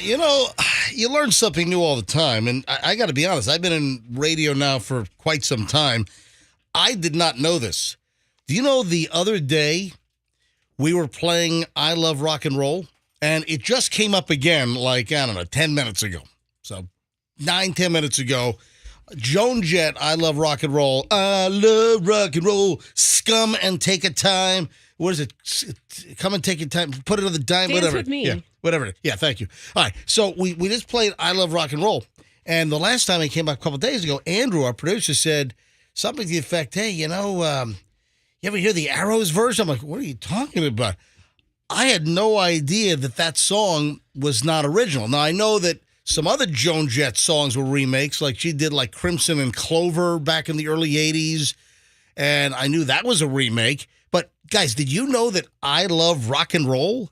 You learn something new all the time. And I got to be honest, I've been in radio now for quite some time. I did not know this. Do you know the other day we were playing I Love Rock and Roll? And it just came up again, 10 minutes ago. So 9-10 minutes ago. Joan Jett, I Love Rock and Roll. I love rock and roll. Scum and Take a Time. What is it? Come and take your time. Put it on the dime. Dance whatever. with me. Yeah, whatever. Yeah, thank you. All right. So we just played I Love Rock and Roll. And the last time I came back a couple of days ago, Andrew, our producer, said something to the effect, hey, you ever hear the Arrows version? I'm like, what are you talking about? I had no idea that song was not original. Now, I know that some other Joan Jett songs were remakes, like she did Crimson and Clover back in the early 80s, and I knew that was a remake. But, guys, did you know that I Love Rock and Roll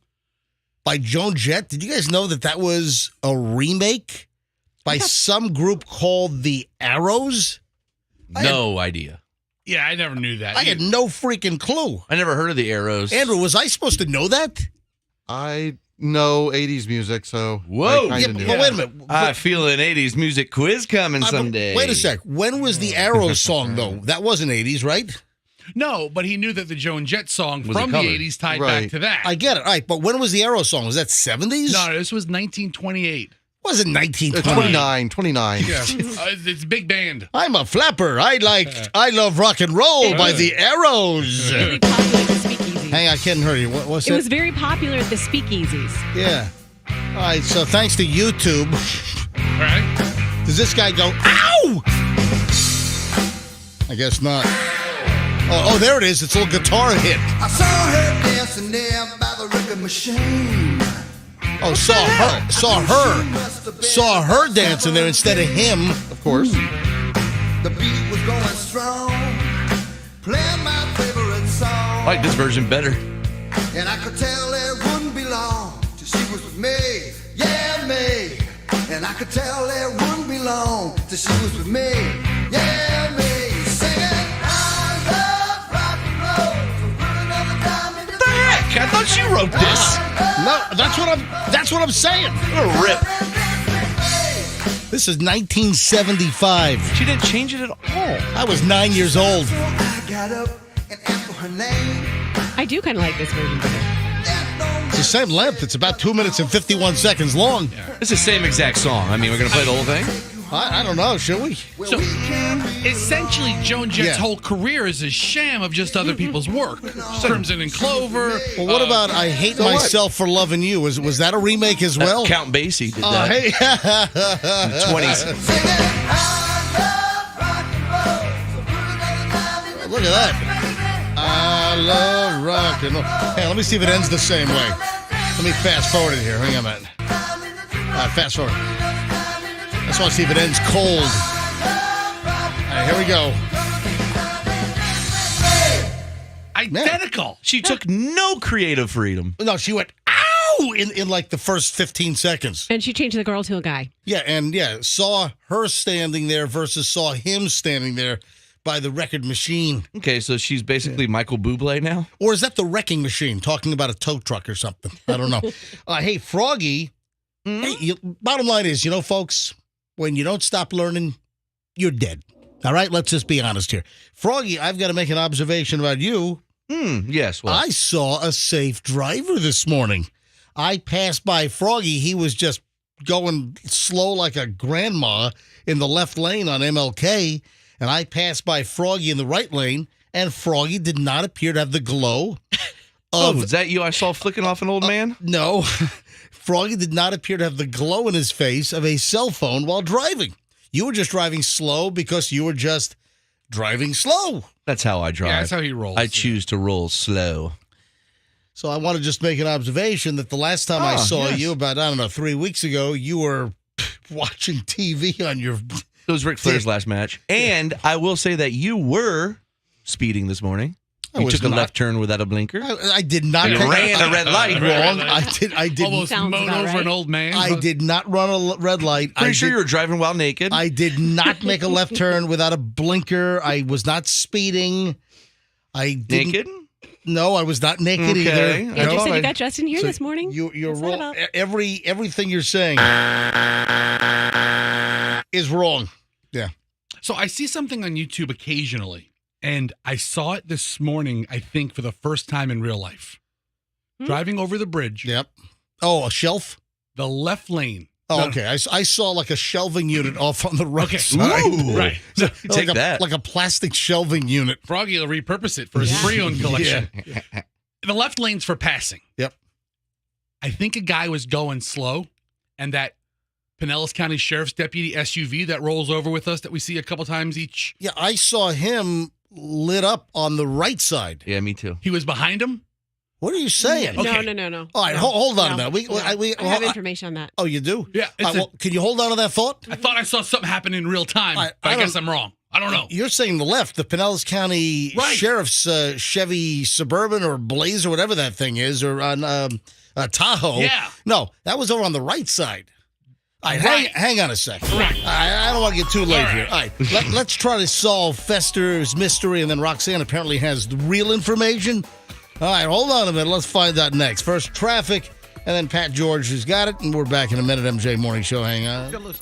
by Joan Jett? Did you guys know that was a remake by some group called the Arrows? No idea. Yeah, I never knew that. I had no freaking clue. I never heard of the Arrows. Andrew, was I supposed to know that? I know 80s music, so whoa. I Yeah, kinda but knew. wait a minute. I feel an 80s music quiz coming someday. Wait a sec. When was the Arrows song, though? That wasn't 80s, right? No, but he knew that the Joan Jett song Was from a the cover. 80s tied Right. back to that. I get it. All right, but when was the Arrows song? Was that 70s? No, this was 1928. Was it 1920? 29. Yeah. It's a big band. I'm a flapper. I Love Rock and Roll by the Arrows. Very popular at the speakeasies. Hang on, I couldn't hear you. What's It that? was very popular at the speakeasies. Yeah. All right, so thanks to YouTube, All right. does this guy go, ow? I guess not. Oh, there it is. It's a little guitar hit. I saw her dancing there by the record machine. Oh, saw her dancing there instead of him. Of course. The beat was going strong, playing my favorite song. I like this version better. And I could tell it wouldn't be long till she was with me, yeah, me. And I could tell it wouldn't be long till she was with me, yeah, me. Singing, I love rock and roll, so put another dime in the Heck, I thought you wrote this. No, that's what I'm saying. What a rip. This is 1975. She didn't change it at all. I was 9 years old. So I got up and asked for her name. I do kind of like this version better. It's the same length. It's about 2 minutes and 51 seconds long. It's the same exact song. I mean, we're going to play the whole thing? I don't know, should we? So, essentially, Joan Jett's Yeah. whole career is a sham of just other people's work. Crimson and Clover. Well, what about I Hate Myself for Loving You? Was that a remake as well? Count Basie did Oh, that hey. in the 20s. Look at that. I love rock and roll. Hey, let me see if it ends the same way. Let me fast forward it here. Hang on a minute. All right, fast forward. I just want to see if it ends cold. All right, here we go. Identical. She took no creative freedom. No, she went, ow, in the first 15 seconds. And she changed the girl to a guy. Yeah, and saw her standing there versus saw him standing there by the record machine. Okay, so she's basically Michael Bublé now? Or is that the wrecking machine talking about a tow truck or something? I don't know. Hey, Froggy, bottom line is, folks, when you don't stop learning, you're dead. All right, let's just be honest here. Froggy, I've got to make an observation about you. Yes, well. I saw a safe driver this morning. I passed by Froggy. He was just going slow like a grandma in the left lane on MLK. And I passed by Froggy in the right lane, and Froggy did not appear to have the glow of... is that you I saw flicking off an old man? No. Froggy did not appear to have the glow in his face of a cell phone while driving. You were just driving slow because you were just driving slow. That's how I drive. Yeah, that's how he rolls. I choose to roll slow. So I want to just make an observation that the last time I saw you, about, 3 weeks ago, you were watching TV on your... It was Ric Flair's last match. And I will say that you were speeding this morning. You took a left turn without a blinker. I did not. You ran a red light. Wrong. I did. Almost Sounds mowed about over right. an old man. I did not run a red light. Pretty sure you were driving while naked. I did not make a left turn without a blinker. I was not speeding. I didn't. Naked? No, I was not naked Okay. either. Andrew No, said I- you got dressed in here So this morning. You're What's that wrong. about? Everything you're saying is wrong. Yeah. So I see something on YouTube occasionally, and I saw it this morning, I think, for the first time in real life. Driving over the bridge, Yep. Oh, a shelf? the left lane. Oh, No, okay. I saw like a shelving unit off on the right Okay. side. Ooh. Right. Take that. Like a plastic shelving unit. Froggy will repurpose it for his Yeah. pre-owned collection. The left lane's for passing. Yep. I think a guy was going slow, and that Pinellas County Sheriff's Deputy SUV that rolls over with us that we see a couple times each, Yeah, I saw him lit up on the right side. Yeah, me too. he was behind him. What are you saying? Okay. No. All right, No. hold on a No. minute. No. I have information on that. Oh, you do? Yeah, All right, well, can you hold on to that thought? I thought I saw something happen in real time, I but I don't- guess I'm wrong. I don't know. You're saying the left, the Pinellas County Right. Sheriff's Chevy Suburban or Blaze or whatever that thing is, or on Tahoe. Yeah. No, that was over on the right side. All right, Right. hang on a second. Right. I don't want to get too late All here. All right, let's try to solve Fester's mystery, and then Roxanne apparently has the real information. All right, hold on a minute. Let's find out next. First, traffic, and then Pat George has got it, and we're back in a minute. MJ Morning Show. Hang on.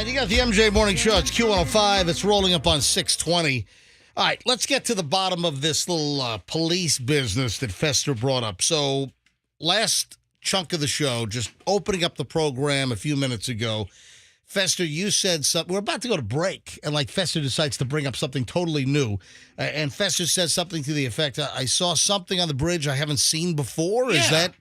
You got the MJ Morning Show. It's Q105. It's rolling up on 620. All right, let's get to the bottom of this little police business that Fester brought up. So last chunk of the show, just opening up the program a few minutes ago, Fester, you said something. We're about to go to break, and Fester decides to bring up something totally new. And Fester says something to the effect, I saw something on the bridge I haven't seen before. Yeah. Is that...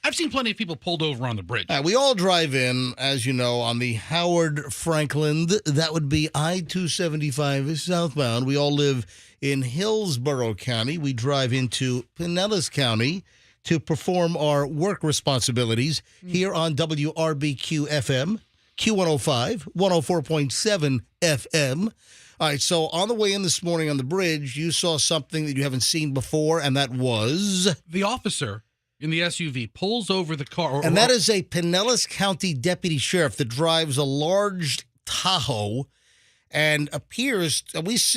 I've seen plenty of people pulled over on the bridge. We all drive in, as you know, on the Howard Franklin. That would be I-275 southbound. We all live in Hillsborough County. We drive into Pinellas County to perform our work responsibilities here on WRBQ-FM, Q105, 104.7 FM. All right, so on the way in this morning on the bridge, you saw something that you haven't seen before, and that was... The officer in the SUV pulls over the car. And that is a Pinellas County deputy sheriff that drives a large Tahoe and appears,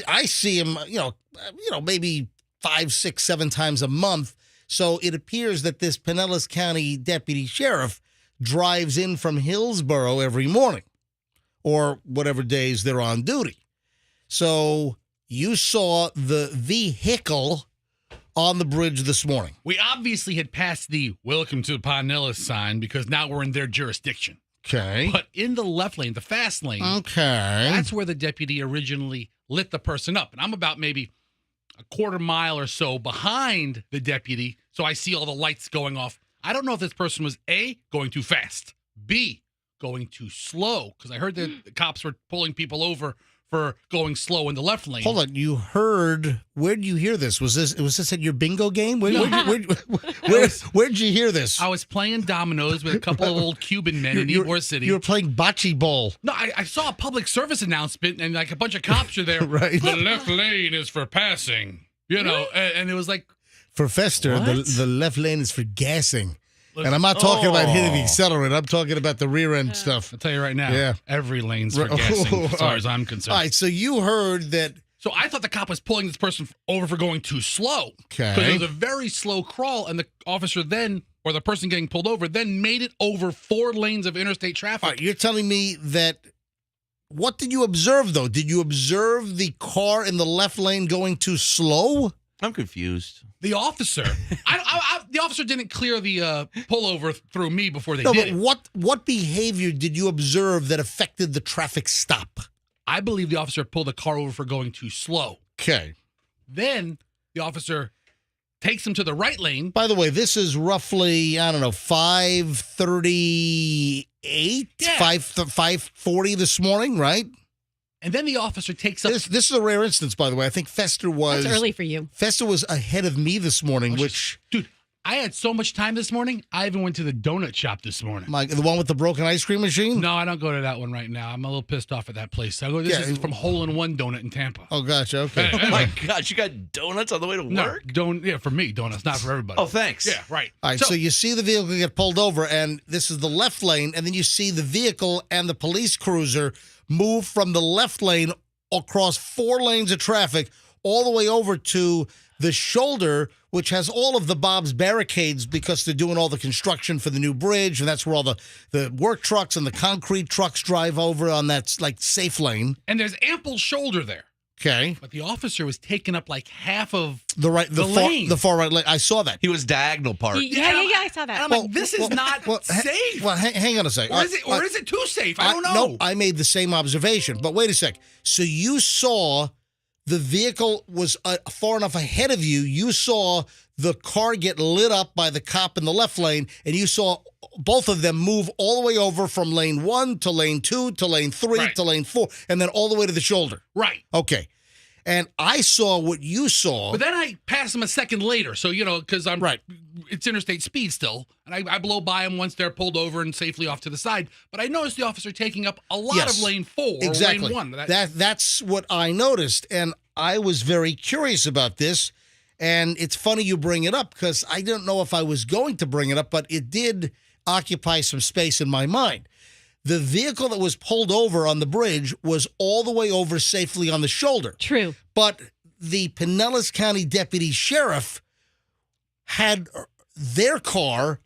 I see him, maybe 5, 6, 7 times a month. So it appears that this Pinellas County deputy sheriff drives in from Hillsborough every morning or whatever days they're on duty. So you saw the vehicle on the bridge this morning. We obviously had passed the "Welcome to Pinellas" sign because now we're in their jurisdiction. Okay. But in the left lane, the fast lane, okay, that's where the deputy originally lit the person up. And I'm about maybe a quarter mile or so behind the deputy, so I see all the lights going off. I don't know if this person was A, going too fast, B, going too slow, because I heard that the cops were pulling people over for going slow in the left lane. Hold on, you heard? Where did you hear this? Was this at your bingo game? Where'd you hear this? I was playing dominoes with a couple of old Cuban men in Ybor City. You were playing bocce ball. No, I saw a public service announcement, and a bunch of cops are there. Right. The left lane is for passing. And it was like, for Fester, the left lane is for gassing. And I'm not talking about hitting the accelerator. I'm talking about the rear end stuff. I'll tell you right now, every lane's for gassing, as far as I'm concerned. All right, so you heard that. So I thought the cop was pulling this person over for going too slow. Okay. Because it was a very slow crawl, and the officer then, or the person getting pulled over, then made it over 4 lanes of interstate traffic. All right, you're telling me that. What did you observe, though? Did you observe the car in the left lane going too slow? I'm confused. The officer, the officer didn't clear the pullover through me before they No, did. but what behavior did you observe that affected the traffic stop? I believe the officer pulled the car over for going too slow. Okay. Then the officer takes him to the right lane. By the way, this is roughly, 5:38, 5:40 this morning, right? And then the officer takes up. This is a rare instance, by the way. I think Fester was... That's early for you. Fester was ahead of me this morning, Dude, I had so much time this morning, I even went to the donut shop this morning. The one with the broken ice cream machine? No, I don't go to that one right now. I'm a little pissed off at that place. This is from Hole in One Donut in Tampa. Oh, gotcha. Okay. Oh, my gosh. You got donuts on the way to work? No, for me, donuts, not for everybody. Oh, thanks. Yeah, right. All right, so you see the vehicle get pulled over, and this is the left lane, and then you see the vehicle and the police cruiser move from the left lane across 4 lanes of traffic all the way over to the shoulder, which has all of the Bob's barricades because they're doing all the construction for the new bridge, and that's where all the work trucks and the concrete trucks drive over on that safe lane. And there's ample shoulder there. Okay. But the officer was taking up half of the lane. far right lane. I saw that. He was diagonal parked. Yeah, I saw that. And I'm this is not safe. Well, hang on a second. Or is it too safe? I don't know. No, I made the same observation. But wait a sec. So you saw the vehicle was far enough ahead of you. You saw the car get lit up by the cop in the left lane, and you saw both of them move all the way over from lane 1 to lane 2 to lane 3 to lane 4, and then all the way to the shoulder. Right. Okay. And I saw what you saw. But then I pass them a second later. So, because I'm right. It's interstate speed still. And I blow by them once they're pulled over and safely off to the side. But I noticed the officer taking up a lot of lane 4 exactly. or lane 1. That's what I noticed. And I was very curious about this. And it's funny you bring it up because I didn't know if I was going to bring it up, but it did occupy some space in my mind. The vehicle that was pulled over on the bridge was all the way over safely on the shoulder. True. But the Pinellas County Deputy Sheriff had their car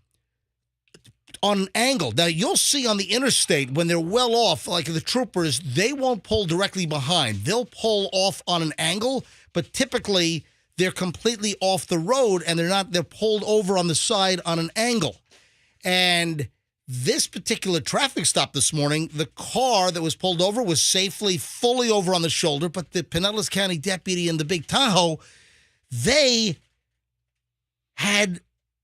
on an angle. Now, you'll see on the interstate when they're well off, like the troopers, they won't pull directly behind. They'll pull off on an angle, but typically they're completely off the road and they're pulled over on the side on an angle. And this particular traffic stop this morning, the car that was pulled over was safely fully over on the shoulder, but the Pinellas County deputy in the big Tahoe, they had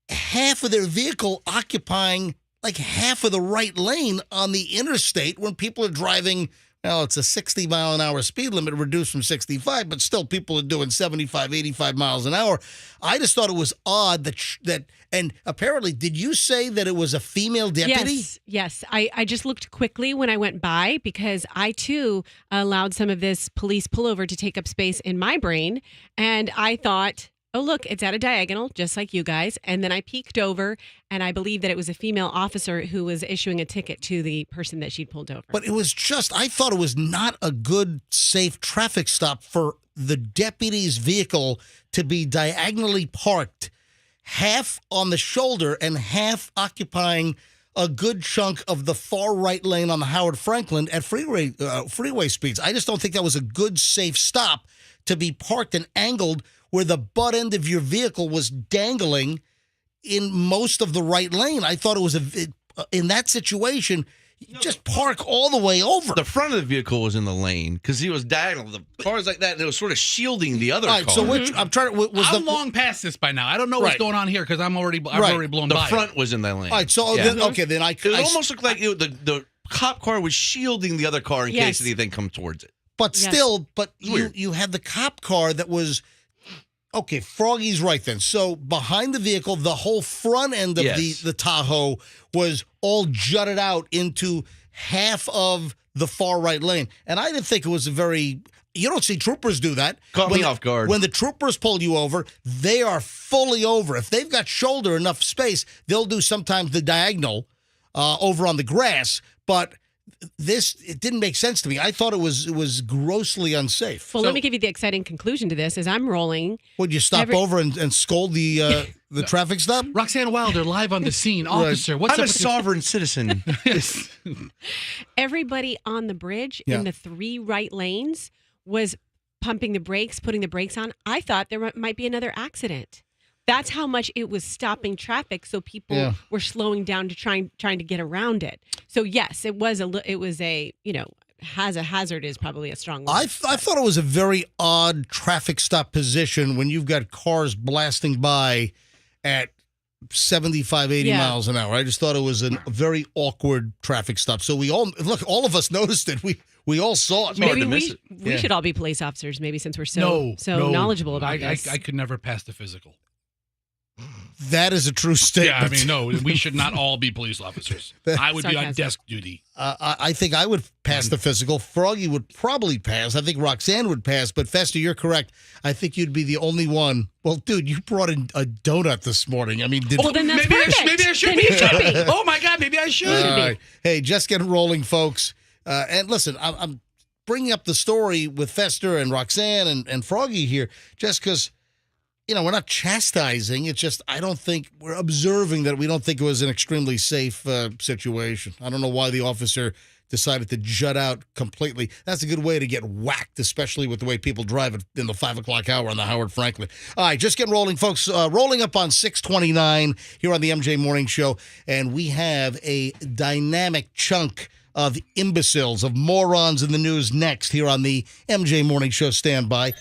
half of their vehicle occupying like half of the right lane on the interstate when people are driving. Well, it's a 60 mile an hour speed limit reduced from 65, but still people are doing 75, 85 miles an hour. I just thought it was odd that and apparently, did you say that it was a female deputy? Yes. I just looked quickly when I went by because I too allowed some of this police pullover to take up space in my brain. And I thought, oh, look, it's at a diagonal, just like you guys. And then I peeked over, and I believe that it was a female officer who was issuing a ticket to the person that she'd pulled over. But it was I thought it was not a good, safe traffic stop for the deputy's vehicle to be diagonally parked, half on the shoulder and half occupying a good chunk of the far right lane on the Howard Franklin at freeway speeds. I just don't think that was a good, safe stop to be parked and angled where the butt end of your vehicle was dangling in most of the right lane. I thought it was in that situation, just park all the way over. The front of the vehicle was in the lane because he was diagonal. The cars like that, and it was sort of shielding the other car. So I'm trying to. I'm long past this by now. I don't know what's going on here because I've already blown by. The front was in that lane. All right, so then it almost looked like the cop car was shielding the other car in case anything come towards it. But still, you had the cop car that was. Okay, Froggy's right then. So behind the vehicle, the whole front end of the Tahoe was all jutted out into half of the far right lane. And I didn't think it was you don't see troopers do that. Caught me off guard. When the troopers pull you over, they are fully over. If they've got shoulder enough space, they'll do sometimes the diagonal over on the grass. But it didn't make sense to me. I thought it was grossly unsafe. Well, let me give you the exciting conclusion to this. As I'm rolling, would you stop over and scold the traffic stop? Roxanne Wilder live on the scene. Officer, what's I'm up a sovereign citizen. Yes. Everybody on the bridge in the 3 right lanes was pumping the brakes, putting the brakes on. I thought there might be another accident. That's how much it was stopping traffic, so people were slowing down to trying to get around it. So yes, it was a hazard is probably a strong word. I thought it was a very odd traffic stop position when you've got cars blasting by at 75, 80 miles an hour. I just thought it was a very awkward traffic stop. So all of us noticed it. We all saw it. Maybe we should all be police officers. Maybe since we're so knowledgeable about this. I could never pass the physical. That is a true statement. Yeah, no, we should not all be police officers. I would be on desk duty. I think I would pass the physical. Froggy would probably pass. I think Roxanne would pass. But Fester, you're correct. I think you'd be the only one. Well, dude, you brought in a donut this morning. I mean, then that's perfect. Maybe I should be. Oh my God, maybe I should. All right. Hey, just get rolling, folks. And listen, I'm bringing up the story with Fester and Roxanne and Froggy here just because. We're not chastising. It's just we're observing that we don't think it was an extremely safe situation. I don't know why the officer decided to jut out completely. That's a good way to get whacked, especially with the way people drive in the 5 o'clock hour on the Howard Franklin. All right, just get rolling, folks. Rolling up on 6:29 here on the MJ Morning Show. And we have a dynamic chunk of imbeciles, of morons in the news next here on the MJ Morning Show. Stand by.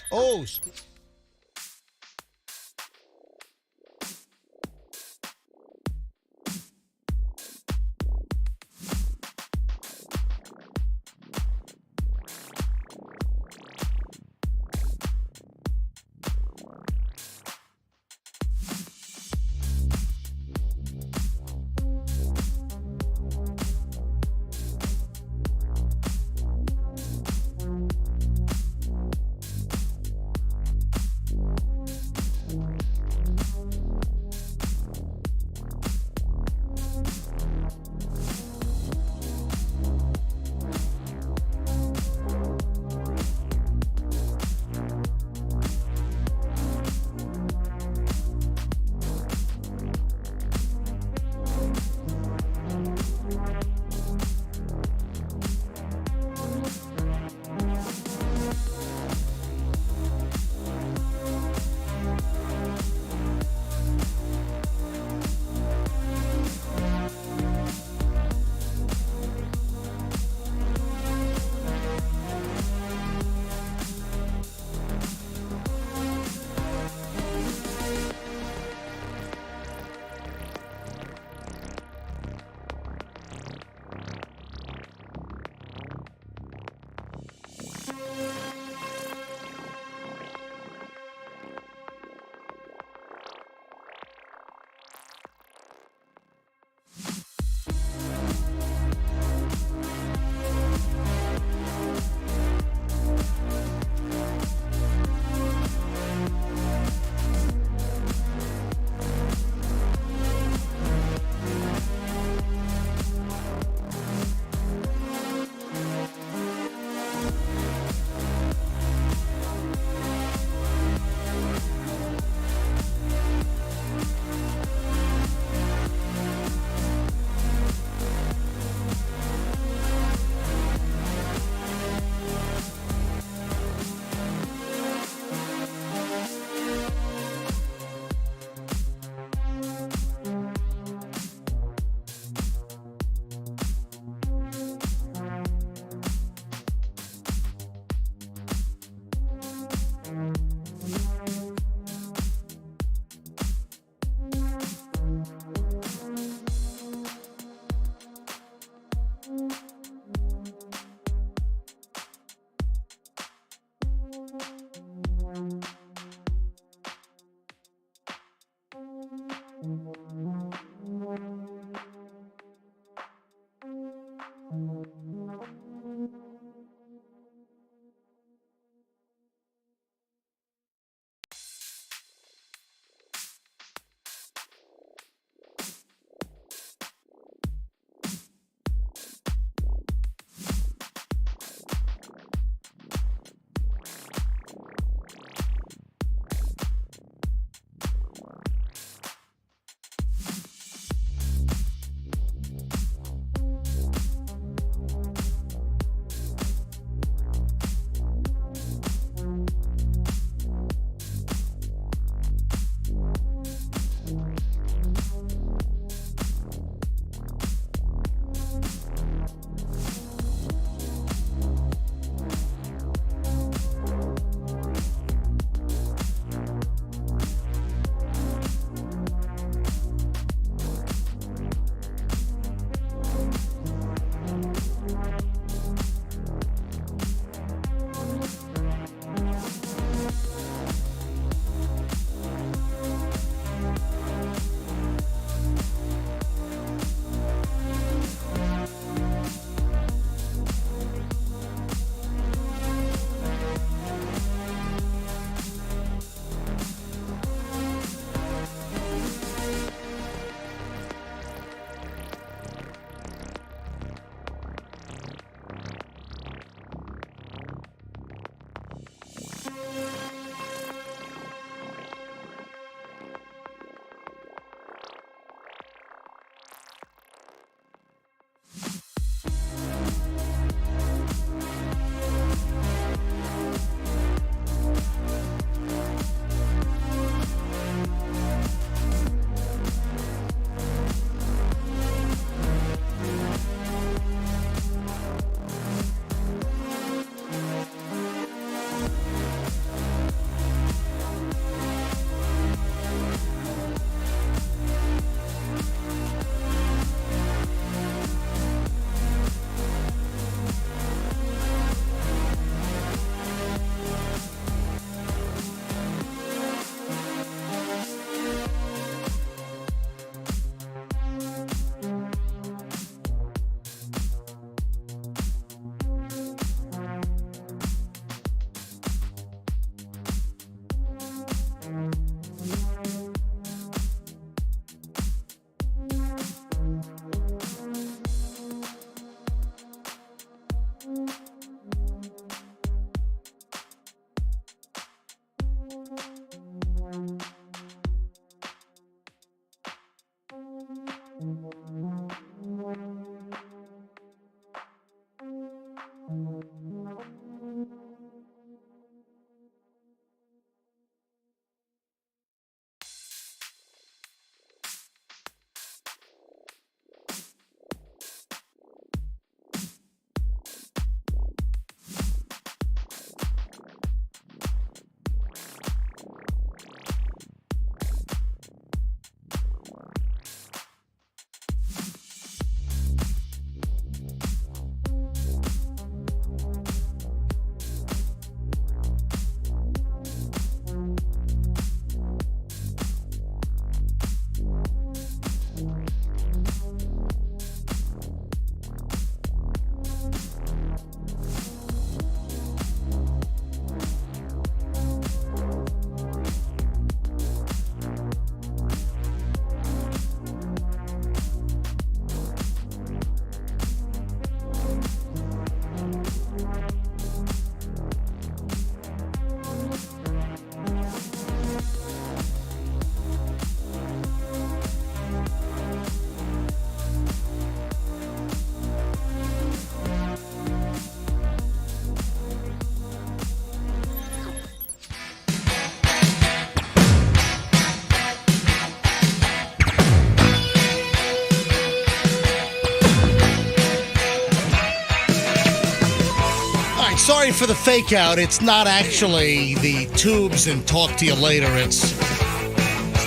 Sorry for the fake out. It's not actually the tubes and talk to you later. It's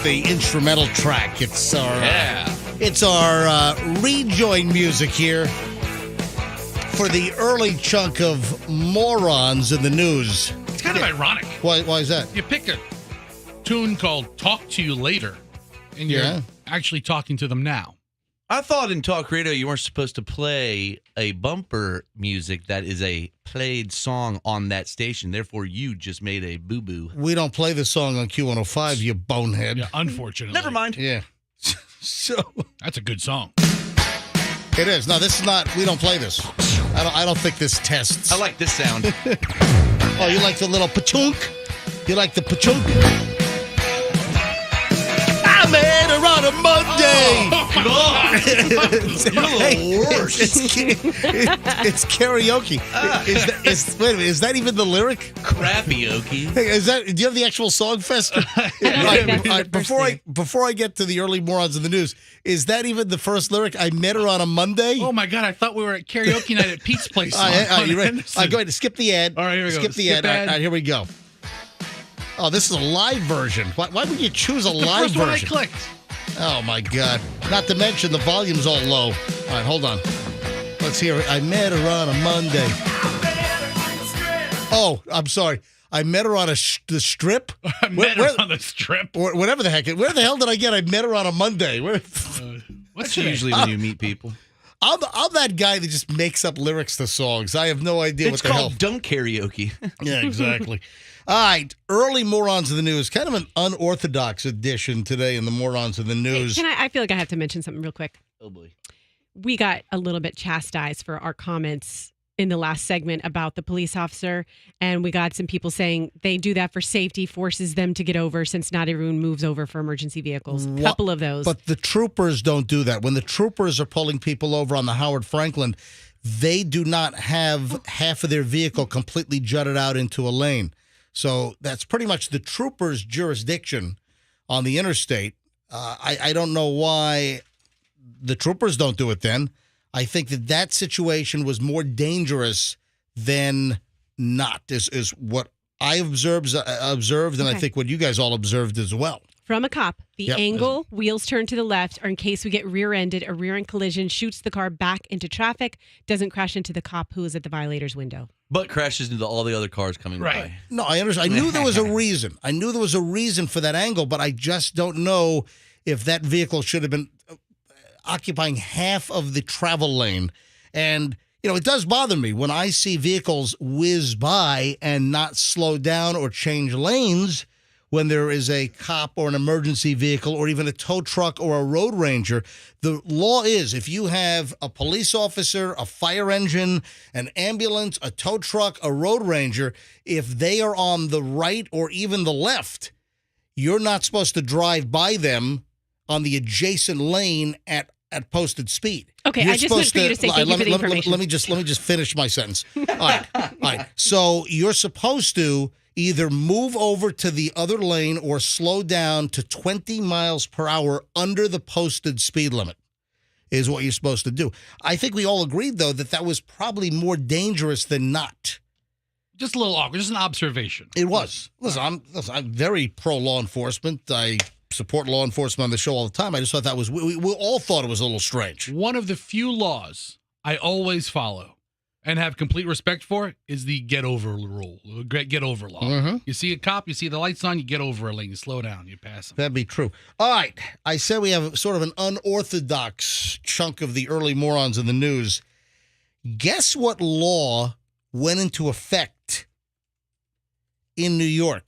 the instrumental track. It's our rejoin music here for the early chunk of Morons in the news. It's kind of ironic. Why is that? You pick a tune called Talk to You Later, and you're actually talking to them now. I thought in talk radio you weren't supposed to play a bumper music that is a played song on that station. Therefore, you just made a boo-boo. We don't play the song on Q105, you bonehead. Yeah, unfortunately. Never mind. Yeah. So That's a good song. it is. No, this is not. We don't play this. I don't think this tests. I like this sound. Oh, you like the little pachunk? You like the pachunk? I made her on a Monday. Oh, God. You're the worst. It's karaoke. Wait a minute, is that even the lyric? Crappy-okie. Hey, do you have the actual song, Fester? Before I get to the early morons in the news, is that even the first lyric? I met her on a Monday. Oh my God! I thought we were at karaoke night at Pete's place. All right, you ready? Go ahead and skip the ad. All right, here we go. Skip the ad. All right, here we go. Oh, this is a live version. Why would you choose a live version? First one I clicked. Oh my God! Not to mention the volume's all low. All right, hold on. Let's hear it. I met her on a Monday. Oh, I'm sorry. I met her on the strip. I met her on the strip. Or whatever the heck. Where the hell did I get? I met her on a Monday. What's usually when you meet people? I'm that guy that just makes up lyrics to songs. I have no idea what the hell. It's called Don't Karaoke. Yeah, exactly. All right, early morons of the news. Kind of an unorthodox edition today in the morons of the news. Hey, I feel like I have to mention something real quick. Oh, boy. We got a little bit chastised for our comments in the last segment about the police officer, and we got some people saying they do that for safety, forces them to get over since not everyone moves over for emergency vehicles. A couple of those. But the troopers don't do that. When the troopers are pulling people over on the Howard Franklin, they do not have half of their vehicle completely jutted out into a lane. So that's pretty much the troopers' jurisdiction on the interstate. I don't know why the troopers don't do it then. I think that situation was more dangerous than not, is what I observed, and I think what you guys all observed as well. From a cop, the angle, wheels turn to the left, or in case we get rear-ended, a rear-end collision shoots the car back into traffic, doesn't crash into the cop who is at the violator's window. But crashes into all the other cars coming by. No, I understand. I knew there was a reason. I knew there was a reason for that angle, but I just don't know if that vehicle should have been occupying half of the travel lane. And, it does bother me when I see vehicles whiz by and not slow down or change lanes when there is a cop or an emergency vehicle or even a tow truck or a road ranger. The law is if you have a police officer, a fire engine, an ambulance, a tow truck, a road ranger, if they are on the right or even the left, you're not supposed to drive by them on the adjacent lane at posted speed. Okay, I just meant for you to say thank you for the information. Let me just finish my sentence. All right. So you're supposed to either move over to the other lane or slow down to 20 miles per hour under the posted speed limit is what you're supposed to do. I think we all agreed, though, that was probably more dangerous than not. Just a little awkward. Just an observation. It was. Listen, I'm very pro-law enforcement. I support law enforcement on the show all the time. I just thought that was, we all thought it was a little strange. One of the few laws I always follow and have complete respect for is the get over rule, get over law. Mm-hmm. You see a cop, you see the lights on, you get over a lane, you slow down, you pass them. That'd be true. All right. I said we have sort of an unorthodox chunk of the early morons in the news. Guess what law went into effect in New York?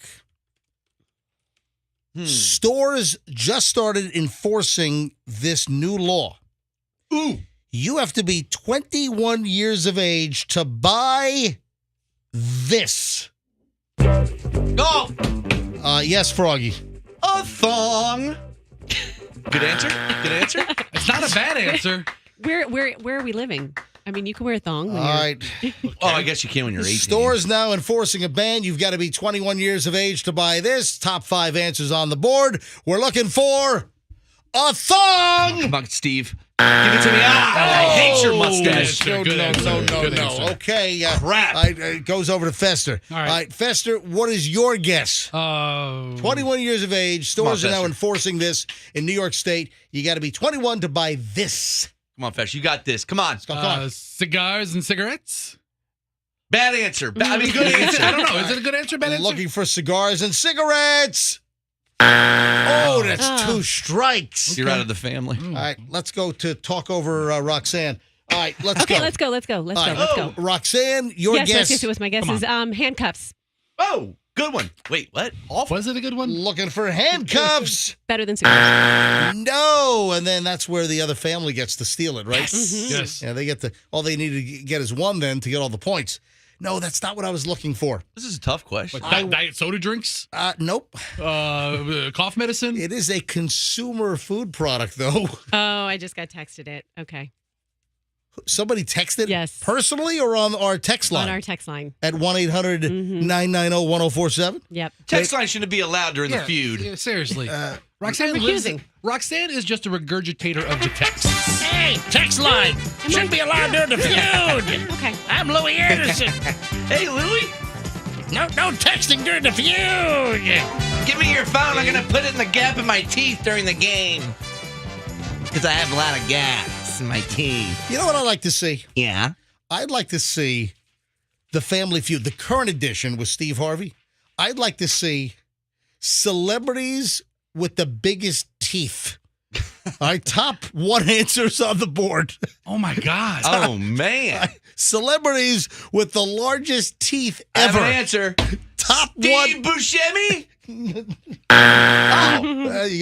Stores just started enforcing this new law. Ooh. You have to be 21 years of age to buy this. Oh! Yes, Froggy. A thong. Good answer? Good answer? It's not a bad answer. Where are we living? I mean, you can wear a thong. All right. Oh, I guess you can when you're 18. Stores now enforcing a ban. You've got to be 21 years of age to buy this. Top 5 answers on the board. We're looking for a thong. Come on, Steve. Give it to me. I hate your mustache. Good answer. No. Okay. Crap. It goes over to Fester. All right. Fester, what is your guess? 21 years of age. Stores are now enforcing this in New York State. You got to be 21 to buy this. Come on, Fester. You got this. Come on. Cigars and cigarettes? Bad answer. Good answer. I don't know. Is it a good answer, bad answer? Looking for cigars and cigarettes. Oh, that's 2 strikes. You're out of the family. All right, let's go to talk over Roxanne. All right, let's go. Okay, let's go. Roxanne, your Yes, guess. yes, my guess is handcuffs. Oh, good one. Wait, what? Awful. Was it a good one? Looking for handcuffs. Better than cigarettes. No, and then that's where the other family gets to steal it, right? Yes. Yeah, they get all they need to get is 1 then to get all the points. No, that's not what I was looking for. This is a tough question. Like diet soda drinks? Nope. Cough medicine? It is a consumer food product, though. Oh, I just got texted it. Okay. Somebody texted Yes. personally or on our text line? On our text line. At 1-800-990-1047? Yep. Text line shouldn't be allowed during the feud. Yeah, seriously. I'm recusing. Roxanne is just a regurgitator of the text. Hey, text line. Shouldn't be allowed during the feud. Okay. I'm Louis Anderson. Hey, Louie, No texting during the feud. give me your phone. I'm going to put it in the gap in my teeth during the game. Because I have a lot of gaps in my teeth. You know what I'd like to see? Yeah. I'd like to see the Family Feud, the current edition with Steve Harvey. I'd like to see celebrities with the biggest teeth. All right, top 1 answers on the board. Oh, my God. Oh, man. Celebrities with the largest teeth I have ever. an answer. Top Steve 1. Buscemi?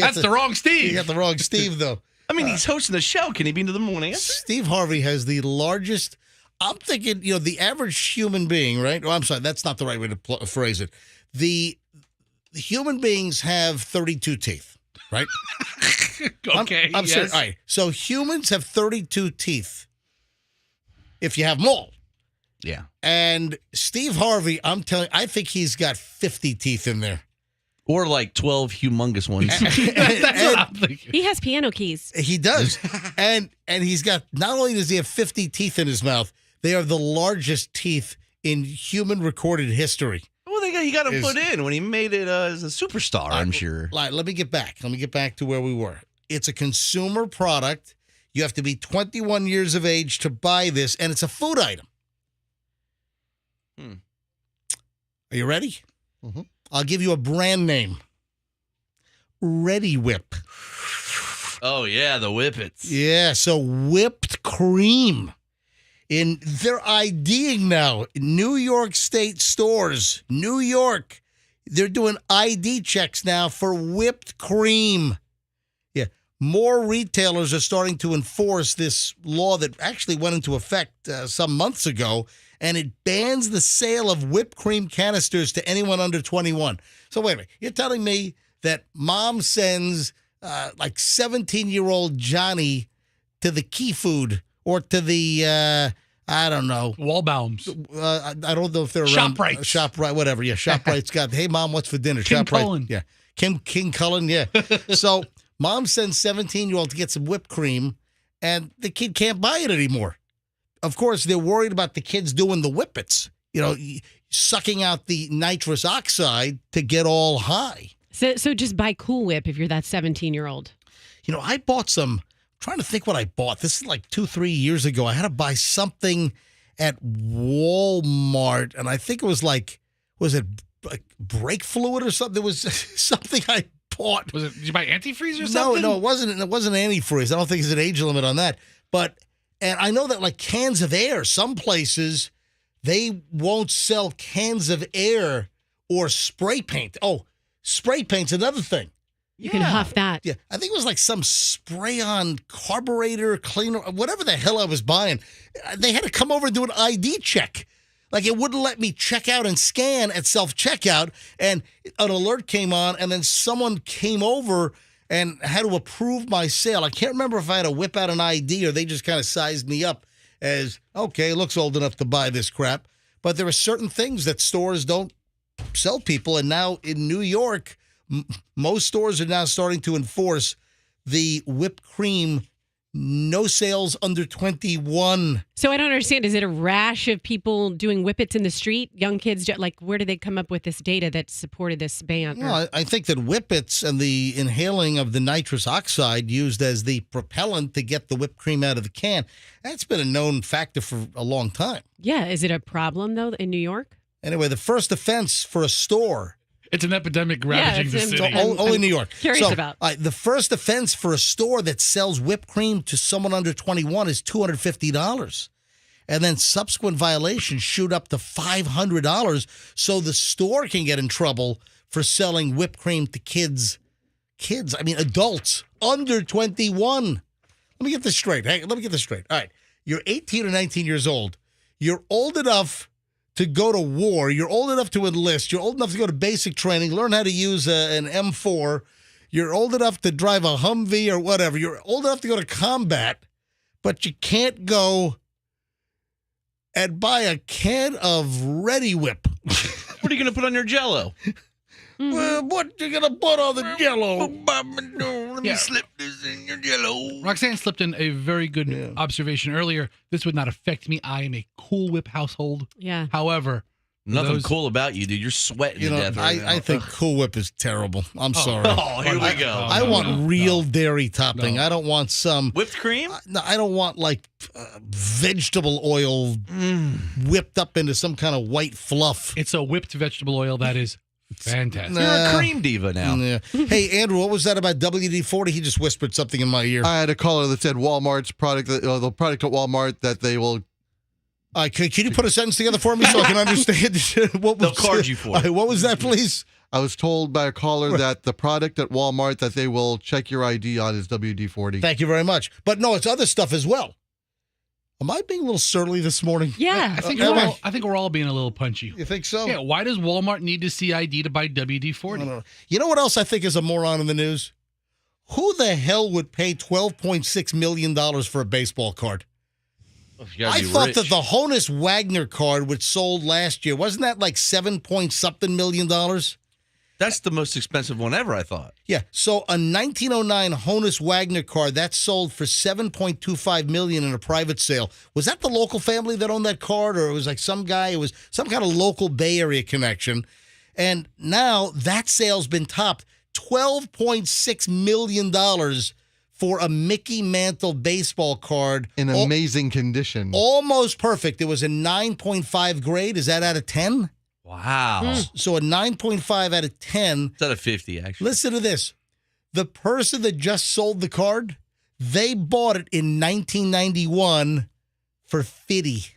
That's the wrong Steve. You got the wrong Steve, though. I mean, he's hosting the show. Can he be into the morning answer? Steve Harvey has the largest. I'm thinking, the average human being, right? Oh, I'm sorry, that's not the right way to phrase it. The human beings have 32 teeth, right? Okay. I'm yes. serious. All right. So humans have 32 teeth if you have them all. Yeah. And Steve Harvey, I'm telling you, I think he's got 50 teeth in there. Or like 12 humongous ones. That's what I'm thinking. He has piano keys. He does. and he's got, not only does he have 50 teeth in his mouth, they are the largest teeth in human recorded history. Well, he got to put in when he made it as a superstar, I'm sure. Let me get back. Let me get back to where we were. It's a consumer product. You have to be 21 years of age to buy this, and it's a food item. Are you ready? Mm-hmm. I'll give you a brand name. Ready Whip. Oh, yeah, the Whippets. Yeah, so whipped cream. They're IDing now. New York State stores, New York, they're doing ID checks now for whipped cream. Yeah, more retailers are starting to enforce this law that actually went into effect some months ago, and it bans the sale of whipped cream canisters to anyone under 21. So wait a minute, you're telling me that mom sends like 17-year-old Johnny to the Key Food or to the, I don't know. Wallbaums. I don't know if they're around. ShopRite. ShopRite, whatever. Yeah, ShopRite's got, hey, Mom, what's for dinner? King ShopRite. Cullen. Yeah. King Cullen, yeah. So mom sends 17-year-old to get some whipped cream, and the kid can't buy it anymore. Of course, they're worried about the kids doing the whippets, sucking out the nitrous oxide to get all high. So just buy Cool Whip if you're that 17-year-old. I bought some. I'm trying to think what I bought. This is like 2-3 years ago. I had to buy something at Walmart, and I think it was was it like brake fluid or something? There was something I bought. Did you buy antifreeze or something? No, it wasn't. It wasn't antifreeze. I don't think there's an age limit on that. And I know that like cans of air, some places they won't sell cans of air or spray paint. Oh, spray paint's another thing. You can huff that. Yeah, I think it was like some spray-on carburetor cleaner, whatever the hell I was buying. They had to come over and do an ID check. Like, it wouldn't let me check out and scan at self-checkout, and an alert came on, and then someone came over and had to approve my sale. I can't remember if I had to whip out an ID or they just kind of sized me up as, okay, looks old enough to buy this crap. But there are certain things that stores don't sell people, and now in New York, most stores are now starting to enforce the whipped cream, no sales under 21. So I don't understand. Is it a rash of people doing whippets in the street? Young kids, where did they come up with this data that supported this ban? Well, I think that whippets and the inhaling of the nitrous oxide used as the propellant to get the whipped cream out of the can, that's been a known factor for a long time. Yeah. Is it a problem, though, in New York? Anyway, the first offense for a store It's an epidemic ravaging the it's city. Only New York. Curious about. The first offense for a store that sells whipped cream to someone under 21 is $250. And then subsequent violations shoot up to $500, so the store can get in trouble for selling whipped cream to adults under 21. Let me get this straight. Hey, let me get this straight. All right. You're 18 or 19 years old. You're old enough to go to war. You're old enough to enlist. You're old enough to go to basic training, learn how to use an M4. You're old enough to drive a Humvee or whatever. You're old enough to go to combat, but you can't go and buy a can of Ready Whip. What are you going to put on your Jell-O? What you gonna put on the Jell-O? Let me slip this in your Jell-O. Roxanne slipped in a very good observation earlier. This would not affect me. I am a Cool Whip household. Yeah. However, Nothing cool about you, dude. You're sweating to death right now. I think Cool Whip is terrible. I'm sorry. Oh, here we go. I want real dairy topping. No. I don't want some Whipped cream? No, I don't want like vegetable oil whipped up into some kind of white fluff. it's a whipped vegetable oil that is fantastic. You're a cream diva now. Yeah. Hey, Andrew, what was that about WD-40? He just whispered something in my ear. I had a caller that said Walmart's product, the product at Walmart that they will. Can you put a sentence together for me so I can understand what was, They'll card you for it. What was that, please? I was told by a caller that the product at Walmart that they will check your ID on is WD-40. Thank you very much. But no, it's other stuff as well. Am I being a little surly this morning? Yeah. I think we're all being a little punchy. You think so? Yeah, why does Walmart need to see ID to buy WD-40? No. You know what else I think is a moron in the news? Who the hell would pay $12.6 million for a baseball card? I thought that the Honus Wagner card, which sold last year, wasn't that like $7-point-something million? That's the most expensive one ever, I thought. Yeah. So a 1909 Honus Wagner card that sold for $7.25 million in a private sale. Was that the local family that owned that card, or it was like some guy? It was some kind of local Bay Area connection. And now that sale's been topped. $12.6 million for a Mickey Mantle baseball card. In amazing condition. Almost perfect. It was a 9.5 grade. Is that out of 10? Wow. So a 9.5 out of 10. It's out of 50, actually. Listen to this. The person that just sold the card, they bought it in 1991 for $50,000?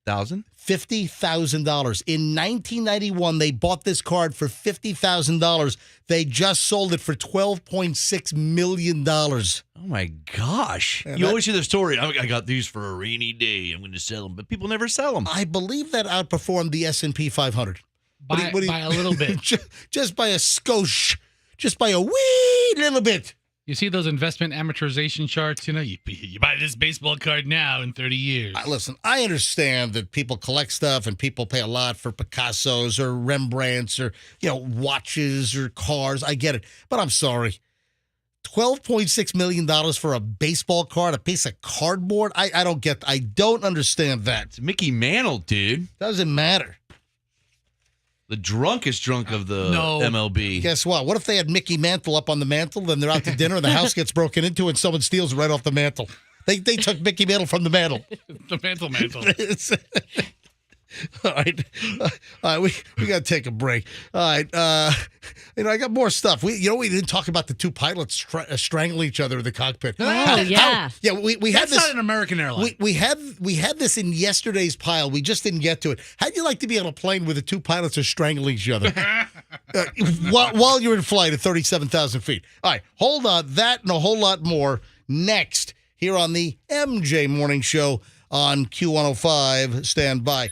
$50,000. In 1991, they bought this card for $50,000. They just sold it for $12.6 million. Oh, my gosh. Yeah, You always hear the story. I got these for a rainy day. I'm going to sell them. But people never sell them. I believe that outperformed the S&P 500. By a little bit. Just by a skosh. Just by a wee little bit. You see those investment amortization charts? You know, you buy this baseball card now in 30 years. Listen, I understand that people collect stuff and people pay a lot for Picassos or Rembrandts or, watches or cars. I get it. But I'm sorry. $12.6 million for a baseball card, a piece of cardboard? I don't understand that. It's Mickey Mantle, dude. Doesn't matter. The drunkest drunk of the MLB. Guess what? What if they had Mickey Mantle up on the mantle, then they're out to dinner and the house gets broken into and someone steals it right off the mantle? They took Mickey Mantle from the mantle. The mantle. All right, we got to take a break. All right, I got more stuff. We didn't talk about the two pilots strangling each other in the cockpit. Oh, yeah. We had That's this. not an American airline. We had this in yesterday's pile. We just didn't get to it. How'd you like to be on a plane where the two pilots are strangling each other while you're in flight at 37,000 feet? All right, hold on. That and a whole lot more next here on the MJ Morning Show on Q105. Stand by.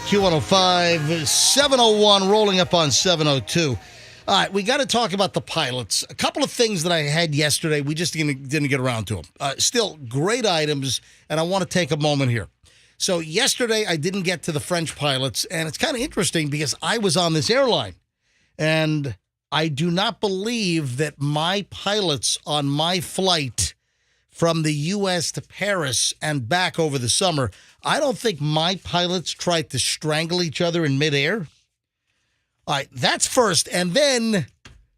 Q105, 701, rolling up on 702. All right, we got to talk about the pilots. A couple of things that I had yesterday, we just didn't get around to them. Still, great items, and I want to take a moment here. So yesterday, I didn't get to the French pilots, and it's kind of interesting because I was on this airline, and I do not believe that my pilots on my flight from the U.S. to Paris and back over the summer, I don't think my pilots tried to strangle each other in midair. All right, that's first. And then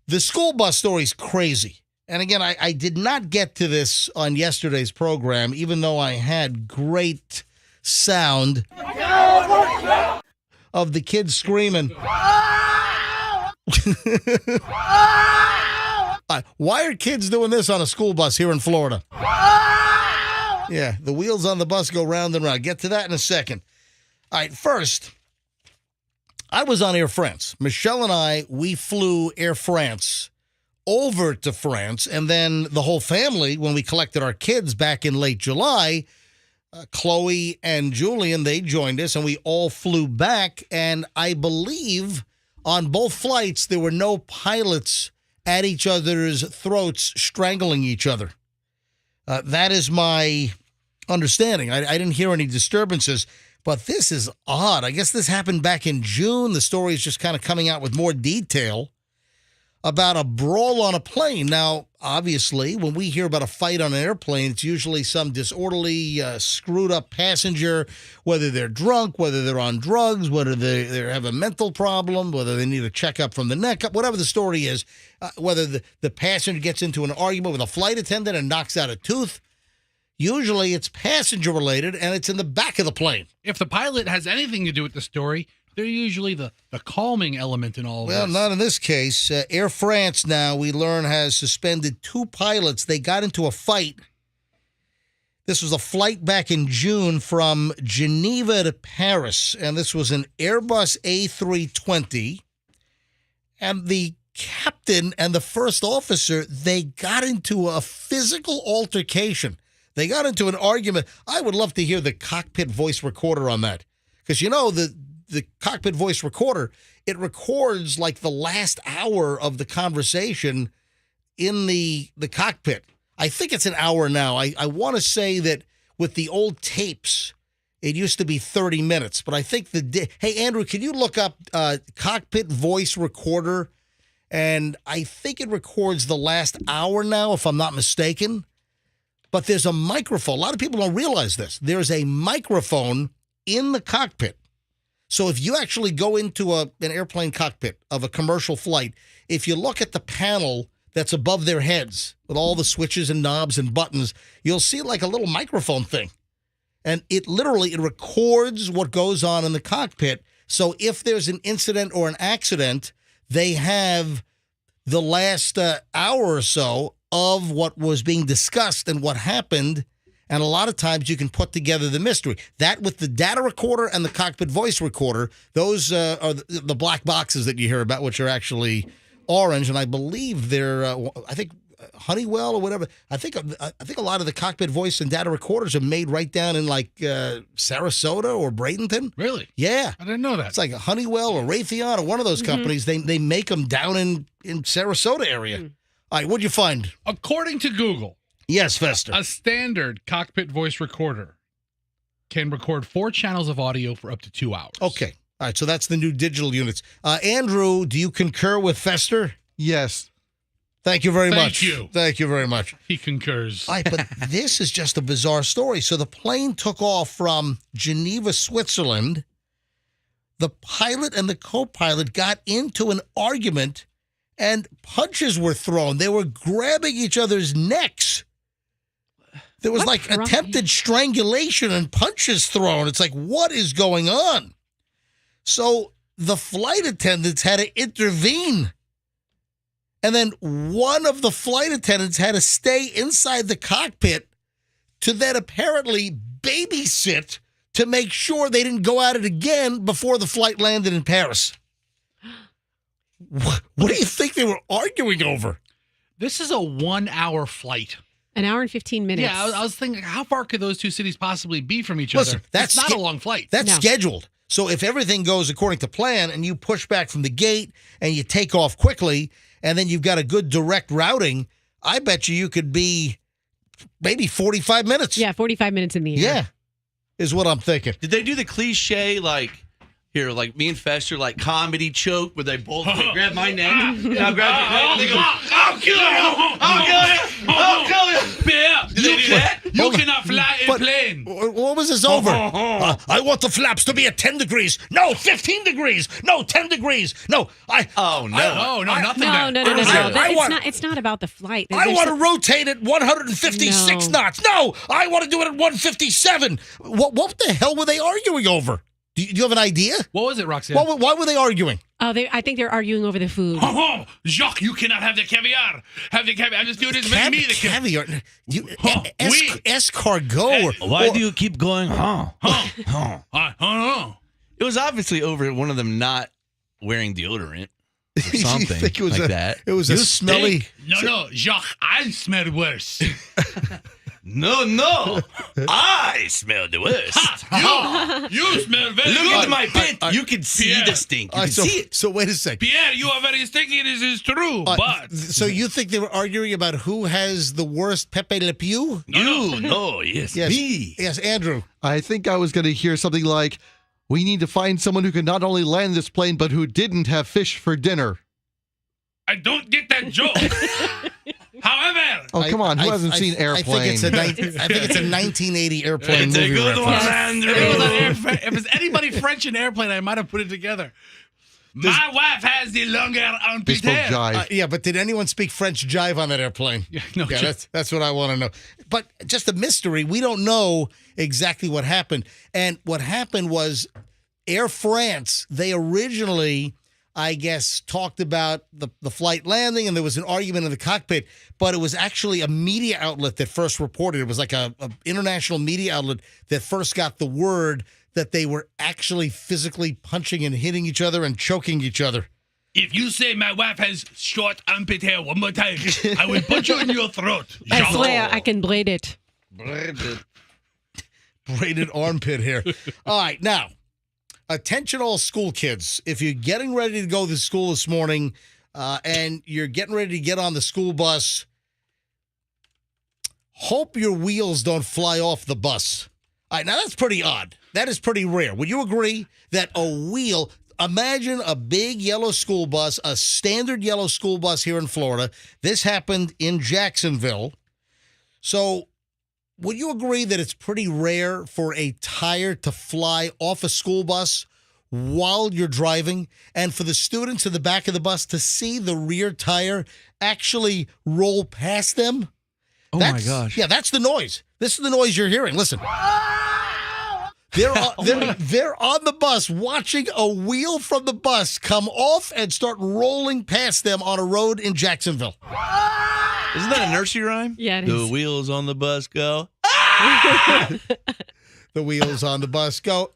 the school bus story is crazy. And again, I did not get to this on yesterday's program, even though I had great sound of the kids screaming. Why are kids doing this on a school bus here in Florida? Yeah, the wheels on the bus go round and round. Get to that in a second. All right, first, I was on Air France. Michelle and I, we flew Air France over to France, and then the whole family, when we collected our kids back in late July, Chloe and Julian, they joined us, and we all flew back, and I believe on both flights there were no pilots at each other's throats strangling each other. That is my understanding. I didn't hear any disturbances, but this is odd. I guess this happened back in June. The story is just kind of coming out with more detail about a brawl on a plane. Now, obviously, when we hear about a fight on an airplane, it's usually some disorderly, screwed up passenger, whether they're drunk, whether they're on drugs, whether they have a mental problem, whether they need a checkup from the neck up, whatever the story is, whether the passenger gets into an argument with a flight attendant and knocks out a tooth. Usually it's passenger related and it's in the back of the plane. If the pilot has anything to do with the story, they're usually the calming element in all of this. Well, not in this case. Air France now, we learn, has suspended 2 pilots. They got into a fight. This was a flight back in June from Geneva to Paris, and this was an Airbus A320. And the captain and the first officer, they got into a physical altercation. They got into an argument. I would love to hear the cockpit voice recorder on that. Because, you know, the cockpit voice recorder, it records like the last hour of the conversation in the cockpit. I think it's an hour now. I want to say that with the old tapes, it used to be 30 minutes. But I think hey, Andrew, can you look up cockpit voice recorder? And I think it records the last hour now, if I'm not mistaken. But there's a microphone. A lot of people don't realize this. There's a microphone in the cockpit. So if you actually go into an airplane cockpit of a commercial flight, if you look at the panel that's above their heads with all the switches and knobs and buttons, you'll see like a little microphone thing. And it records what goes on in the cockpit. So if there's an incident or an accident, they have the last hour or so of what was being discussed and what happened. And a lot of times you can put together the mystery. That with the data recorder and the cockpit voice recorder, those are the black boxes that you hear about, which are actually orange. And I believe they're, I think, Honeywell or whatever. I think a lot of the cockpit voice and data recorders are made right down in like Sarasota or Bradenton. Really? Yeah. I didn't know that. It's like a Honeywell or Raytheon or one of those companies. They make them down in Sarasota area. All right, what'd you find? According to Google. Yes, Fester. A standard cockpit voice recorder can record 4 channels of audio for up to 2 hours. Okay. All right, so that's the new digital units. Andrew, do you concur with Fester? Yes. Thank you very much. Thank you. Thank you very much. He concurs. All right, but this is just a bizarre story. So the plane took off from Geneva, Switzerland. The pilot and the co-pilot got into an argument and punches were thrown. They were grabbing each other's necks. There was like attempted strangulation and punches thrown. It's like, what is going on? So the flight attendants had to intervene. And then one of the flight attendants had to stay inside the cockpit to then apparently babysit to make sure they didn't go at it again before the flight landed in Paris. What do you think they were arguing over? This is a 1-hour flight. An hour and 15 minutes. Yeah, I was thinking, how far could those two cities possibly be from each Listen, other? That's not a long flight. That's scheduled. So if everything goes according to plan and you push back from the gate and you take off quickly and then you've got a good direct routing, I bet you could be maybe 45 minutes. Yeah, 45 minutes in the air. Yeah, is what I'm thinking. Did they do the cliche like me and Fester, like comedy choke where they both grab my neck? Now grab your neck and they go, I'll kill you! I'll kill you! I'll kill you! Bear, Did they do that? You cannot fly a plane. What was this over? I want the flaps to be at 10 degrees. No, 15 degrees. No, 10 degrees. No, No, nothing. No. It's not about the flight. I want to rotate at 156 knots. No, I want to do it at 157. What the hell were they arguing over? Do you have an idea? What was it, Roxanne? Why were they arguing? I think they're arguing over the food. Jacques, you cannot have the caviar. Have the caviar. I'm just doing this. Make me the caviar. Escargot. Why do you keep going, I don't know. It was obviously over one of them not wearing deodorant or something You think it was like that. It was a smelly. No, Jacques, I smell worse. No. I smell the worst. You smell very Look good. at my pit. You can see Pierre. the stink. You can see it. So wait a second. Pierre, you are very stinky. This is true, but... So you think they were arguing about who has the worst Pepe Le Pew? No, yes, me. Yes, Andrew. I think I was going to hear something like, we need to find someone who can not only land this plane, but who didn't have fish for dinner. I don't get that joke. However... Oh, come on. Who hasn't seen Airplane? I think it's a 1980 Airplane It's a movie good reference. one, Andrew. If it's anybody French in Airplane, I might have put it together. My wife has the longer armpit They spoke hair. jive. Yeah, but did anyone speak French jive on that airplane? Yeah, that's what I want to know. But just a mystery. We don't know exactly what happened. And what happened was Air France, they originally, I guess, talked about the flight landing, and there was an argument in the cockpit, but it was actually a media outlet that first reported. It was like a international media outlet that first got the word that they were actually physically punching and hitting each other and choking each other. If you say my wife has short armpit hair one more time, I will put you in your throat. I swear I can braid it. Braided armpit hair. All right, now, attention all school kids. If you're getting ready to go to school this morning and you're getting ready to get on the school bus, hope your wheels don't fly off the bus. All right, now that's pretty odd. That is pretty rare. Would you agree that a wheel, imagine a big yellow school bus, a standard yellow school bus here in Florida. This happened in Jacksonville. So would you agree that it's pretty rare for a tire to fly off a school bus while you're driving, and for the students in the back of the bus to see the rear tire actually roll past them? My gosh. Yeah, that's the noise. This is the noise you're hearing. Listen. They're on the bus watching a wheel from the bus come off and start rolling past them on a road in Jacksonville. Isn't that a nursery rhyme? Yeah, it The is. wheels on the bus go. The wheels on the bus go.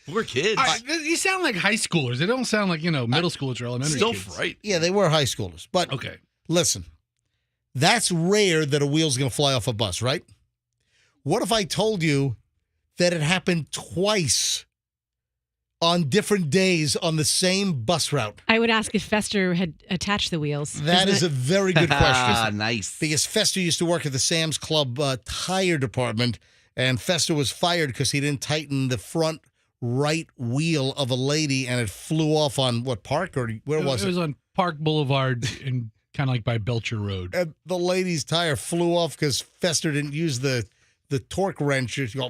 Poor kids. All right, you sound like high schoolers. They don't sound like, middle schoolers or elementary Still kids. fright. Yeah, they were high schoolers. But Okay. listen, that's rare that a wheel's going to fly off a bus, right? What if I told you that it happened twice on different days on the same bus route? I would ask if Fester had attached the wheels. That is a very good question. Nice. Because Fester used to work at the Sam's Club tire department, and Fester was fired because he didn't tighten the front right wheel of a lady, and it flew off on what, Park, or where was it? It was on Park Boulevard and kind of like by Belcher Road. And the lady's tire flew off because Fester didn't use the torque wrench. You go,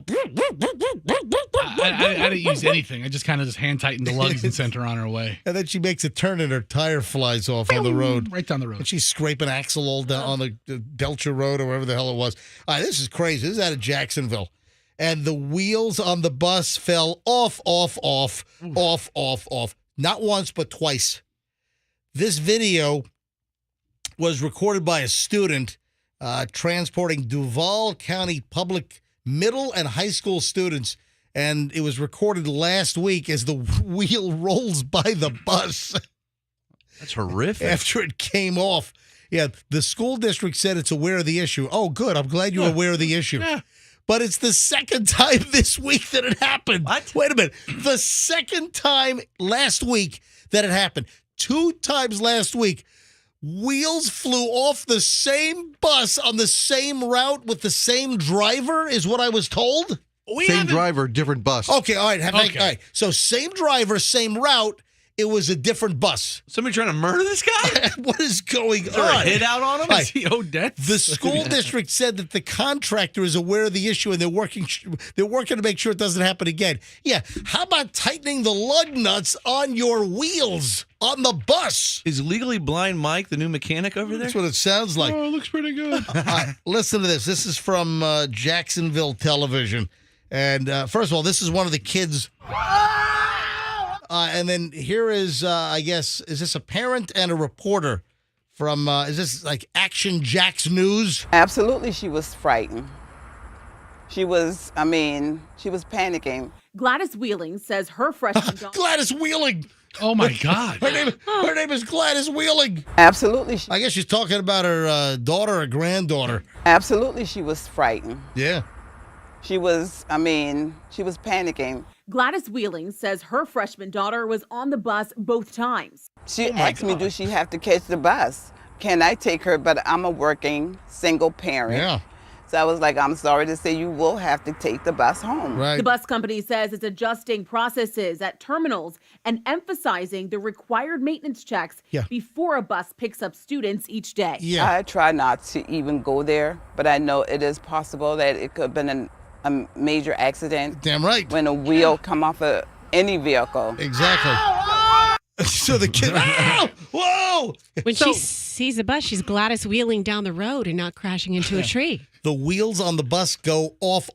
I didn't use anything. I just kind of just hand tightened the lugs and sent her on her way. and then she makes a turn and her tire flies off on the road. Right down the And road. she's scraping axle all down on the Belcher Road or wherever the hell it was. All right, this is crazy. This is out of Jacksonville. And the wheels on the bus fell off. Not once, but twice. This video was recorded by a student transporting Duval County public middle and high school students. And it was recorded last week as the wheel rolls by the bus That's horrific. after it came off. Yeah, the school district said it's aware of the issue. Oh, good. I'm glad you're aware of the issue. Yeah. but it's the second time this week that it happened. What? Wait a minute. The second time last week that it happened. 2 times last week, wheels flew off the same bus on the same route with the same driver, is what I was told. Same driver, different bus. Okay, all right. Okay. All right. So same driver, same route. It was a different bus. Somebody trying to murder this guy? What is going Is there a on? hit out on him? Right. Is he owed debts? The school district said that the contractor is aware of the issue and they're working to make sure it doesn't happen again. Yeah. How about tightening the lug nuts on your wheels on the bus? Is Legally Blind Mike the new mechanic over there? That's what it sounds like. Oh, it looks pretty good. Listen to this. This is from Jacksonville Television. And first of all, this is one of the kids. And then here is, I guess, is this a parent and a reporter from, is this like Action Jack's News? Absolutely, she was frightened. She was panicking. Gladys Wheeling says her freshman daughter. Gladys Wheeling. Oh, my God. Her name is Gladys Wheeling. Absolutely, I guess she's talking about her daughter or granddaughter. absolutely, she was frightened. Yeah. She was panicking. Gladys Wheeling says her freshman daughter was on the bus both times. She asked me, do she have to catch the bus? Can I take her? But I'm a working single parent. Yeah. So I was like, I'm sorry to say you will have to take the bus home. Right. The bus company says it's adjusting processes at terminals and emphasizing the required maintenance checks before a bus picks up students each day. Yeah. I try not to even go there, but I know it is possible that it could have been a major accident. Damn right. When a wheel come off of any vehicle. Exactly. So the kid, whoa! When she sees a bus, she's Gladys wheeling down the road and not crashing into a tree. The wheels on the bus go off.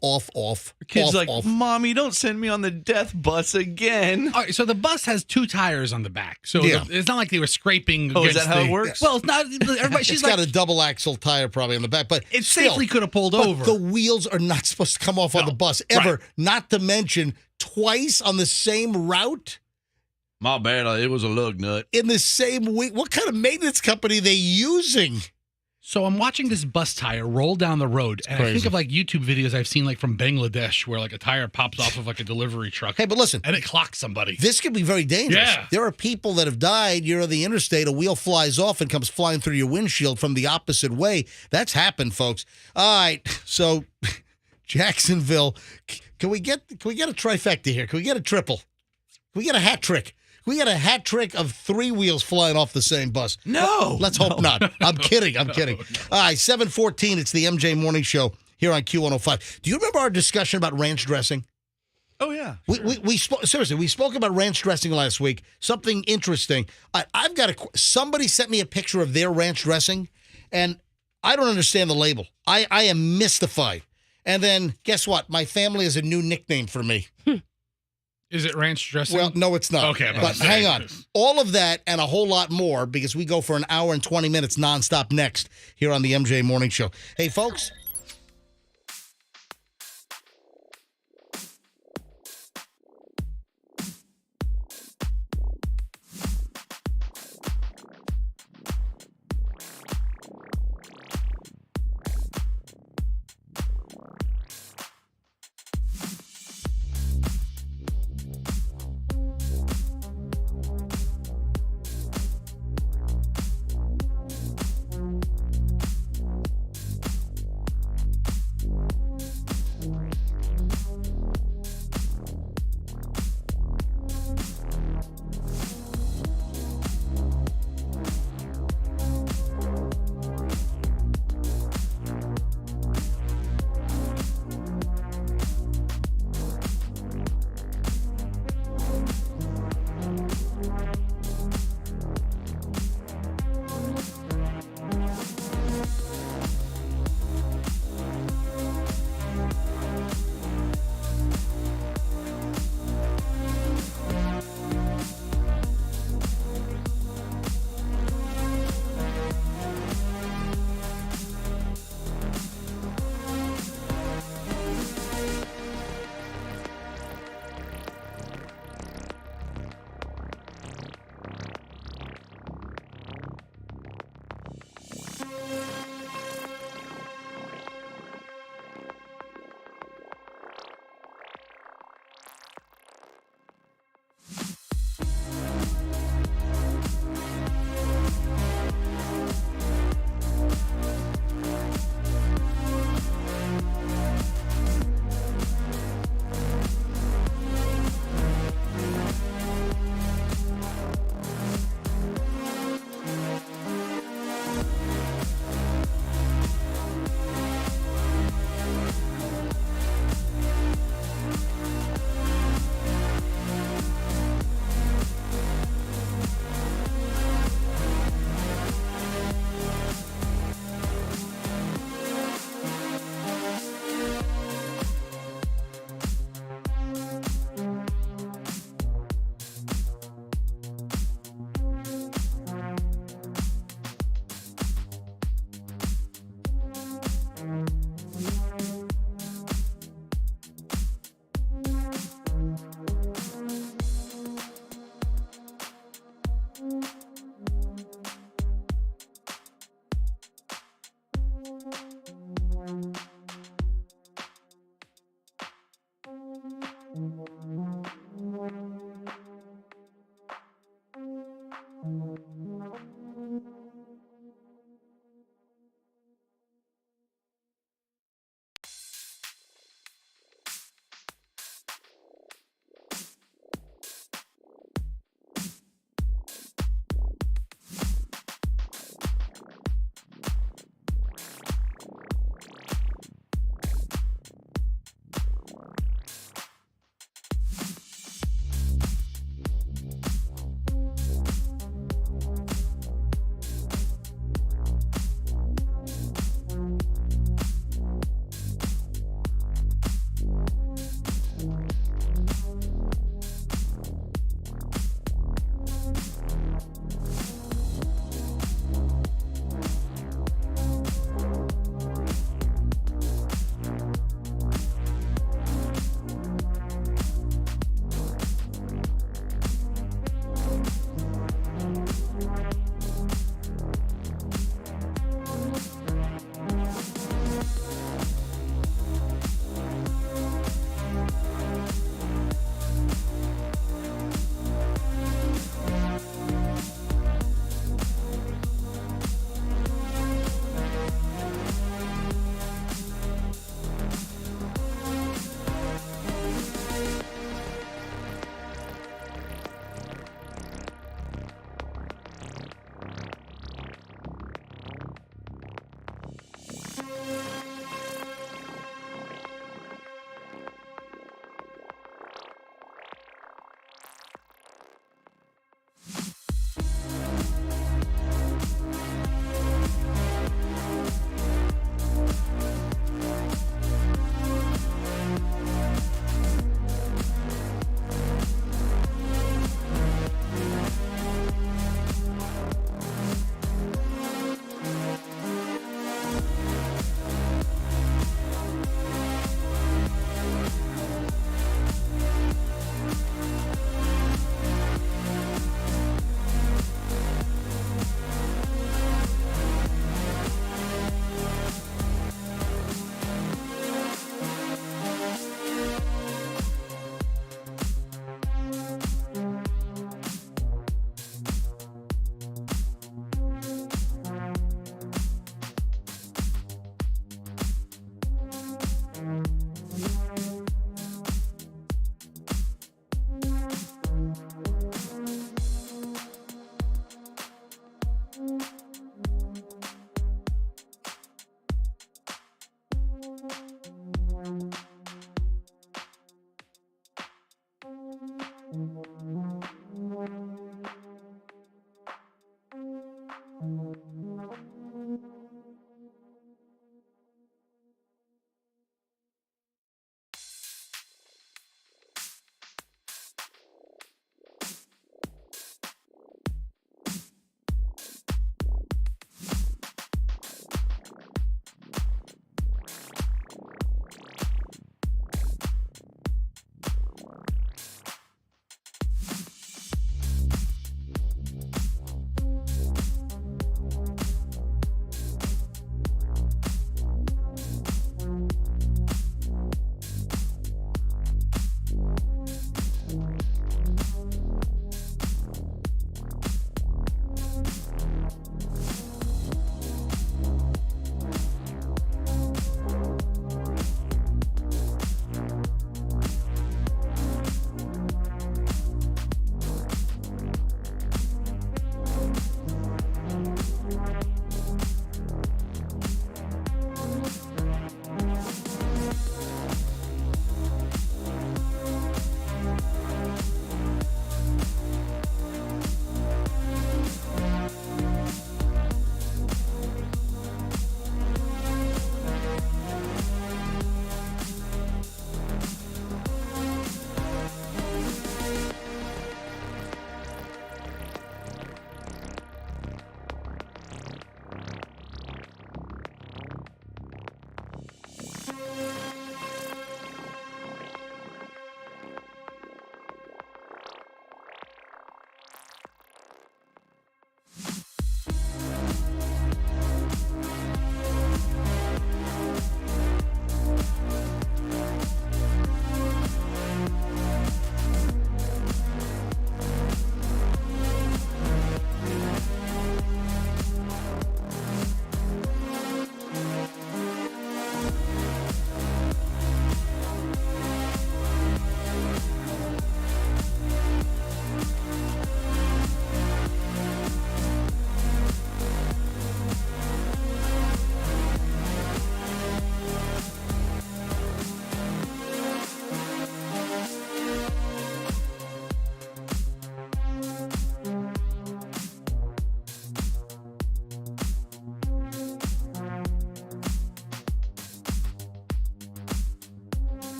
Kid's off, like, off. Mommy, don't send me on the death bus again. All right, so the bus has 2 tires on the back. So Yeah. it's not like they were scraping Oh, is against that how the- it works? Well, it's not. Everybody, she's It's like, got a double axle tire probably on the back, but it still, safely could have pulled but over. the wheels are not supposed to come off on the bus ever. Not to mention twice on the same route My bad. It was a lug nut. in the same week. What kind of maintenance company are they using? So I'm watching this bus tire roll down the road, and I think crazy. of like YouTube videos I've seen like from Bangladesh where like a tire pops off of like a delivery truck. Hey, but listen, and it clocks somebody. this could be very dangerous. Yeah. There are people that have died. You're on the interstate, a wheel flies off and comes flying through your windshield from the opposite way. That's happened, folks. All right, so Jacksonville, can we get a trifecta here? Can we get a triple? Can we get a hat trick? We got a hat trick of 3 wheels flying off the same bus. No. Let's hope not. I'm kidding. All right, 7:14. It's the MJ Morning Show here on Q105. Do you remember our discussion about ranch dressing? Oh, yeah. We spoke seriously. We spoke about ranch dressing last week. Something interesting. I've got somebody sent me a picture of their ranch dressing, and I don't understand the label. I am mystified. And then guess what? My family has a new nickname for me. Is it ranch dressing? Well, no, it's not. Okay, but hang on. All of that and a whole lot more because we go for an hour and 20 minutes nonstop next here on the MJ Morning Show. Hey, folks.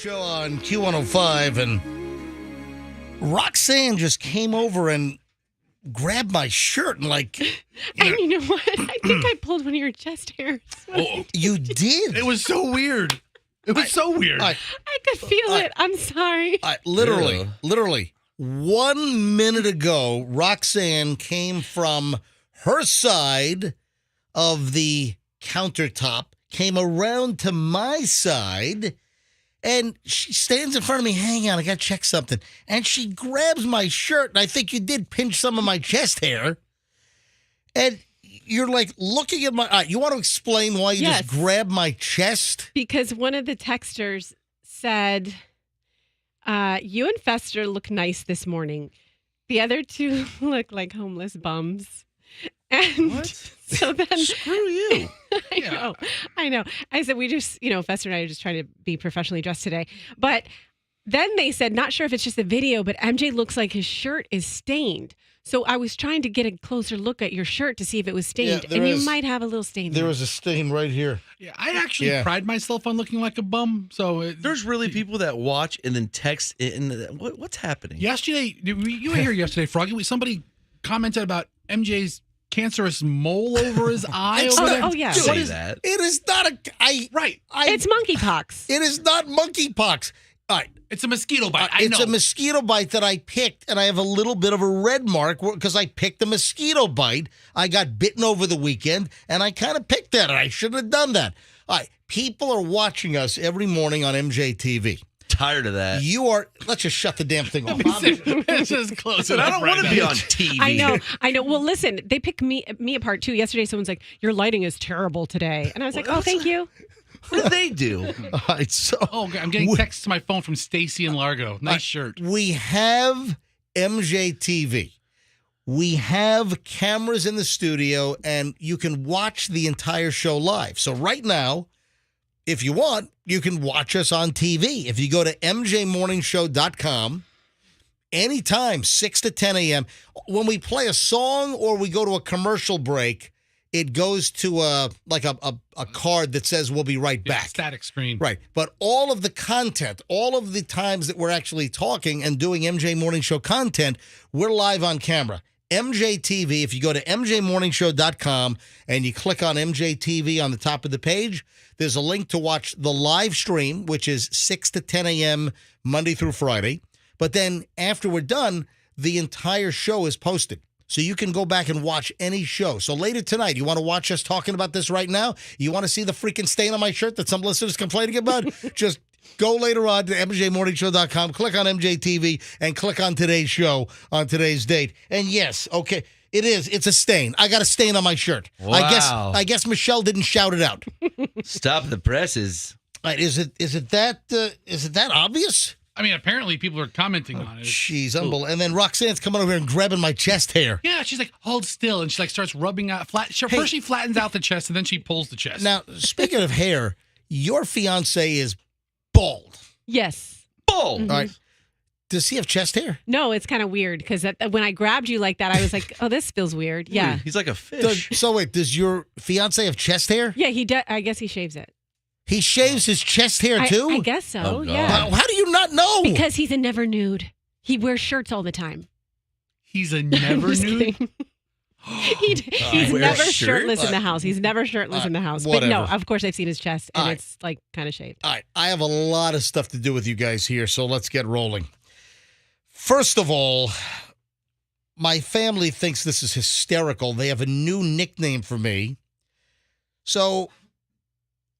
Show on Q105, and Roxanne just came over and grabbed my shirt and you know what? I think I pulled one of your chest hairs. You did? It was so weird. It was so weird. I could feel it. I'm sorry. Literally, 1 minute ago, Roxanne came from her side of the countertop, came around to my side, and she stands in front of me. Hang on, I got to check something. And she grabs my shirt, and I think you did pinch some of my chest hair. And you're like looking at my... you want to explain why you just grabbed my chest? Because one of the texters said, you and Fester look nice this morning. The other two look like homeless bums. And What? so then... Screw you. I know. I said, we just, Fester and I are just trying to be professionally dressed today. But then they said, not sure if it's just a video, but MJ looks like his shirt is stained. So I was trying to get a closer look at your shirt to see if it was stained. Yeah, and you might have a little stain There was a stain right here. Yeah, I actually pride myself on looking like a bum. So There's really people that watch and then text. What's happening? Yesterday, you were here yesterday, Froggy. Somebody commented about MJ's cancerous mole over his eye. Oh, over there. oh, yeah. Say What is that? It is not a... It's monkeypox. It is not monkeypox. All right. It's a mosquito bite. I know. It's a mosquito bite that I picked, and I have a little bit of a red mark because I picked a mosquito bite. I got bitten over the weekend, and I kind of picked that, and I shouldn't have done that. All right. People are watching us every morning on MJTV. Tired of that. You are... Let's just shut the damn thing off. Let's just close it. I don't want to be on TV. I know. Well, listen, they picked me apart too. Yesterday, someone's like, "Your lighting is terrible today," and I was like, "Oh, thank you." What do they do? All right, so... I'm getting texts to my phone from Stacy in Largo. Nice shirt. We have MJTV. We have cameras in the studio, and you can watch the entire show live. So right now, if you want, you can watch us on TV. If you go to mjmorningshow.com, anytime, 6 to 10 a.m., when we play a song or we go to a commercial break, it goes to a card that says we'll be right back. Static screen. Right. But all of the content, all of the times that we're actually talking and doing MJ Morning Show content, we're live on camera. MJTV, if you go to mjmorningshow.com and you click on MJTV on the top of the page, there's a link to watch the live stream, which is 6 to 10 a.m. Monday through Friday. But then after we're done, the entire show is posted. So you can go back and watch any show. So later tonight, you want to watch us talking about this right now? You want to see the freaking stain on my shirt that some listeners complaining about? Just go later on to mjmorningshow.com, click on MJTV, and click on today's show on today's date. And yes, okay, it is. It's a stain. I got a stain on my shirt. Wow. I guess Michelle didn't shout it out. Stop the presses. Right, is it that obvious? I mean, apparently people are commenting on it. Jeez, unbelievable. And then Roxanne's coming over here and grabbing my chest hair. Yeah, she's like, hold still. And she starts rubbing out. First she flattens out the chest, and then she pulls the chest. Now, speaking of hair, your fiance is bald. Yes. Bald. All right. Does he have chest hair? No, it's kind of weird because when I grabbed you like that, I was like, "Oh, this feels weird." Yeah. He's like a fish. So wait, does your fiance have chest hair? Yeah, he does. I guess he shaves it. He shaves his chest hair too? I guess so. Oh, God. Yeah. How do you not know? Because he's a never nude. He wears shirts all the time. He's a never Just nude. kidding. He's wears never shirts? shirtless in the house. He's never shirtless in the house. But no, whatever. of course I've seen his chest, and All right. it's like kind of shaved. All right, I have a lot of stuff to do with you guys here, so let's get rolling. First of all, my family thinks this is hysterical. They have a new nickname for me. So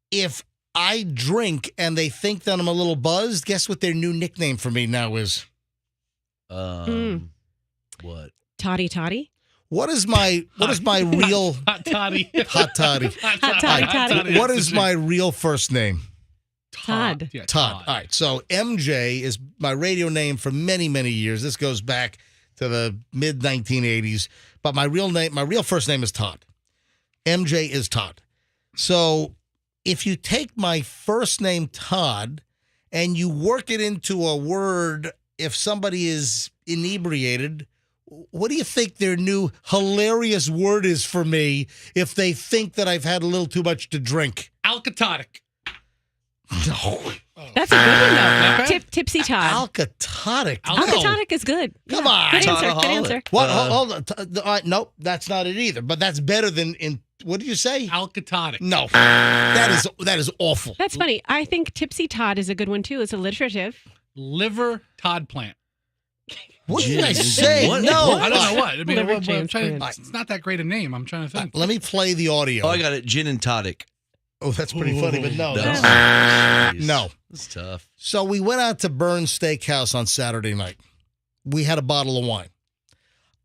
if I drink and they think that I'm a little buzzed, guess what their new nickname for me now is? What? Toddy? What is my real Hot toddy. hot toddy? Hot toddy. What is my real first name? Todd. Yeah, Todd. All right. So MJ is my radio name for many, many years. This goes back to the mid 1980s. But my real first name is Todd. MJ is Todd. So if you take my first name, Todd, and you work it into a word, if somebody is inebriated, what do you think their new hilarious word is for me if they think that I've had a little too much to drink? Alcatotic. No. That's a good one, though. Tipsy Todd. Alcatonic. Alcatonic is good. Come on. Good answer. Good answer. What? Hold on. Nope, that's not it either. But that's better than in. What did you say? Alcatonic. No, that is awful. That's funny. I think Tipsy Todd is a good one, too. It's alliterative. Liver Todd plant. What did I say? What? No. I don't know what. I mean, Liver James it's not that great a name. I'm trying to think. Let me play the audio. Oh, I got it. Gin and tonic. Oh, that's pretty funny, but no. No. It's tough. So we went out to Burns Steakhouse on Saturday night. We had a bottle of wine.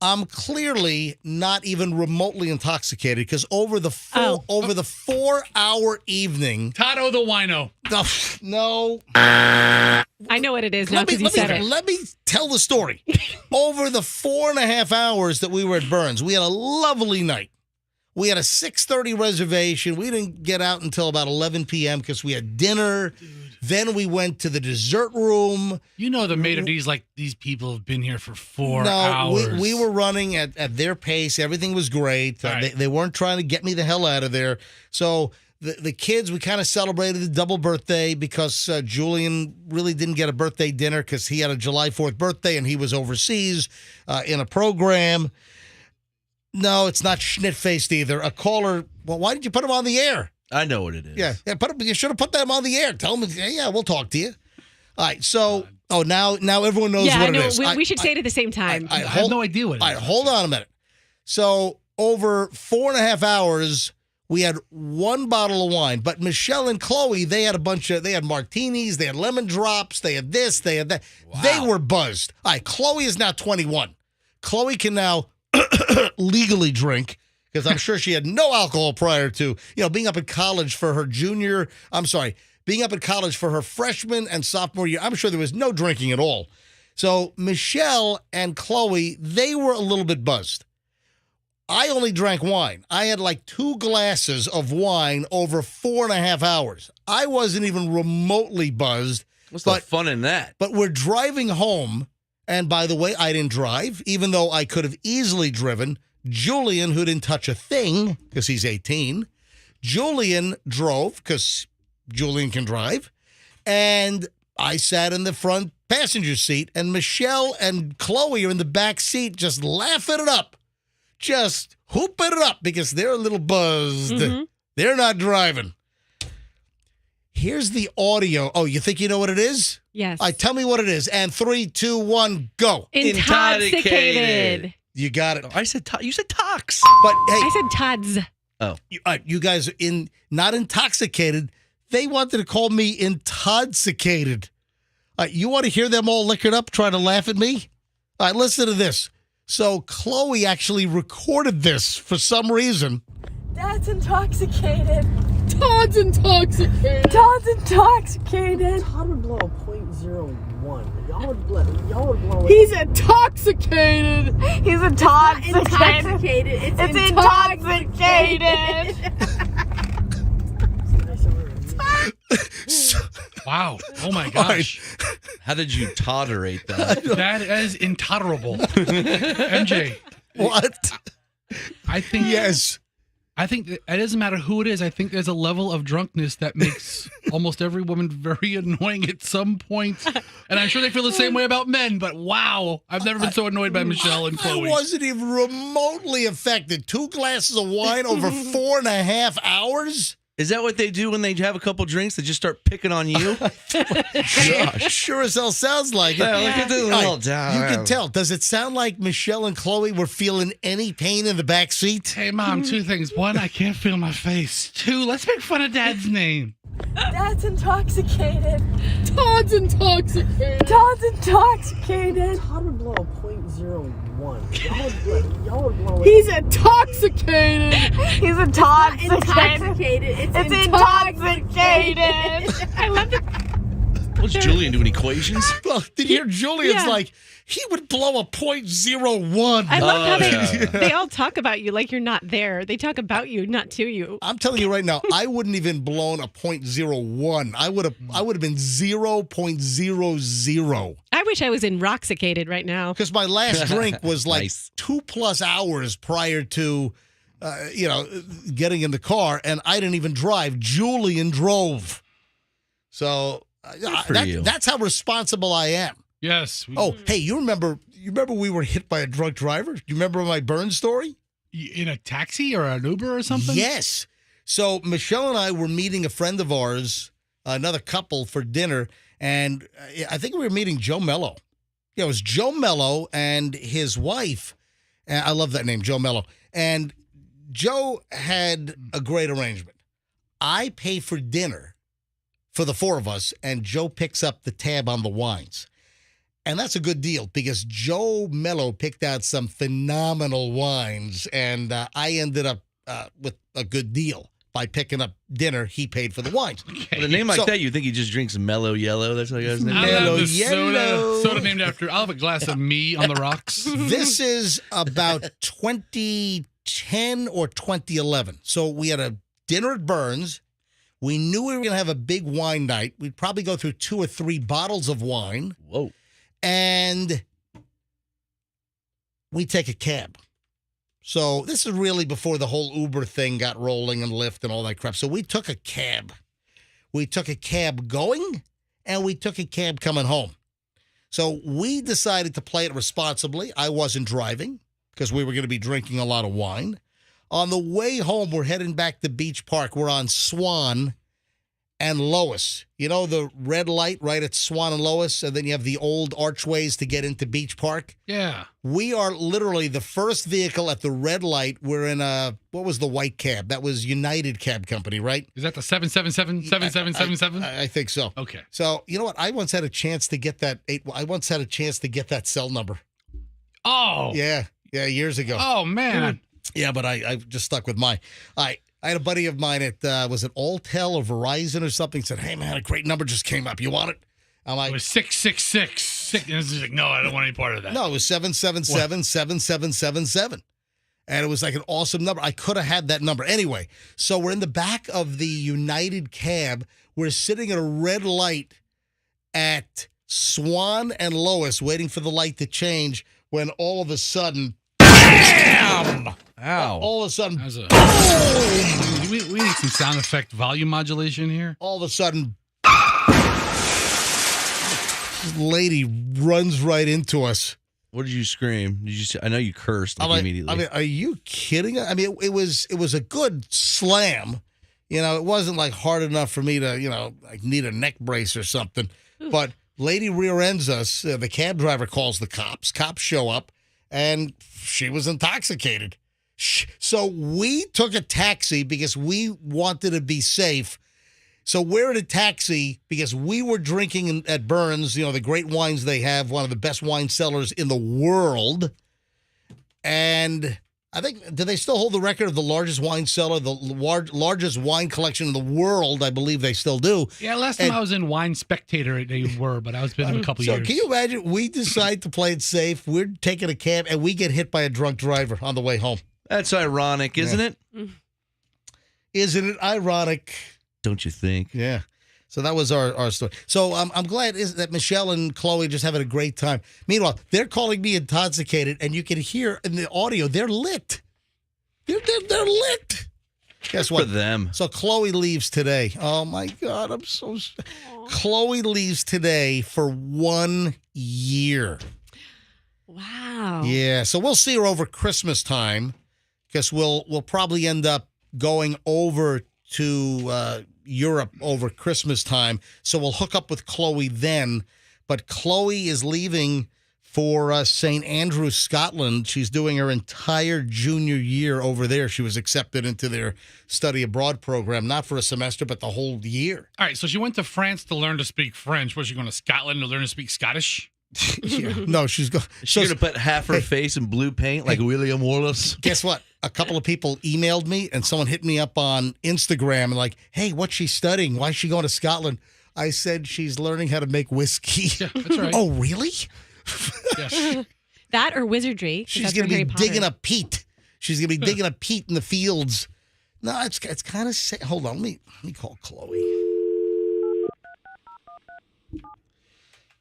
I'm clearly not even remotely intoxicated because over the 4-hour evening. Tato the wino. No. I know what it is now because you said it. Let me tell the story. Over the 4.5 hours that we were at Burns, we had a lovely night. We had a 6:30 reservation. We didn't get out until about 11 p.m. because we had dinner. Dude. Then we went to the dessert room. You know the maitre d's like, these people have been here for 4 hours. No, we were running at their pace. Everything was great. Right. They weren't trying to get me the hell out of there. So the kids, we kind of celebrated the double birthday because Julian really didn't get a birthday dinner because he had a July 4th birthday and he was overseas in a program. No, it's not schnit-faced either. A caller, well, why did you put him on the air? I know what it is. Yeah, you should have put them on the air. Tell them, yeah, we'll talk to you. All right, so, now everyone knows what it is. We should say it at the same time. I have no idea what it is. All right, hold on a minute. So, over 4.5 hours, we had one bottle of wine, but Michelle and Chloe, they had they had martinis, they had lemon drops, they had this, they had that. Wow. They were buzzed. All right, Chloe is now 21. Chloe can now legally drink. Because I'm sure she had no alcohol prior to, being up in college for her being up in college for her freshman and sophomore year. I'm sure there was no drinking at all. So Michelle and Chloe, they were a little bit buzzed. I only drank wine. I had like 2 glasses of wine over 4.5 hours. I wasn't even remotely buzzed. What's the fun in that? But we're driving home. And by the way, I didn't drive, even though I could have easily driven. Julian, who didn't touch a thing because he's 18, Julian drove because Julian can drive, and I sat in the front passenger seat, and Michelle and Chloe are in the back seat just laughing it up, just hooping it up because they're a little buzzed. Mm-hmm. They're not driving. Here's the audio. Oh, you think you know what it is? Yes. All right, tell me what it is. And 3, 2, 1, go. Intoxicated. You got it. I said you said tox. But hey, I said Todd's. Oh, you guys are not intoxicated. They wanted to call me intoxicated. You want to hear them all liquored up trying to laugh at me? All right, listen to this. So Chloe actually recorded this for some reason. Dad's intoxicated. Todd's intoxicated. Todd's intoxicated. Todd would blow a .01. Y'all would blow it. He's intoxicated. He's intoxicated. It's intoxicated. Wow. Oh my gosh. How did you tolerate that? That is intolerable. MJ. What? I think yes. I think it doesn't matter who it is. I think there's a level of drunkenness that makes almost every woman very annoying at some point. And I'm sure they feel the same way about men, but wow. I've never been so annoyed by Michelle and Chloe. I wasn't even remotely affected. 2 glasses of wine over 4.5 hours? Is that what they do when they have a couple drinks? They just start picking on you? Sure as hell sounds like it. Yeah, look at this little down. You can tell. Does it sound like Michelle and Chloe were feeling any pain in the back seat? Hey, Mom, 2 things. 1, I can't feel my face. 2, let's make fun of Dad's name. Dad's intoxicated. Todd's intoxicated. Todd's intoxicated. Todd would blow a .01. Y'all would blow it. He's intoxicated. He's intoxicated. It's intoxicated. I love it. What's Julian doing? Equations? Well, did you hear Julian's like, he would blow a .01. I love how they all talk about you like you're not there. They talk about you, not to you. I'm telling you right now, I wouldn't even blown a .01. I would have been 0.00. I wish I was intoxicated right now. Because my last drink was like 2+ hours prior to, getting in the car, and I didn't even drive. Julian drove. So That's how responsible I am. Yes. Hey, you remember we were hit by a drunk driver? Do you remember my burn story? In a taxi or an Uber or something? Yes. So Michelle and I were meeting a friend of ours, another couple, for dinner, and I think we were meeting Joe Mello. Yeah, it was Joe Mello and his wife. And I love that name, Joe Mello. And Joe had a great arrangement. I pay for dinner for the four of us, and Joe picks up the tab on the wines. And that's a good deal because Joe Mello picked out some phenomenal wines, and I ended up with a good deal. By picking up dinner, he paid for the wines. With a name like that, you think he just drinks Mellow Yellow? That's how he goes. Mellow Yellow. Soda named after. I'll have a glass of me on the rocks. This is about 2010 or 2011. So we had a dinner at Burns. We knew we were going to have a big wine night. We'd probably go through 2 or 3 bottles of wine. Whoa. And we take a cab. So this is really before the whole Uber thing got rolling and Lyft and all that crap. So we took a cab. We took a cab going, and we took a cab coming home. So we decided to play it responsibly. I wasn't driving because we were going to be drinking a lot of wine. On the way home, we're heading back to Beach Park. We're on Swan and Lois. You know the red light right at Swan and Lois? And then you have the old archways to get into Beach Park? Yeah. We are literally the first vehicle at the red light. We're in what was the white cab? That was United Cab Company, right? Is that the 777-7777? I think so. Okay. So, you know what? I once had a chance to get that cell number. Oh. Yeah, years ago. Oh, man. Yeah, but I just stuck with mine. I had a buddy of mine at, was it Altel or Verizon or something, said, hey, man, a great number just came up. You want it? I'm like, it was 666. And it's like, no, I don't want any part of that. No, it was 777-7777. And it was like an awesome number. I could have had that number. Anyway, so we're in the back of the United cab. We're sitting at a red light at Swan and Lois waiting for the light to change when all of a sudden, BAM! Ow. All of a sudden, boom! We need some sound effect volume modulation here. All of a sudden, this lady runs right into us. What did you scream? I know you cursed immediately. I mean, are you kidding? I mean, it was a good slam. You know, it wasn't like hard enough for me to, like need a neck brace or something. But lady rear ends us. The cab driver calls the cops. Cops show up, and she was intoxicated. So we took a taxi because we wanted to be safe. So we're in a taxi because we were drinking at Burns, the great wines they have, one of the best wine cellars in the world. And I think, do they still hold the record of the largest wine cellar, the largest wine collection in the world? I believe they still do. Yeah, last time I was in Wine Spectator, they were, but I was been in a couple years. So can you imagine? We decide to play it safe. We're taking a cab, and we get hit by a drunk driver on the way home. That's ironic, isn't it? Isn't it ironic? Don't you think? Yeah. So that was our story. So I'm glad that Michelle and Chloe just having a great time. Meanwhile, they're calling me intoxicated, and you can hear in the audio they're lit. They're lit. Guess what? For them. So Chloe leaves today. Oh my God, I'm so. Chloe leaves today for 1 year. Wow. Yeah. So we'll see her over Christmas time, because we'll probably end up going over to Europe over Christmas time. So we'll hook up with Chloe then. But Chloe is leaving for St. Andrews, Scotland. She's doing her entire junior year over there. She was accepted into their study abroad program, not for a semester, but the whole year. All right, so she went to France to learn to speak French. Was she going to Scotland to learn to speak Scottish? Yeah. No, she's going to put half her face in blue paint like William Wallace. Guess what? A couple of people emailed me, and someone hit me up on Instagram and like, hey, what's she studying? Why is she going to Scotland? I said she's learning how to make whiskey. Yeah, that's right. Oh, really? Yes. That or wizardry. She's going to be digging up peat. She's going to be digging up peat in the fields. No, it's kind of sick. Hold on. Let me call Chloe.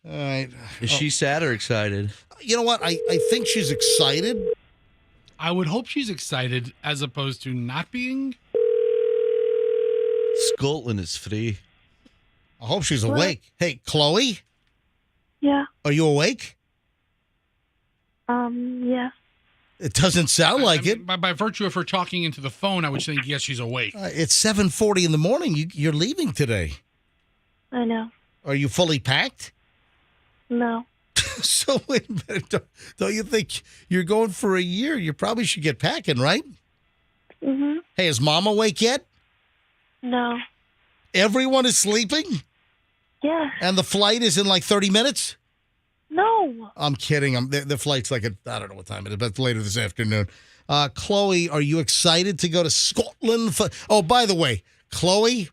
All right. Is she sad or excited? You know what? I think she's excited. I would hope she's excited as opposed to not being. Scotland is free. I hope she's awake. Hey, Chloe? Yeah. Are you awake? Yeah. It doesn't sound like it. By virtue of her talking into the phone, I would think, yes, she's awake. It's 7:40 in the morning. You're leaving today. I know. Are you fully packed? No. So wait a minute. Don't you think you're going for a year? You probably should get packing, right? Mm-hmm. Hey, is Mom awake yet? No. Everyone is sleeping? Yes. And the flight is in like 30 minutes? No. I'm kidding. The flight's like I don't know what time it is, but it's later this afternoon. Chloe, are you excited to go to Scotland? Oh, by the way, Chloe,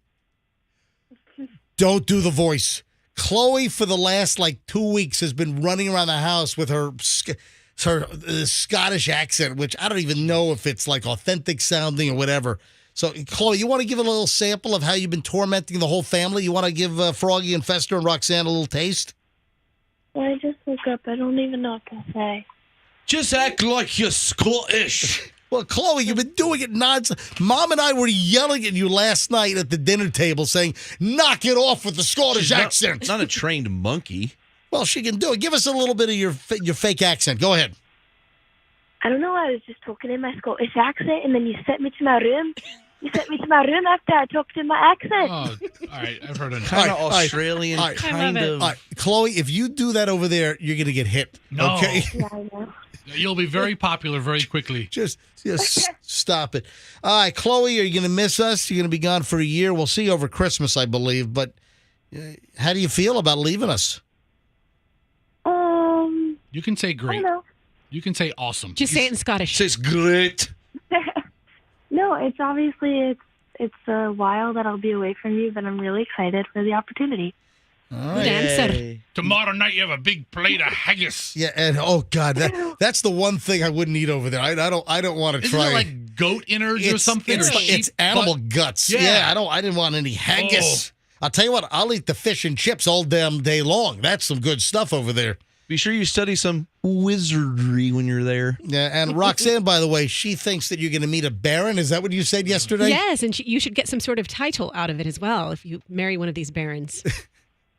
don't do the voice. Chloe, for the last 2 weeks, has been running around the house with her Scottish accent, which I don't even know if it's authentic sounding or whatever. So, Chloe, you want to give a little sample of how you've been tormenting the whole family? You want to give Froggy and Fester and Roxanne a little taste? Well, I just woke up. I don't even know what to say. Just act like you're Scottish. Well, Chloe, you've been doing it nonsense. Mom and I were yelling at you last night at the dinner table saying, knock it off with the Scottish accent. Not a trained monkey. Well, she can do it. Give us a little bit of your fake accent. Go ahead. I don't know. I was just talking in my Scottish accent, and then you sent me to my room. You sent me to my room after I talked in my accent. Oh, all right. I've heard enough. Kind of Australian, kind of. All right, Chloe, if you do that over there, you're going to get hit. No. Okay? Yeah, I know. You'll be very popular very quickly. Just stop it. All right, Chloe, are you going to miss us? You're going to be gone for a year. We'll see you over Christmas, I believe. But how do you feel about leaving us? You can say I great. don't know. You can say awesome. Just say it in Scottish. It's great. No, it's obviously it's a while that I'll be away from you, but I'm really excited for the opportunity. All Good right. answer. Tomorrow night you have a big plate of haggis. Yeah, and oh God, that's the one thing I wouldn't eat over there. I don't want to Isn't try. it like goat innards or something? It's animal guts. Yeah. I didn't want any haggis. I'll tell you what, I'll eat the fish and chips all damn day long. That's some good stuff over there. Be sure you study some wizardry when you're there. Yeah, and Roxanne, by the way, she thinks that you're going to meet a baron. Is that what you said yesterday? Yes, and you should get some sort of title out of it as well if you marry one of these barons.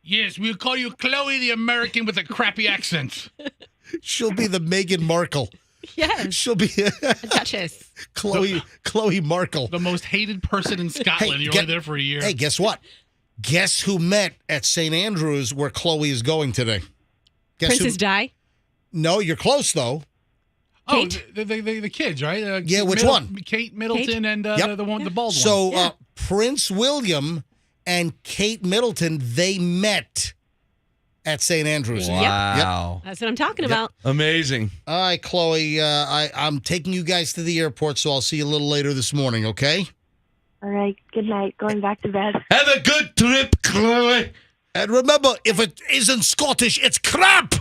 Yes, we'll call you Chloe the American with a crappy accent. She'll be the Meghan Markle. Yes. She'll be A duchess. Chloe Markle. The most hated person in Scotland. You're only there for a year. Hey, guess what? Guess who met at St. Andrews where Chloe is going today? Guess Princess Di? No, you're close, though. Kate? Oh, the kids, right? Yeah, which one? Kate Middleton and Yep. the bald one. So Prince William and Kate Middleton, they met at St. Andrews. Wow. That's what I'm talking about. Amazing. All right, Chloe, I'm taking you guys to the airport, so I'll see you a little later this morning, okay? All right. Good night. Going back to bed. Have a good trip, Chloe. And remember, if it isn't Scottish, it's crap!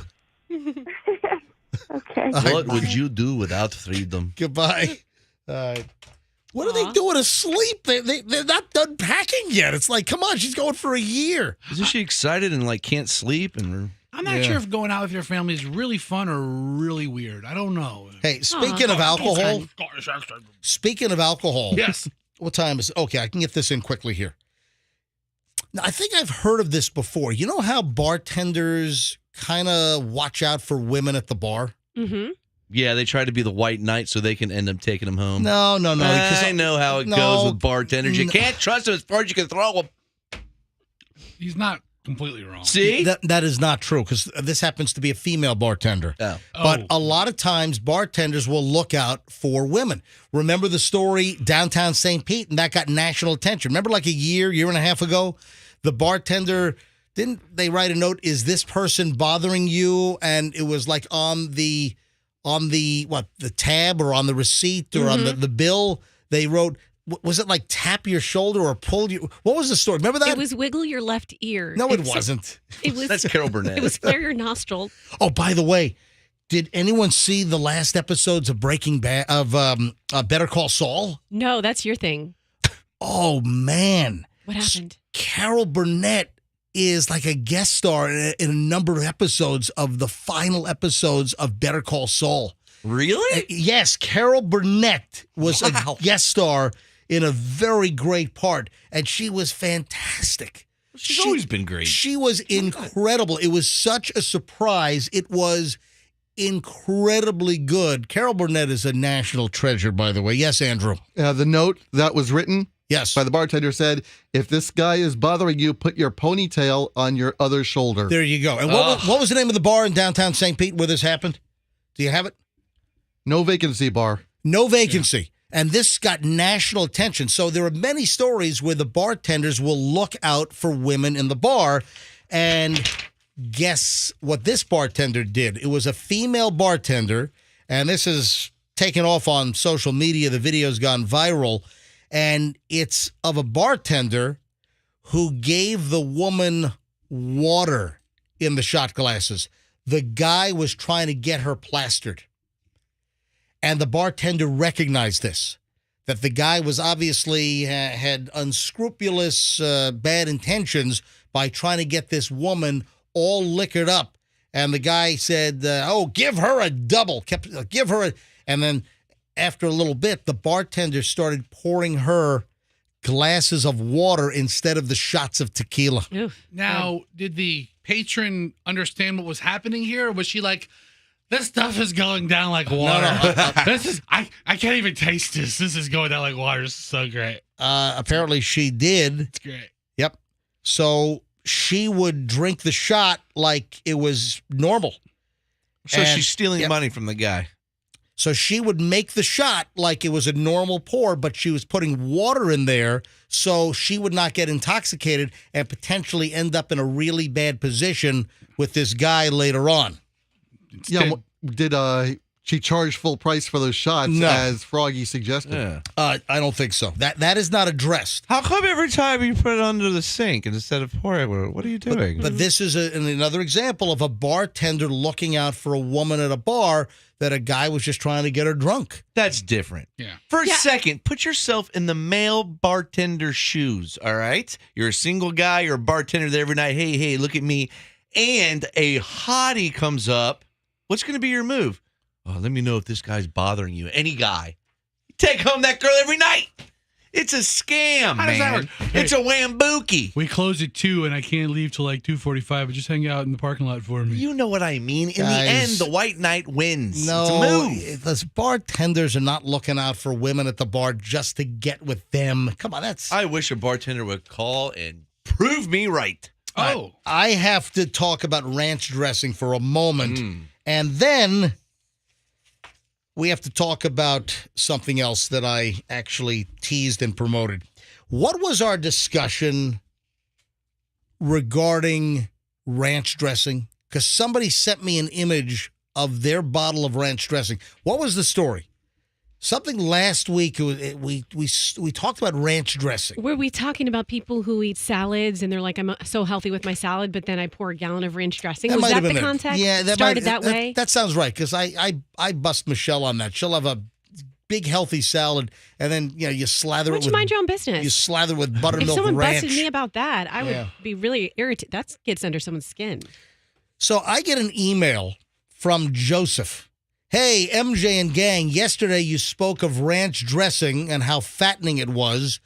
Okay. What would you do without freedom? Goodbye. What are they doing asleep? They're not done packing yet. It's like, come on, she's going for a year. Isn't she excited and can't sleep? And I'm not sure if going out with your family is really fun or really weird. I don't know. Hey, speaking of alcohol, Yes. What time is it? Okay, I can get this in quickly here. Now, I think I've heard of this before. You know how bartenders kind of watch out for women at the bar? Mm-hmm. yeah, they try to be the white knight so they can end up taking them home. No. I know how it goes with bartenders. You can't trust them as far as you can throw them. He's not completely wrong. See? That is not true because this happens to be a female bartender. Oh. But a lot of times bartenders will look out for women. Remember the story downtown St. Pete, and that got national attention. Remember like a year and a half ago, the bartender, didn't they write a note, is this person bothering you? And it was like on the tab or on the receipt or on the bill, they wrote, was it like tap your shoulder or pull you? What was the story? Remember that? It was wiggle your left ear. No, it wasn't. It was. That's Carol Burnett. It was flare your nostril. Oh, by the way, did anyone see the last episodes of Better Call Saul? No, that's your thing. Oh man, What happened? Carol Burnett is like a guest star in a number of episodes of the final episodes of Better Call Saul. Really? Yes, Carol Burnett was a guest star in a very great part, and she was fantastic. She's always been great. She was incredible. It was such a surprise. It was incredibly good. Carol Burnett is a national treasure, by the way. Yes, Andrew. The note that was written Yes. by the bartender said, if this guy is bothering you, put your ponytail on your other shoulder. There you go. And what was the name of the bar in downtown St. Pete where this happened? Do you have it? No vacancy bar. No vacancy. Yeah. And this got national attention. So there are many stories where the bartenders will look out for women in the bar. And guess what this bartender did? It was a female bartender. And this is taken off on social media. The video's gone viral. And it's of a bartender who gave the woman water in the shot glasses. The guy was trying to get her plastered. And the bartender recognized this, that the guy was obviously had unscrupulous, bad intentions by trying to get this woman all liquored up. And the guy said, give her a double. Give her a... And then after a little bit, the bartender started pouring her glasses of water instead of the shots of tequila. Now, did the patron understand what was happening here? Or was she like, this stuff is going down like water? This is I can't even taste this. This is going down like water. This is so great. Apparently she did. It's great. Yep. So she would drink the shot like it was normal. So she's stealing money from the guy. So she would make the shot like it was a normal pour, but she was putting water in there so she would not get intoxicated and potentially end up in a really bad position with this guy later on. Yeah, did she charge full price for those shots as Froggy suggested? Yeah. I don't think so. That is not addressed. How come every time you put it under the sink instead of pouring it? What are you doing? But this is another example of a bartender looking out for a woman at a bar that a guy was just trying to get her drunk. That's different. Yeah. For a second, put yourself in the male bartender's shoes, all right? You're a single guy, you're a bartender there every night. Hey, look at me. And a hottie comes up. What's going to be your move? Oh, let me know if this guy's bothering you. Any guy. Take home that girl every night. It's a scam, How does that man. work? It's a whambuki. We close at 2 and I can't leave till like 2:45, but just hang out in the parking lot for me. You know what I mean. In the end, the white knight wins. No, it's a move. those bartenders are not looking out for women at the bar just to get with them. Come on, that's... I wish a bartender would call and prove me right. I have to talk about ranch dressing for a moment, and then we have to talk about something else that I actually teased and promoted. What was our discussion regarding ranch dressing? Because somebody sent me an image of their bottle of ranch dressing. What was the story? Something last week, we talked about ranch dressing. Were we talking about people who eat salads and they're like, I'm so healthy with my salad, but then I pour a gallon of ranch dressing? Was that the context? Yeah, that started that way? That sounds right, because I bust Michelle on that. She'll have a big healthy salad, and then you slather Why it don't with... you mind your own business? You slather with buttermilk if someone ranch. busted me about that, I would be really irritated. That gets under someone's skin. So I get an email from Joseph. Hey, MJ and gang, yesterday you spoke of ranch dressing and how fattening it was,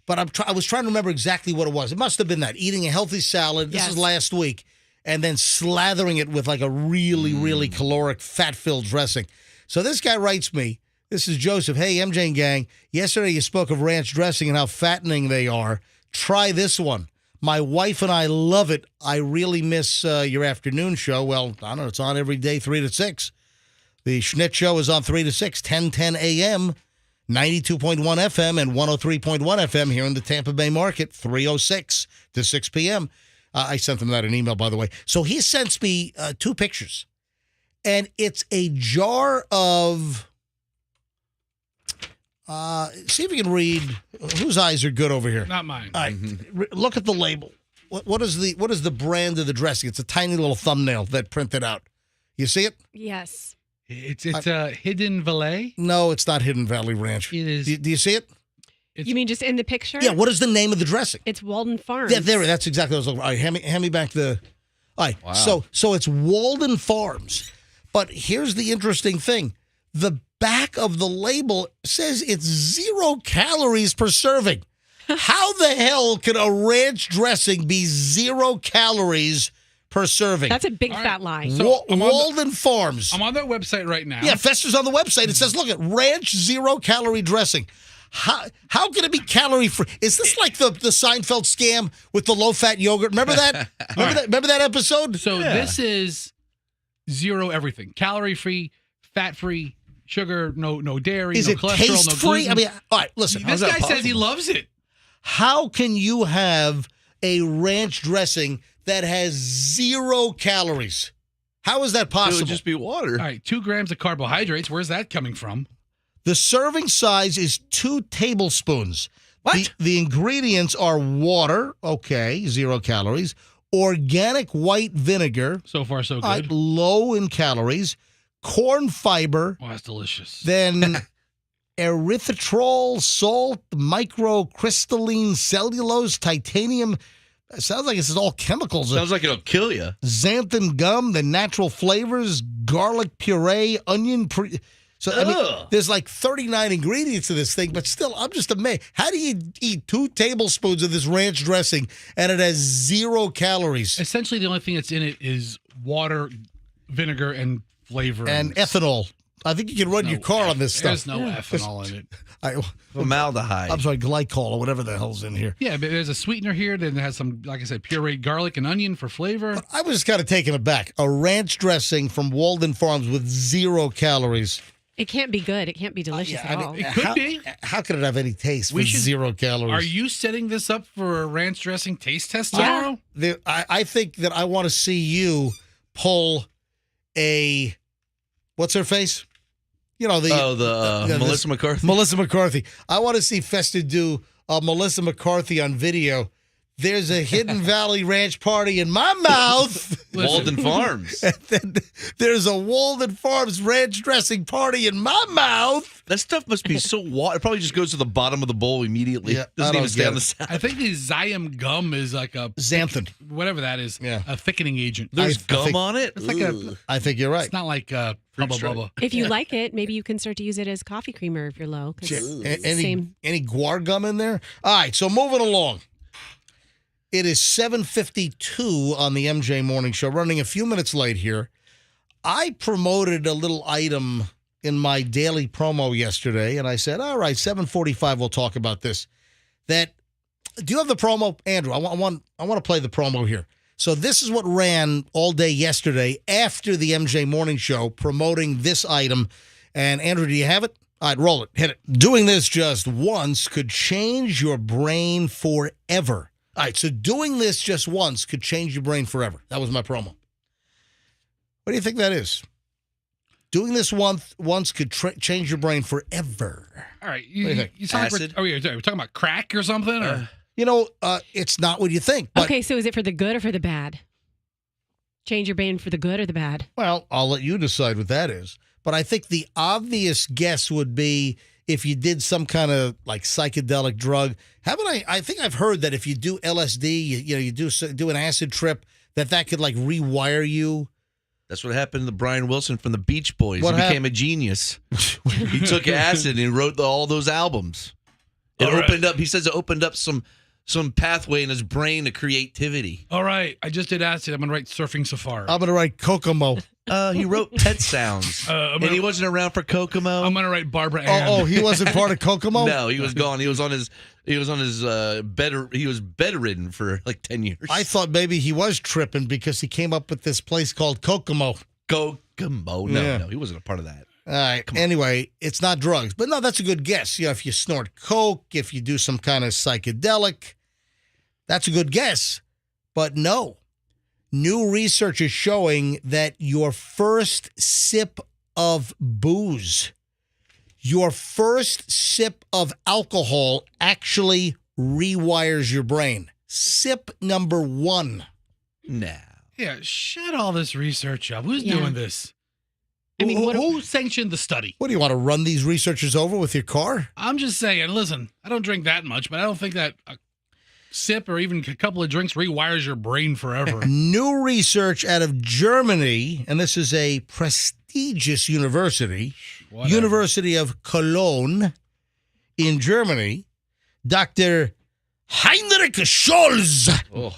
but I was trying to remember exactly what it was. It must have been that, eating a healthy salad, this is last week, and then slathering it with like a really, really caloric, fat-filled dressing. So this guy writes me, this is Joseph, hey, MJ and gang, yesterday you spoke of ranch dressing and how fattening they are. Try this one. My wife and I love it. I really miss your afternoon show. Well, I don't know, it's on every day, 3 to 6. The Schnitt Show is on 3 to 6, 10:10 a.m., 92.1 FM and 103.1 FM here in the Tampa Bay market, 3:06 to 6 p.m. I sent him that in email, by the way. So he sends me 2 pictures, and it's a jar of... see if you can read. Whose eyes are good over here? Not mine. All right, look at the label. What is the brand of the dressing? It's a tiny little thumbnail that printed out. You see it? Yes. It's Hidden Valley? No, it's not Hidden Valley Ranch. It is. Do you see it? You mean just in the picture? Yeah, what is the name of the dressing? It's Walden Farms. Yeah, that's exactly what I was looking for. All right, hand me back the... All right, wow. So it's Walden Farms. But here's the interesting thing. The back of the label says it's 0 calories per serving. How the hell can a ranch dressing be 0 calories per serving? That's a big All right. fat lie. So, Walden Farms. I'm on their website right now. Yeah, Fester's on the website. It says, look at ranch 0 calorie dressing. How can it be calorie free? Is this like the Seinfeld scam with the low fat yogurt? Remember that? Remember that episode? So this is 0 everything. Calorie free, fat free, sugar, no dairy, Is no it cholesterol, taste no free? gluten. I mean, all right, listen. This guy says he loves it. How can you have a ranch dressing that has 0 calories? How is that It possible? would just be water. All right, 2 grams of carbohydrates. Where's that coming from? The serving size is 2 tablespoons. What? The ingredients are water, okay, 0 calories, organic white vinegar, So far, so good. low in calories, corn fiber, Oh, that's delicious. then erythritol, salt, microcrystalline cellulose, titanium. It sounds like this is all chemicals. Sounds like it'll kill you. Xanthan gum, the natural flavors, garlic puree, onion. So I mean, Ugh. there's like 39 ingredients to this thing, but still, I'm just amazed. How do you eat 2 tablespoons of this ranch dressing and it has 0 calories Essentially, the only thing that's in it is water, vinegar, and flavor. and ethanol? I think you can run your car on this stuff. There's no ethanol in it. Formaldehyde. I'm sorry, glycol or whatever the hell's in here. Yeah, but there's a sweetener here. Then it has some, like I said, pureed garlic and onion for flavor. I was kind of taken aback. A ranch dressing from Walden Farms with 0 calories. It can't be good. It can't be delicious at all. It could be. How could it have any taste We with should- 0 calories? Are you setting this up for a ranch dressing taste test Yeah. tomorrow? I think that I want to see you pull a, what's her face? You know, Melissa McCarthy. Melissa McCarthy. I want to see Festa do a Melissa McCarthy on video. There's a Hidden Valley Ranch party in my mouth. Walden Farms. And then there's a Walden Farms ranch dressing party in my mouth. That stuff must be so water. It probably just goes to the bottom of the bowl immediately. Yeah, I Doesn't don't even stay get on the it. side. I think the Zyme gum is like a Xanthan. whatever that is. Yeah. A thickening agent. There's I gum think- on it. It's like a. Ugh. I think you're right. It's not like Hubba stripe. Bubba. If you like it, maybe you can start to use it as coffee creamer if you're low. 'Cause it's the same. Any guar gum in there? All right, so moving along. It is 7:52 on the MJ Morning Show, running a few minutes late here. I promoted a little item in my daily promo yesterday, and I said, all right, 7:45, we'll talk about this. Do you have the promo, Andrew? I want to play the promo here. So this is what ran all day yesterday after the MJ Morning Show, promoting this item. And Andrew, do you have it? All right, roll it. Hit it. Doing this just once could change your brain forever. All right, so doing this just once could change your brain forever. That was my promo. What do you think that is? Doing this once could change your brain forever. All right. What do you think? You sound Acid? like we're talking about crack or something? Or You know, it's not what you think. But, Okay, so is it for the good or for the bad? Change your brain for the good or the bad? well, I'll let you decide what that is. But I think the obvious guess would be if you did some kind of like psychedelic drug. Haven't I think I've heard that if you do LSD, you do an acid trip, that could like rewire you. That's what happened to Brian Wilson from the Beach Boys. What He became a genius. He took acid and wrote all those albums. It opened up. He says it opened up some pathway in his brain to creativity. all right, I just did acid. I'm gonna write Surfing Safari. I'm gonna write Kokomo. He wrote Pet Sounds, and he wasn't around for Kokomo. I'm gonna write Barbara Ann. He wasn't part of Kokomo? No, he was gone. He was on his bed. He was bedridden for like 10 years. I thought maybe he was tripping because he came up with this place called Kokomo. Kokomo. Yeah. No, he wasn't a part of that. All right. Anyway, it's not drugs. But no, that's a good guess. You know, if you snort coke, if you do some kind of psychedelic, that's a good guess. But no. New research is showing that your first sip of booze, your first sip of alcohol actually rewires your brain. Sip number 1. No. Yeah, shut all this research up. Who's Yeah. doing this? I mean, who sanctioned the study? What do you want to run these researchers over with your car? I'm just saying, listen, I don't drink that much, but I don't think that a sip or even a couple of drinks rewires your brain forever. New research out of Germany, and this is a prestigious university, Whatever. University of Cologne in Germany. Dr. Heinrich Scholz. Oh.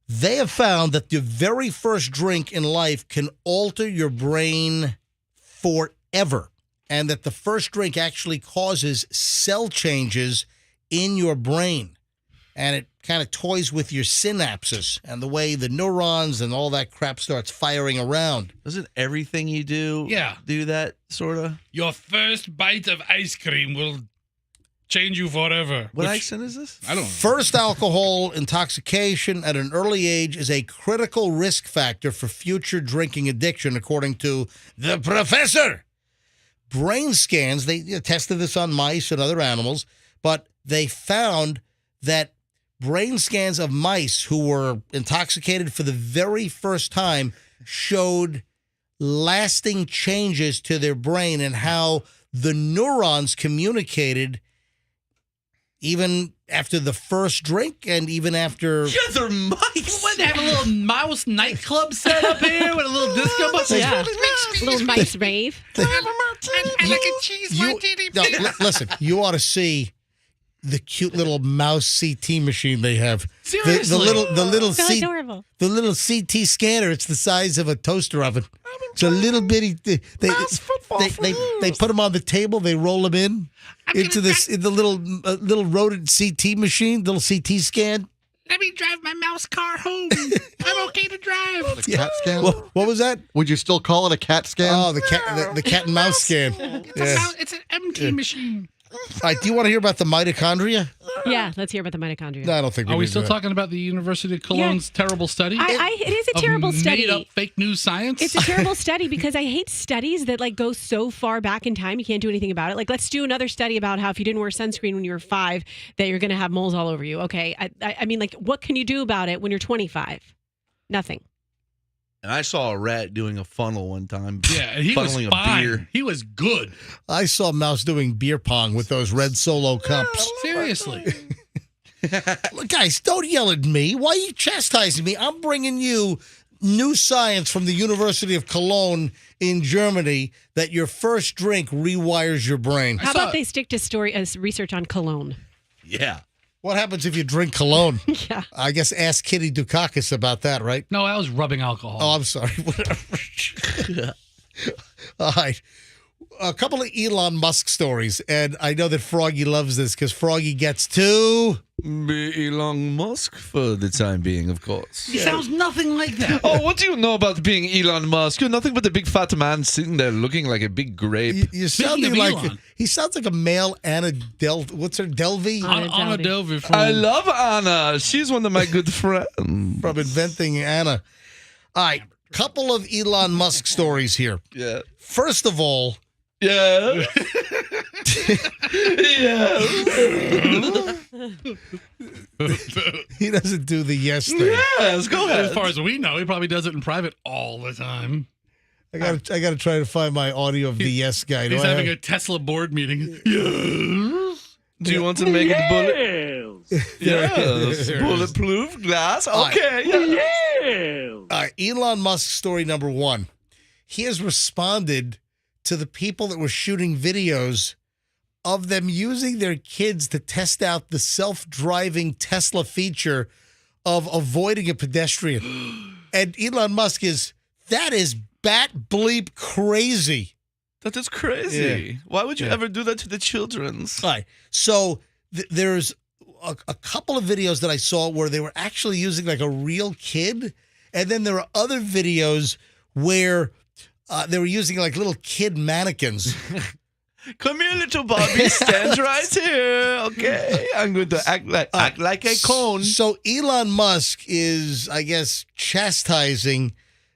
They have found that the very first drink in life can alter your brain forever, and that the first drink actually causes cell changes in your brain, and it kind of toys with your synapses and the way the neurons and all that crap starts firing around. Doesn't everything you do do that, sort of? Your first bite of ice cream will change you forever. What accent is this? I don't know. First alcohol intoxication at an early age is a critical risk factor for future drinking addiction, according to the professor. Brain scans, they tested this on mice and other animals, but they found that brain scans of mice who were intoxicated for the very first time showed lasting changes to their brain and how the neurons communicated even after the first drink and even after... Yeah, they're mice. What, they have a little mouse nightclub set up here with a little disco ball? Yeah. Little mice rave. I like a cheese martini. No, listen, you ought to see the cute little mouse CT machine they have. Seriously? The little So adorable. the little CT scanner. It's the size of a toaster oven. It's a little bitty. They put them on the table. They roll them in the little rodent CT machine, little CT scan. Let me drive my mouse car home. I'm okay to drive. Cat scan? What was that? Would you still call it a cat scan? Oh, the cat and mouse scan. It's an MT machine. All right, do you want to hear about the mitochondria? Yeah, let's hear about the mitochondria. No, I don't think Are we need to still do that. talking about the University of Cologne's terrible study? It is a terrible study. Made up fake news science? It's a terrible study because I hate studies that like go so far back in time you can't do anything about it. Like, let's do another study about how if you didn't wear sunscreen when you were 5, that you're going to have moles all over you. Okay, I mean, like, what can you do about it when you're 25? Nothing. And I saw a rat doing a funnel one time. Yeah, he was funneling a fine. beer. He was good. I saw Mouse doing beer pong with those red Solo cups. Seriously. Look, guys, don't yell at me. Why are you chastising me? I'm bringing you new science from the University of Cologne in Germany that your first drink rewires your brain. How about they stick to research on cologne? Yeah. What happens if you drink cologne? Yeah. I guess ask Kitty Dukakis about that, right? No, I was rubbing alcohol. Oh, I'm sorry. Whatever. All right. A couple of Elon Musk stories, and I know that Froggy loves this because Froggy gets to... Be Elon Musk for the time being, of course. He sounds nothing like that. Oh, what do you know about being Elon Musk? You're nothing but a big fat man sitting there looking like a big grape. You're Speaking sounding of like... Elon. He sounds like a male Anna What's her? Delvey? Anna Delvey from... I love Anna. She's one of my good friends. From Inventing Anna. All right. Couple of Elon Musk stories here. Yeah. First of all... Yeah. Yeah. He doesn't do the yes thing. Yes, go ahead. As far as we know, he probably does it in private all the time. I gotta try to find my audio of the yes guy. He's having a Tesla board meeting. Yes. Do you want to make it bullet? Yes. Bulletproof glass. Okay. Yeah. All right. Elon Musk story number 1. He has responded to the people that were shooting videos of them using their kids to test out the self-driving Tesla feature of avoiding a pedestrian. And Elon Musk that is bat bleep crazy. That is crazy. Yeah. Why would you ever do that to the children? All right. So there's a couple of videos that I saw where they were actually using like a real kid. And then there are other videos where they were using like little kid mannequins. Come here, little Bobby. Stand right here. Okay. I'm going to act like a cone. So Elon Musk is, I guess, chastising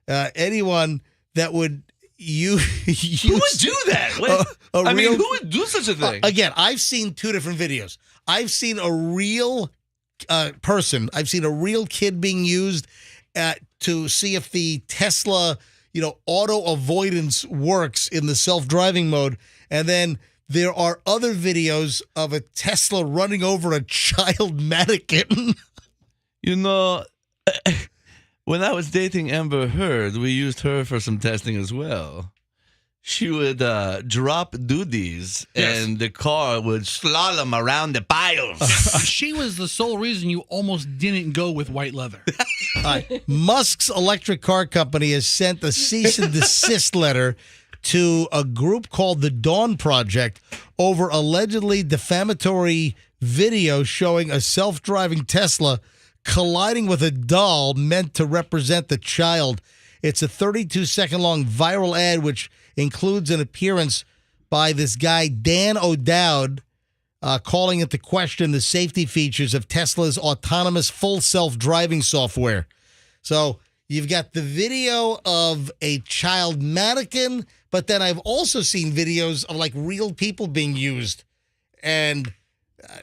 anyone that would use... Who would do that? Who would do such a thing? Again, I've seen 2 different videos. I've seen a real person. I've seen a real kid being used to see if the Tesla, auto avoidance works in the self-driving mode. And then there are other videos of a Tesla running over a child mannequin. When I was dating Amber Heard, we used her for some testing as well. She would drop duties, and the car would slalom around the piles. She was the sole reason you almost didn't go with white leather. All right. Musk's electric car company has sent a cease and desist letter to a group called the Dawn Project over allegedly defamatory video showing a self-driving Tesla colliding with a doll meant to represent the child. It's a 32-second-long viral ad which includes an appearance by this guy, Dan O'Dowd, calling into question the safety features of Tesla's autonomous full self-driving software. So you've got the video of a child mannequin, but then I've also seen videos of like real people being used and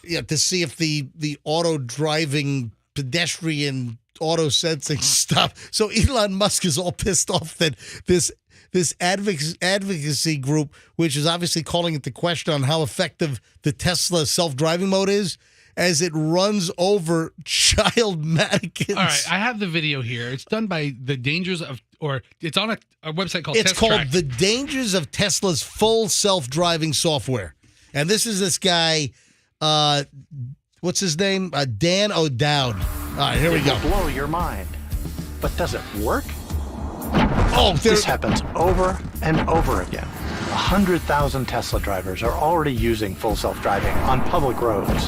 to see if the auto driving pedestrian auto sensing stuff. So Elon Musk is all pissed off that this advocacy group, which is obviously calling into question on how effective the Tesla self-driving mode is, as it runs over child mannequins. All right, I have the video here. It's done by The Dangers of, or it's on a website called It's Test called Track. The Dangers of Tesla's Full Self-Driving Software. And this is this guy, what's his name? Dan O'Dowd. All right, here we go. It will blow your mind. But does it work? Oh, this happens over and over again. 100,000 Tesla drivers are already using full self-driving on public roads.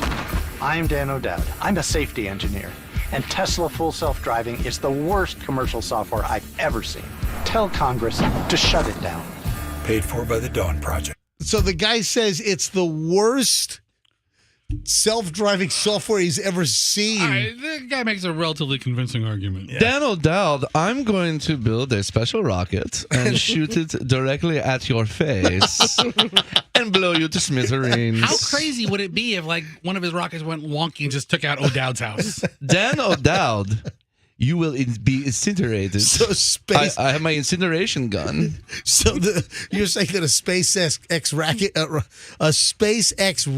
I'm Dan O'Dowd. I'm a safety engineer. And Tesla full self-driving is the worst commercial software I've ever seen. Tell Congress to shut it down. Paid for by the Dawn Project. So the guy says it's the worst self-driving software he's ever seen. All right, the guy makes a relatively convincing argument. Yeah. Dan O'Dowd, I'm going to build a special rocket and shoot it directly at your face and blow you to smithereens. How crazy would it be if, like, one of his rockets went wonky and just took out O'Dowd's house? Dan O'Dowd, you will be incinerated. So space. I have my incineration gun. So you're saying that a SpaceX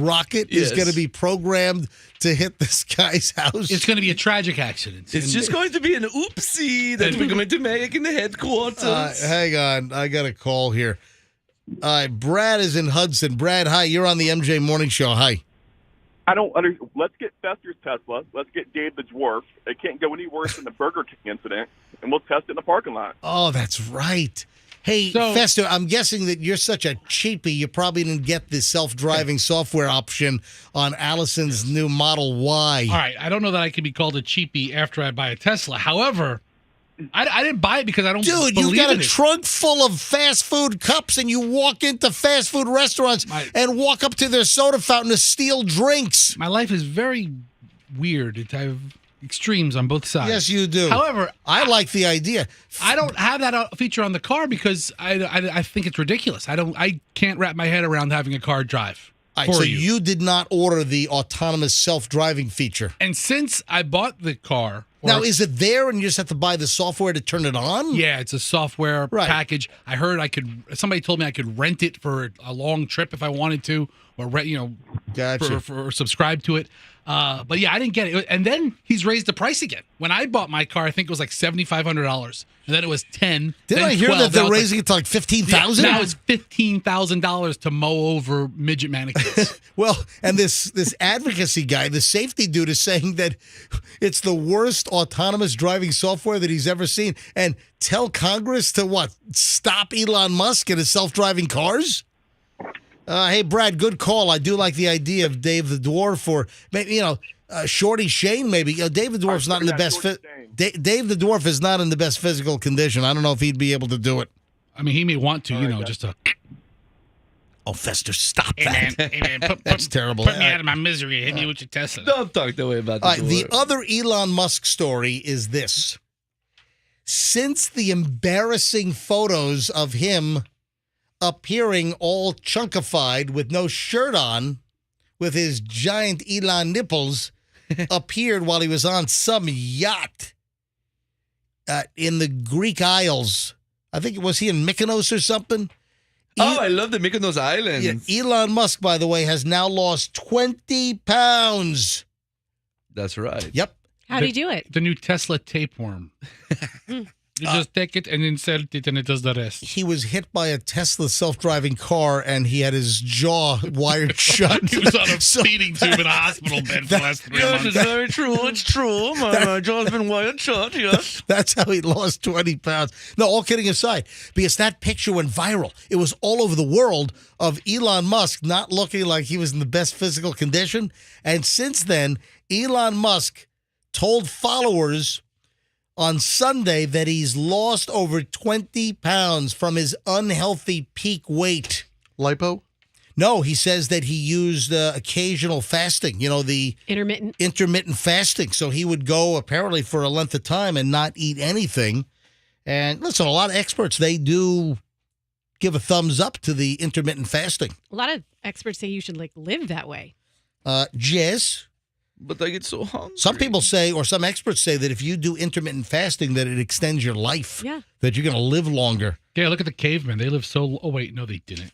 rocket is going to be programmed to hit this guy's house? It's going to be a tragic accident. It's just going to be an oopsie that we're going to make in the headquarters. Hang on. I got a call here. Brad is in Hudson. Brad, hi. You're on the MJ Morning Show. Hi. I don't understand. Let's get Fester's Tesla. Let's get Dave the Dwarf. It can't go any worse than the Burger King incident, and we'll test it in the parking lot. Oh, that's right. Hey, Fester, I'm guessing that you're such a cheapie, you probably didn't get the self-driving software option on Allison's new Model Y. All right, I don't know that I can be called a cheapie after I buy a Tesla. However, I didn't buy it because I don't believe Dude, you got in a it. trunk full of fast food cups and you walk into fast food restaurants and walk up to their soda fountain to steal drinks. My life is very weird. I have extremes on both sides. Yes, you do. However, I like the idea. I don't have that feature on the car because I think it's ridiculous. I can't wrap my head around having a car drive. All right, so you did not order the autonomous self-driving feature. And since I bought the car... Now, is it there and you just have to buy the software to turn it on? Yeah, it's a software package. I heard somebody told me I could rent it for a long trip if I wanted to, or Gotcha. for subscribe to it. But yeah, I didn't get it. And then he's raised the price again. When I bought my car, I think it was like $7,500, and then it was $10,000. Didn't I hear that they're raising it to like $15,000? Now it's $15,000 to mow over midget mannequins. Well, and this advocacy guy, the safety dude, is saying that it's the worst autonomous driving software that he's ever seen. And tell Congress to what? Stop Elon Musk and his self-driving cars? Hey, Brad, good call. I do like the idea of Dave the Dwarf, or maybe, Shorty Shane, maybe. Dave the Dwarf's not in the best Dave the Dwarf is not in the best physical condition. I don't know if he'd be able to do it. I mean, he may want to, just to... Oh, Fester, stop that. Hey, man, that's terrible. Put me out of my misery. Hit me with your Tesla. Don't talk that way about the other Elon Musk story is this. Since the embarrassing photos of him appearing all chunkified with no shirt on, with his giant Elon nipples, appeared while he was on some yacht in the Greek Isles. I think, was he in Mykonos or something? I love the Mykonos Islands. Yeah, Elon Musk, by the way, has now lost 20 pounds. That's right. Yep. How do you do it? The new Tesla tapeworm. You just take it and insert it, and it does the rest. He was hit by a Tesla self-driving car, and he had his jaw wired shut. He was on a feeding tube in a hospital bed for the last 3 months. Yes, it's very true. It's true. My jaw's been wired shut, yes. That's how he lost 20 pounds. No, all kidding aside, because that picture went viral. It was all over the world of Elon Musk not looking like he was in the best physical condition. And since then, Elon Musk told followers on Sunday that he's lost over 20 pounds from his unhealthy peak weight. Lipo? No, he says that he used occasional fasting, the intermittent fasting. So he would go apparently for a length of time and not eat anything. And listen, a lot of experts, they do give a thumbs up to the intermittent fasting. A lot of experts say you should live that way. Yes. But I get so hungry. Some people say, or some experts say, that if you do intermittent fasting, that it extends your life. Yeah. That you're going to live longer. Yeah, look at the cavemen. They live so... Oh, wait, no, they didn't.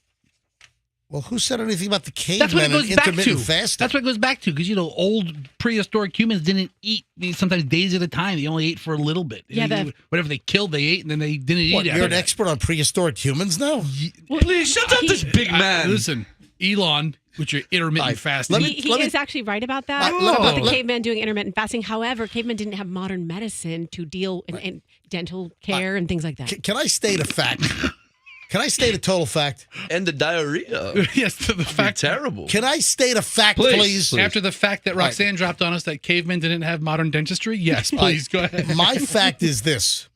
Well, who said anything about the cavemen That's what it goes and back intermittent to. fasting? That's what it goes back to, because, old prehistoric humans didn't eat sometimes days at a time. They only ate for a little bit. Yeah, whatever they killed, they ate, and then they didn't eat. You're an expert on prehistoric humans now? Please, shut up this big man. Listen, Elon, with your intermittent fasting. He is actually right about that, about the cavemen doing intermittent fasting. However, cavemen didn't have modern medicine to deal in dental care and things like that. Can I state a fact? Can I state a total fact? And the diarrhea. Yes, the fact. Terrible. Can I state a fact, please? After the fact that Roxanne dropped on us that cavemen didn't have modern dentistry? Yes, please, go ahead. My fact is this.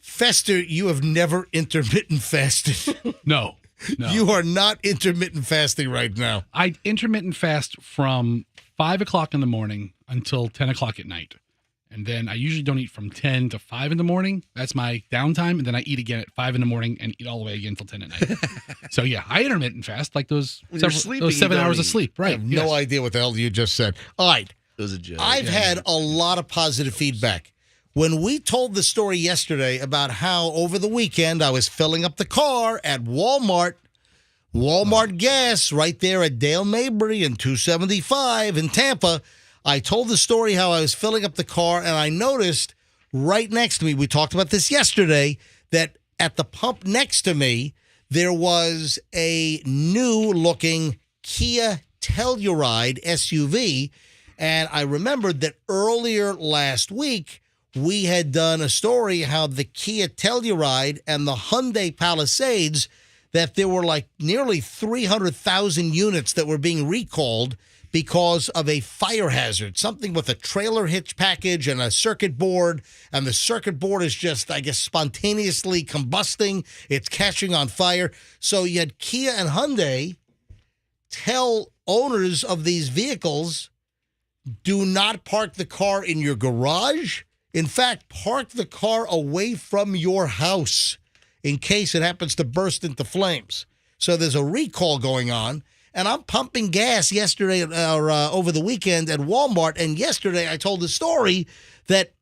Fester, you have never intermittent fasted. No. You are not intermittent fasting right now. I intermittent fast from 5 o'clock in the morning until 10 o'clock at night. And then I usually don't eat from 10 to 5 in the morning. That's my downtime. And then I eat again at 5 in the morning and eat all the way again until 10 at night. So, yeah, I intermittent fast like those 7 hours of sleep. Right. I have no idea what the hell you just said. All right. It was a joke. I've had a lot of positive feedback. When we told the story yesterday about how over the weekend I was filling up the car at Walmart gas right there at Dale Mabry and 275 in Tampa, I told the story how I was filling up the car, and I noticed right next to me, we talked about this yesterday, that at the pump next to me, there was a new-looking Kia Telluride SUV, and I remembered that earlier last week, we had done a story how the Kia Telluride and the Hyundai Palisades, that there were nearly 300,000 units that were being recalled because of a fire hazard, something with a trailer hitch package and a circuit board, and the circuit board is just, I guess, spontaneously combusting. It's catching on fire. So you had Kia and Hyundai tell owners of these vehicles, do not park the car in your garage. In fact, park the car away from your house in case it happens to burst into flames. So there's a recall going on. And I'm pumping gas yesterday or over the weekend at Walmart. And yesterday I told the story that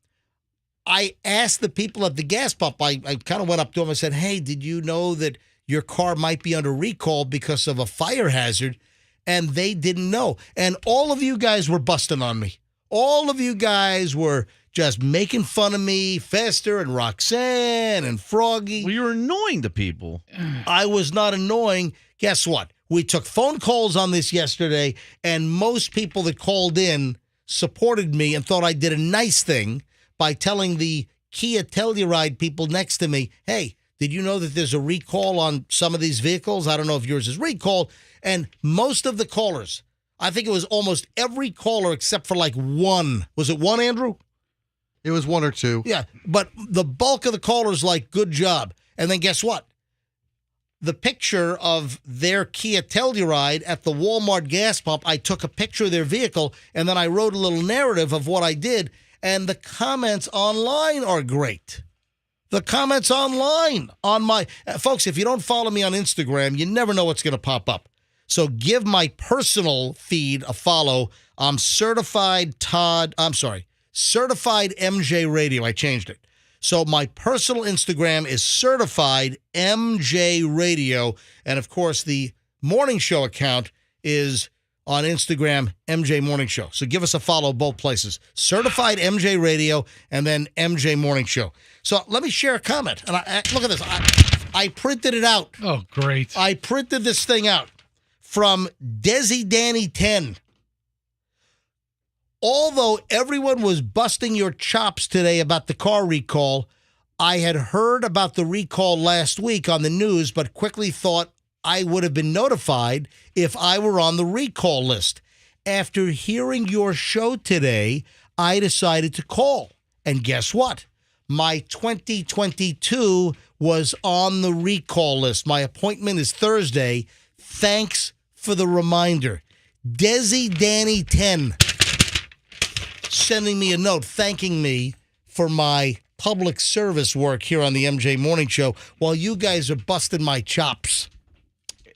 I asked the people at the gas pump. I kind of went up to them and said, hey, did you know that your car might be under recall because of a fire hazard? And they didn't know. And all of you guys were busting on me. All of you guys were just making fun of me, Fester and Roxanne and Froggy. Well, you're annoying to people. I was not annoying. Guess what? We took phone calls on this yesterday, and most people that called in supported me and thought I did a nice thing by telling the Kia Telluride people next to me, hey, did you know that there's a recall on some of these vehicles? I don't know if yours is recalled. And most of the callers, I think it was almost every caller except for one. Was it one, Andrew? It was one or two. Yeah, but the bulk of the callers good job. And then guess what? The picture of their Kia Telluride at the Walmart gas pump, I took a picture of their vehicle, and then I wrote a little narrative of what I did, and the comments online are great. The comments online on my... folks, if you don't follow me on Instagram, you never know what's going to pop up. So give my personal feed a follow. I'm Certified MJ Radio. I changed it. So my personal Instagram is Certified MJ Radio. And, of course, the morning show account is on Instagram, MJ Morning Show. So give us a follow both places. Certified MJ Radio and then MJ Morning Show. So let me share a comment. And look at this. I printed it out. Oh, great. I printed this thing out from Desi Danny 10. Although everyone was busting your chops today about the car recall, I had heard about the recall last week on the news, but quickly thought I would have been notified if I were on the recall list. After hearing your show today, I decided to call. And guess what? My 2022 was on the recall list. My appointment is Thursday. Thanks for the reminder. Desi Danny 10 sending me a note thanking me for my public service work here on the MJ Morning Show while you guys are busting my chops.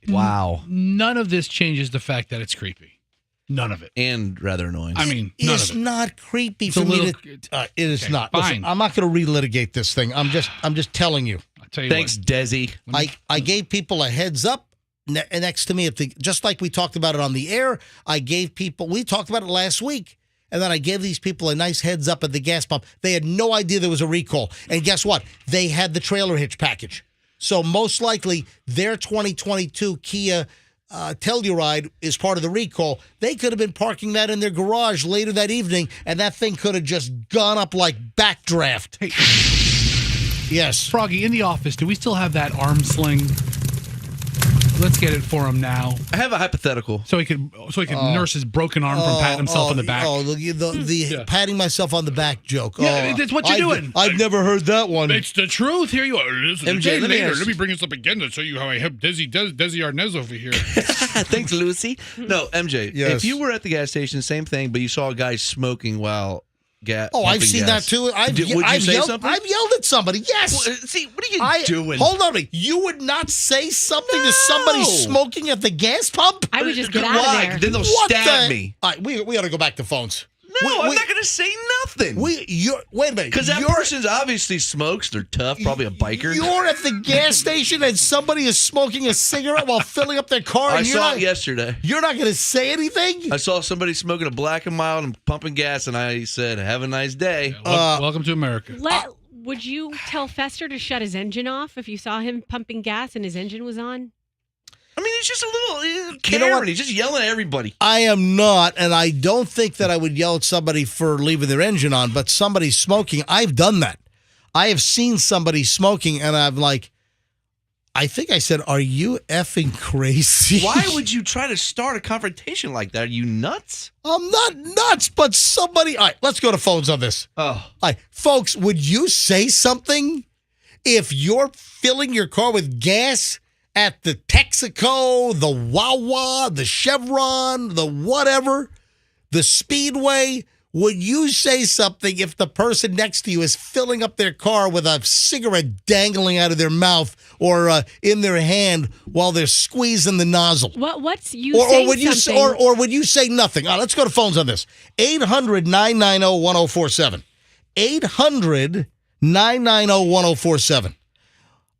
Wow. None of this changes the fact that it's creepy. None of it. And rather annoying. I mean, It none is of it. not creepy It's for a me little- to. It is Okay, not. fine. Listen, I'm not going to relitigate this thing. I'm just telling you. I'll tell you Thanks, Desi. I gave people a heads up next to me just like we talked about it on the air. We talked about it last week. And then I gave these people a nice heads up at the gas pump. They had no idea there was a recall. And guess what? They had the trailer hitch package. So most likely their 2022 Kia Telluride is part of the recall. They could have been parking that in their garage later that evening, and that thing could have just gone up like backdraft. Hey. Yes. Froggy, in the office, do we still have that arm sling? Let's get it for him now. I have a hypothetical. So he could nurse his broken arm from patting himself on the back. The patting myself on the back joke. Yeah, that's what you're doing. I've never heard that one. It's the truth. Here you are. Listen, MJ, let me later. ask- Let me bring this up again to show you how I helped Desi Arnaz over here. Thanks, Lucy. No, MJ, Yes. if you were at the gas station, same thing, but you saw a guy smoking while I've pumping seen that gas. too. Would you say yelled, something? I've yelled at somebody. Yes. Well, see, what are you doing? Hold on. You would not say something to somebody smoking at the gas pump? I would just get out Why? of there. Then they'll What stab the- me. All right, we ought to go back to phones. No, I'm not going to say nothing. Wait a minute. Because that person obviously smokes. They're tough, probably a biker. You're at the gas station and somebody is smoking a cigarette while filling up their car. I And saw it yesterday. You're not going to say anything? I saw somebody smoking a Black and Mild and pumping gas, and I said, have a nice day. Welcome to America. Would you tell Fester to shut his engine off if you saw him pumping gas and his engine was on? I mean, he's just a little You know what? Karen. He's just yelling at everybody. I am not, and I don't think that I would yell at somebody for leaving their engine on, but somebody smoking, I've done that. I have seen somebody smoking, and I'm like, I think I said, are you effing crazy? Why would you try to start a confrontation like that? Are you nuts? I'm not nuts, but somebody... All right, let's go to phones on this. Oh. All right, folks, would you say something if you're filling your car with gas at the Texaco, the Wawa, the Chevron, the whatever, the Speedway? Would you say something if the person next to you is filling up their car with a cigarette dangling out of their mouth or in their hand while they're squeezing the nozzle? What's you saying would you something? or would you say nothing? All right, let's go to phones on this. 800-990-1047. 800-990-1047.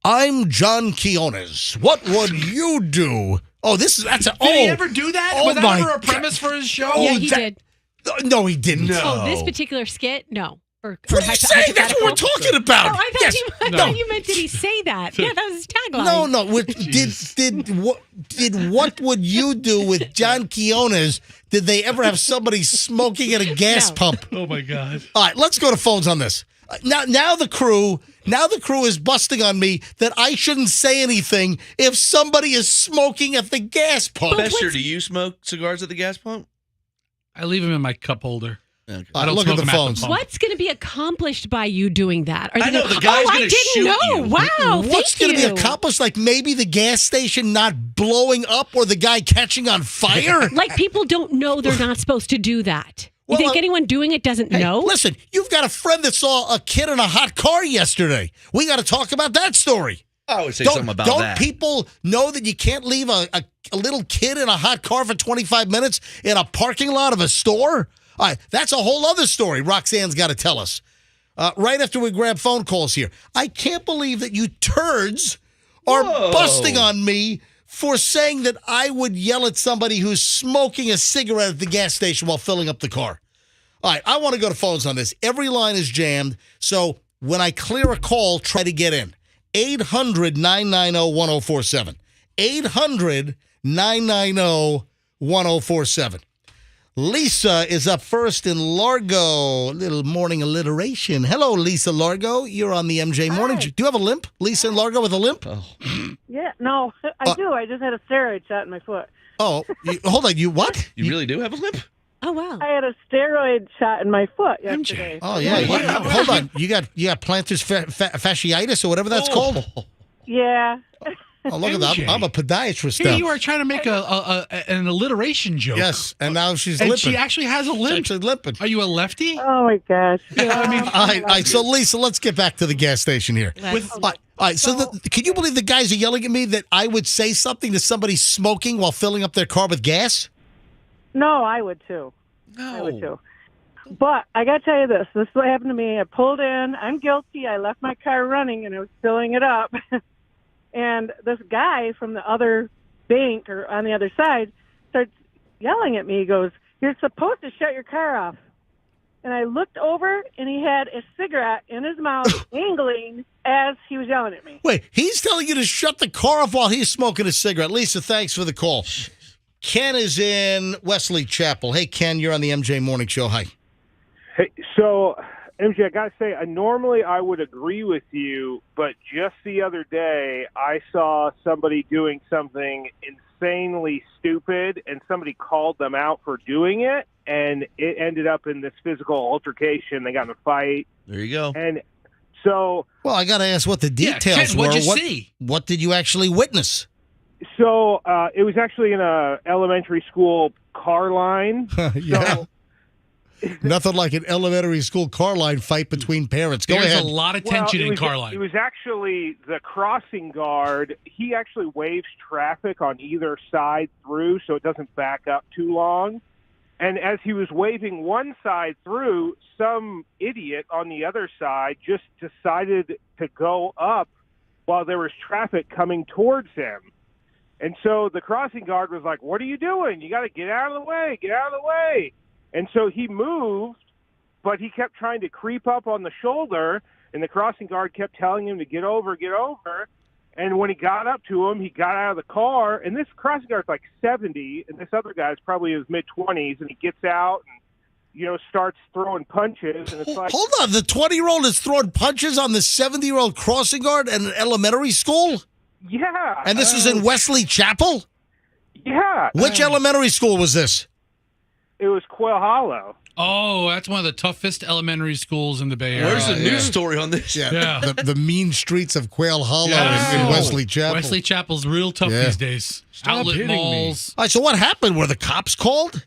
I'm John Quiones. What would you do? Oh, that's Did he ever do that? Oh Was that my ever a premise for his show? Yeah, he did. No, he didn't. Oh, this particular skit? No. What are you saying? That's what we're talking about. Oh, I thought you meant, did he say that? Yeah, that was his tagline. No. Did what would you do with John Quiones? Did they ever have somebody smoking at a gas pump? Oh my God! All right, let's go to phones on this. Now the crew is busting on me that I shouldn't say anything if somebody is smoking at the gas pump. Bester, do you smoke cigars at the gas pump? I leave him in my cup holder. Okay. I don't look at smoke the them at phones. pump. What's going to be accomplished by you doing that? Are I they know, gonna- the guy's I gonna didn't shoot know. you. Wow, What's going to be accomplished? Like maybe the gas station not blowing up or the guy catching on fire? Like people don't know they're not supposed to do that. You Well, think anyone doing it doesn't know? Listen, you've got a friend that saw a kid in a hot car yesterday. We got to talk about that story. I would say something about don't that. people know that you can't leave a little kid in a hot car for 25 minutes in a parking lot of a store? All right, that's a whole other story Roxanne's got to tell us. Right after we grab phone calls here. I can't believe that you turds are busting on me for saying that I would yell at somebody who's smoking a cigarette at the gas station while filling up the car. All right, I want to go to phones on this. Every line is jammed, so when I clear a call, try to get in. 800-990-1047. 800-990-1047. Lisa is up first in Largo. Little morning alliteration. Hello, Lisa Largo. You're on the MJ Morning. Do you have a limp? Lisa in Largo with a limp? Oh. Yeah, no, I do. I just had a steroid shot in my foot. Oh, hold on. You what? You really do have a limp? Oh, wow. I had a steroid shot in my foot yesterday. Oh, yeah. Hold on. You got plantar fasciitis or whatever that's called? Yeah. Oh, look at that. I'm a podiatrist Here now. you are trying to make an alliteration joke. Yes, and now she's and limping. she actually has a limp. She's actually limping. Are you a lefty? Oh, my gosh. Yeah, I mean, all right, so Lisa, let's get back to the gas station here. All right, so can you believe the guys are yelling at me that I would say something to somebody smoking while filling up their car with gas? No, I would too. No. I would too. But I got to tell you this. This is what happened to me. I pulled in. I'm guilty. I left my car running, and I was filling it up. And this guy from the other bank or on the other side starts yelling at me. He goes, "You're supposed to shut your car off." And I looked over, and he had a cigarette in his mouth, angling as he was yelling at me. Wait, he's telling you to shut the car off while he's smoking a cigarette. Lisa, thanks for the call. Ken is in Wesley Chapel. Hey, Ken, you're on the MJ Morning Show. Hi. Hey, so, MJ, I got to say, normally I would agree with you, but just the other day, I saw somebody doing something insanely stupid, and somebody called them out for doing it, and it ended up in this physical altercation. They got in a fight. There you go. And so... Well, I got to ask what the details Ken, were. what'd you see? What did you actually witness? So, it was actually in a elementary school car line. Yeah. So, Nothing like an elementary school car line fight between parents. Go There's ahead. a lot of tension in car line. It was actually the crossing guard. He actually waves traffic on either side through so it doesn't back up too long. And as he was waving one side through, some idiot on the other side just decided to go up while there was traffic coming towards him. And so the crossing guard was like, "What are you doing? You got to get out of the way. Get out of the way." And so he moved, but he kept trying to creep up on the shoulder, and the crossing guard kept telling him to get over, get over. And when he got up to him, he got out of the car, and this crossing guard's like 70, and this other guy's probably in his mid-20s, and he gets out and, starts throwing punches. And it's like, Hold on. The 20-year-old is throwing punches on the 70-year-old crossing guard at an elementary school? yeah. And this was in Wesley Chapel? Yeah. Which elementary school was this? It was Quail Hollow. Oh, that's one of the toughest elementary schools in the Bay Area. Where's the news story on this? Yeah. The mean streets of Quail Hollow Yeah. in Wesley Chapel. Wesley Chapel's real tough Yeah. these days. Stop Outlet hitting me. malls. All right, so what happened? Were the cops called?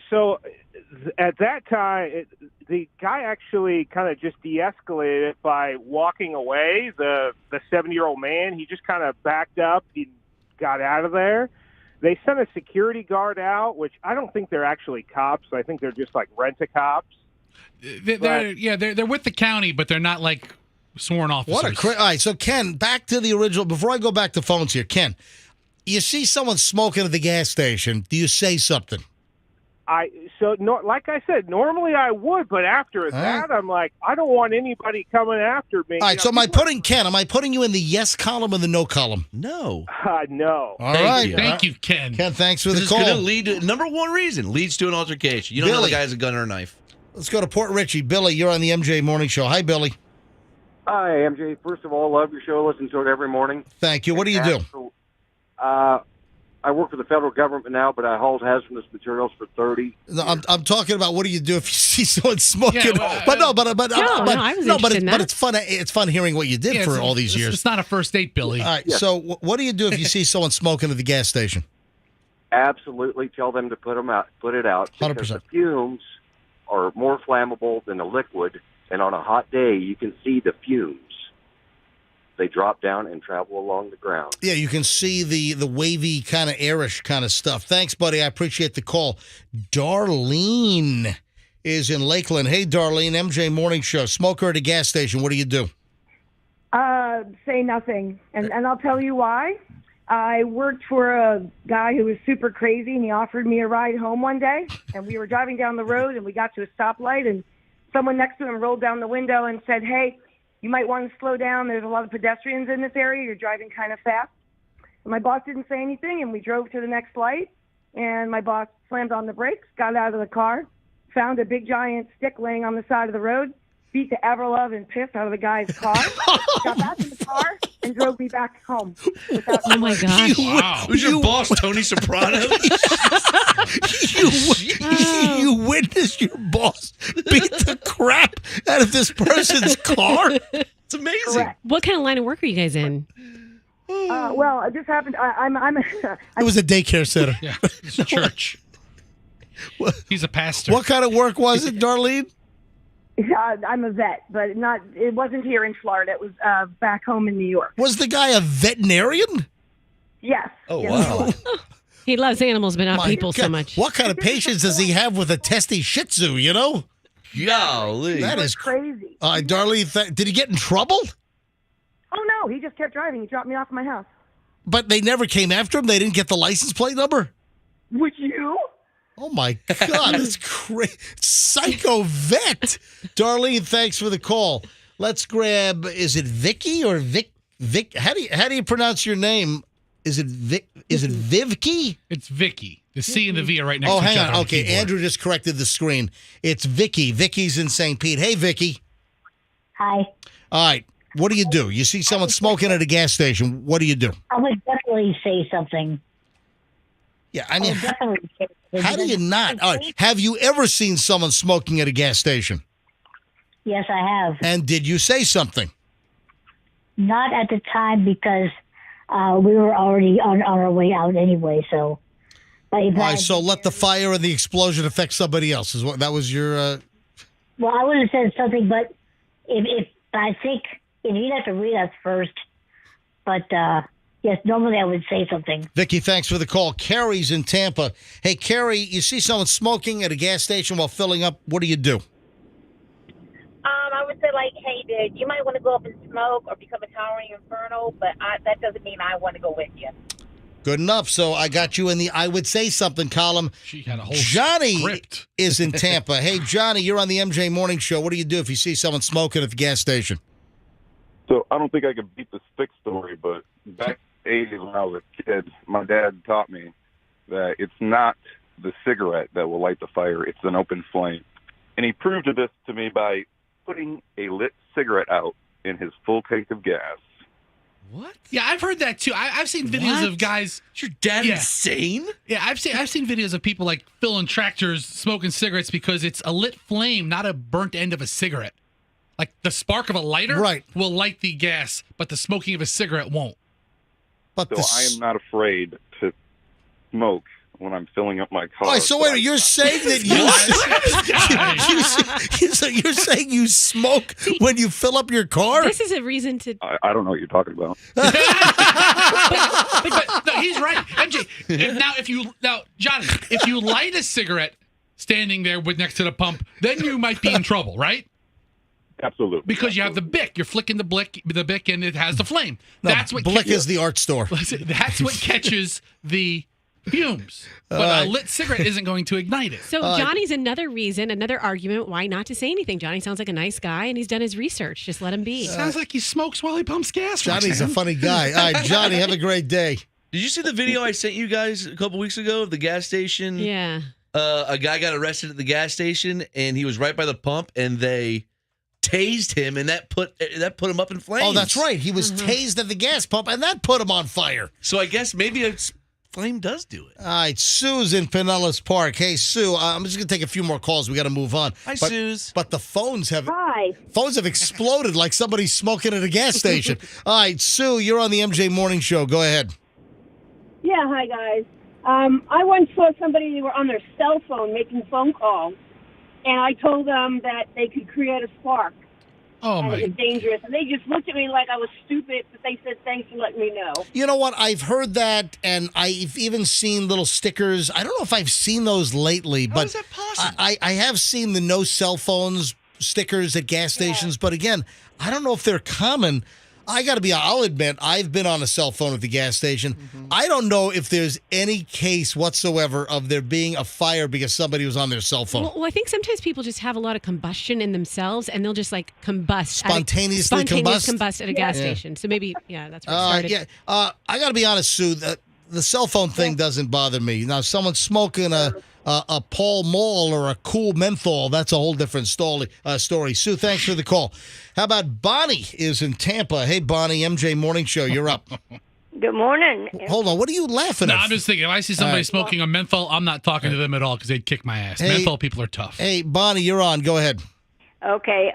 So at that time, the guy actually kind of just de-escalated it by walking away. The 70-year-old man, he just kind of backed up. He got out of there. They sent a security guard out, which I don't think they're actually cops. I think they're just like rent-a-cops. They're with the county, but they're not like sworn officers. All right, so Ken, back to the original. Before I go back to phones here, Ken, you see someone smoking at the gas station. Do you say something? Like I said, normally I would, but after that, I'm like, I don't want anybody coming after me. All right, so am I putting you in the yes column or the no column? No. No. All right. Thank you, Ken. Ken, thanks for This the is call. going to lead to, number one reason, leads to an altercation. You don't know Billy. the guy has a gun or a knife. Let's go to Port Richey. Billy, you're on the MJ Morning Show. Hi, Billy. Hi, MJ. First of all, love your show. Listen to it every morning. Thank you. What do you do? I work for the federal government now, but I hauled hazardous materials for 30. No, I'm talking about what do you do if you see someone smoking? Yeah, but it's fun. It's fun hearing what you did for all these years. It's not a first date, Billy. All right. So what do you do if you see someone smoking at the gas station? Absolutely, tell them to put it out. 100%. Because the fumes are more flammable than a liquid, and on a hot day, you can see the fumes. They drop down and travel along the ground. Yeah, you can see the wavy kind of airish kind of stuff. Thanks, buddy. I appreciate the call. Darlene is in Lakeland. Hey, Darlene, MJ Morning Show. Smoker at a gas station. What do you do? Say nothing. And I'll tell you why. I worked for a guy who was super crazy, and he offered me a ride home one day. And we were driving down the road, and we got to a stoplight, and someone next to him rolled down the window and said, "Hey, you might want to slow down. There's a lot of pedestrians in this area. You're driving kind of fast." And my boss didn't say anything, and we drove to the next light. And my boss slammed on the brakes, got out of the car, found a big giant stick laying on the side of the road, beat the ever-love and piss out of the guy's car, got back in the car, and drove me back home. Oh, my gosh. Wow. Who's your boss, Tony Soprano? You witnessed your boss beat the crap out of this person's car? It's amazing. Correct. What kind of line of work are you guys in? Well, it just happened. It was a daycare center. Yeah, it's a church. He's a pastor. What kind of work was it, Darlene? I'm a vet, but it wasn't here in Florida. It was back home in New York. Was the guy a veterinarian? Yes. Oh, yes, wow. He loves animals, but not My people so God. much. What kind of patience does he have with a testy Shih Tzu, you know? Golly. That is crazy. Darlene, did he get in trouble? Oh, no. He just kept driving. He dropped me off at my house. But they never came after him? They didn't get the license plate number? Would you? Oh, my God. That's crazy. Psycho vet. Darlene, thanks for the call. Let's grab, is it Vicky or Vic? How do you pronounce your name? Is it Vic? Is it Vivky? It's Vicky. The C and the V are right next Oh, to each hang other. on. the Okay, keyboard. Andrew just corrected the screen. It's Vicky. Vicky's in St. Pete. Hey, Vicky. Hi. All right. What do? You see someone smoking at a gas station. What do you do? I would definitely say something. Yeah, I mean, would definitely say something. how do you not? All right. Have you ever seen someone smoking at a gas station? Yes, I have. And did you say something? Not at the time because we were already on our way out anyway. So, but if All I, right, so let the fire and the explosion affect somebody else. Is what that was your? well, I would have said something, but if I think if you'd have to read us first, but yes, normally I would say something. Vicky, thanks for the call. Carrie's in Tampa. Hey, Carrie, you see someone smoking at a gas station while filling up. What do you do? I would say, like, hey, dude, you might want to go up and smoke or become a towering inferno, but that doesn't mean I want to go with you. Good enough. So I got you in the I would say something column. She had a whole Johnny script. is in Tampa. Hey, Johnny, you're on the MJ Morning Show. What do you do if you see someone smoking at the gas station? So I don't think I could beat the stick story, but back in the 80s when I was a kid, my dad taught me that it's not the cigarette that will light the fire, it's an open flame. And he proved this to me by putting a lit cigarette out in his full tank of gas. What? Yeah, I've heard that too. I've seen videos of guys. Is your dad insane? Yeah, I've seen videos of people like filling tractors, smoking cigarettes because it's a lit flame, not a burnt end of a cigarette. Like the spark of a lighter will light the gas, but the smoking of a cigarette won't. But so I am not afraid to smoke when I'm filling up my car. Oh, so wait, you're saying that you're saying you smoke when you fill up your car? This is a reason to. I don't know what you're talking about. but no, he's right, MJ. Johnny, if you light a cigarette standing there next to the pump, then you might be in trouble, right? Absolutely. Because you have the Bic. You're flicking the Bic, and it has the flame. No, That's what Blick is the art store. That's what catches the fumes. But a lit cigarette isn't going to ignite it. So Johnny's another argument why not to say anything. Johnny sounds like a nice guy, and he's done his research. Just let him be. Sounds like he smokes while he pumps gas. Johnny's Roxanne. a funny guy. All right, Johnny, have a great day. Did you see the video I sent you guys a couple weeks ago of the gas station? Yeah. A guy got arrested at the gas station, and he was right by the pump, and they tased him, and that put him up in flames. Oh, that's right. He was tased at the gas pump, and that put him on fire. So I guess maybe a flame does do it. All right, Sue's in Pinellas Park. Hey, Sue, I'm just going to take a few more calls. We got to move on. Hi, Suze. But the phones have Hi. exploded like somebody's smoking at a gas station. All right, Sue, you're on the MJ Morning Show. Go ahead. Yeah, hi, guys. I once saw somebody, they were on their cell phone making phone calls, and I told them that they could create a spark. Oh, and my. it was dangerous. And they just looked at me like I was stupid, but they said, thanks for letting me know. You know what? I've heard that, and I've even seen little stickers. I don't know if I've seen those lately, but is that possible? I have seen the no cell phones stickers at gas stations. But again, I don't know if they're common. I'll admit, I've been on a cell phone at the gas station. Mm-hmm. I don't know if there's any case whatsoever of there being a fire because somebody was on their cell phone. Well, I think sometimes people just have a lot of combustion in themselves, and they'll just like combust. Spontaneously combust at a gas station. So maybe, that's where it started. I got to be honest, Sue. The cell phone thing doesn't bother me. Now, if someone's smoking a Pall Mall or a Cool Menthol, that's a whole different story. Sue, thanks for the call. How about Bonnie is in Tampa? Hey, Bonnie, MJ Morning Show, you're up. Good morning. Hold on, what are you laughing at? I'm just thinking, if I see somebody smoking a menthol, I'm not talking to them at all because they'd kick my ass. Menthol people are tough. Hey, Bonnie, you're on. Go ahead. Okay.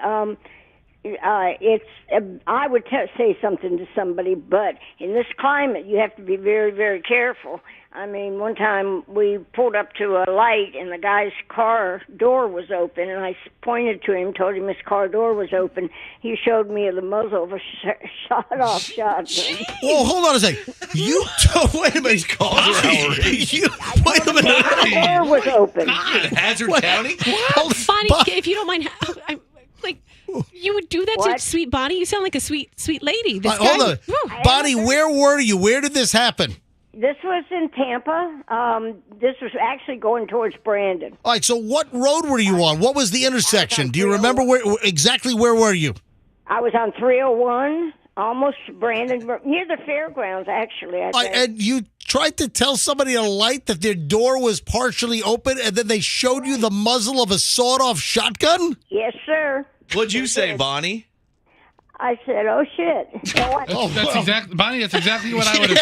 I would say something to somebody, but in this climate, you have to be very, very careful. I mean, one time we pulled up to a light, and the guy's car door was open, and I pointed to him, told him his car door was open. He showed me the muzzle of a shot-off shotgun. Whoa, hold on a second. Wait a minute. Wait a minute. The door was open. Hazard County? Bonnie, if you don't mind, you would do that to sweet Bonnie? You sound like a sweet lady. This guy, hold on. Bonnie, where were you? Where did this happen? This was in Tampa. This was actually going towards Brandon. All right, so what road were you on? What was the intersection? Do you remember exactly where were you? I was on 301, almost Brandon, near the fairgrounds, actually. I think. And you tried to tell somebody at a light that their door was partially open, and then they showed you the muzzle of a sawed-off shotgun? Yes, sir. What'd you say, Bonnie? I said, "Oh shit!" Bonnie. That's exactly what I would have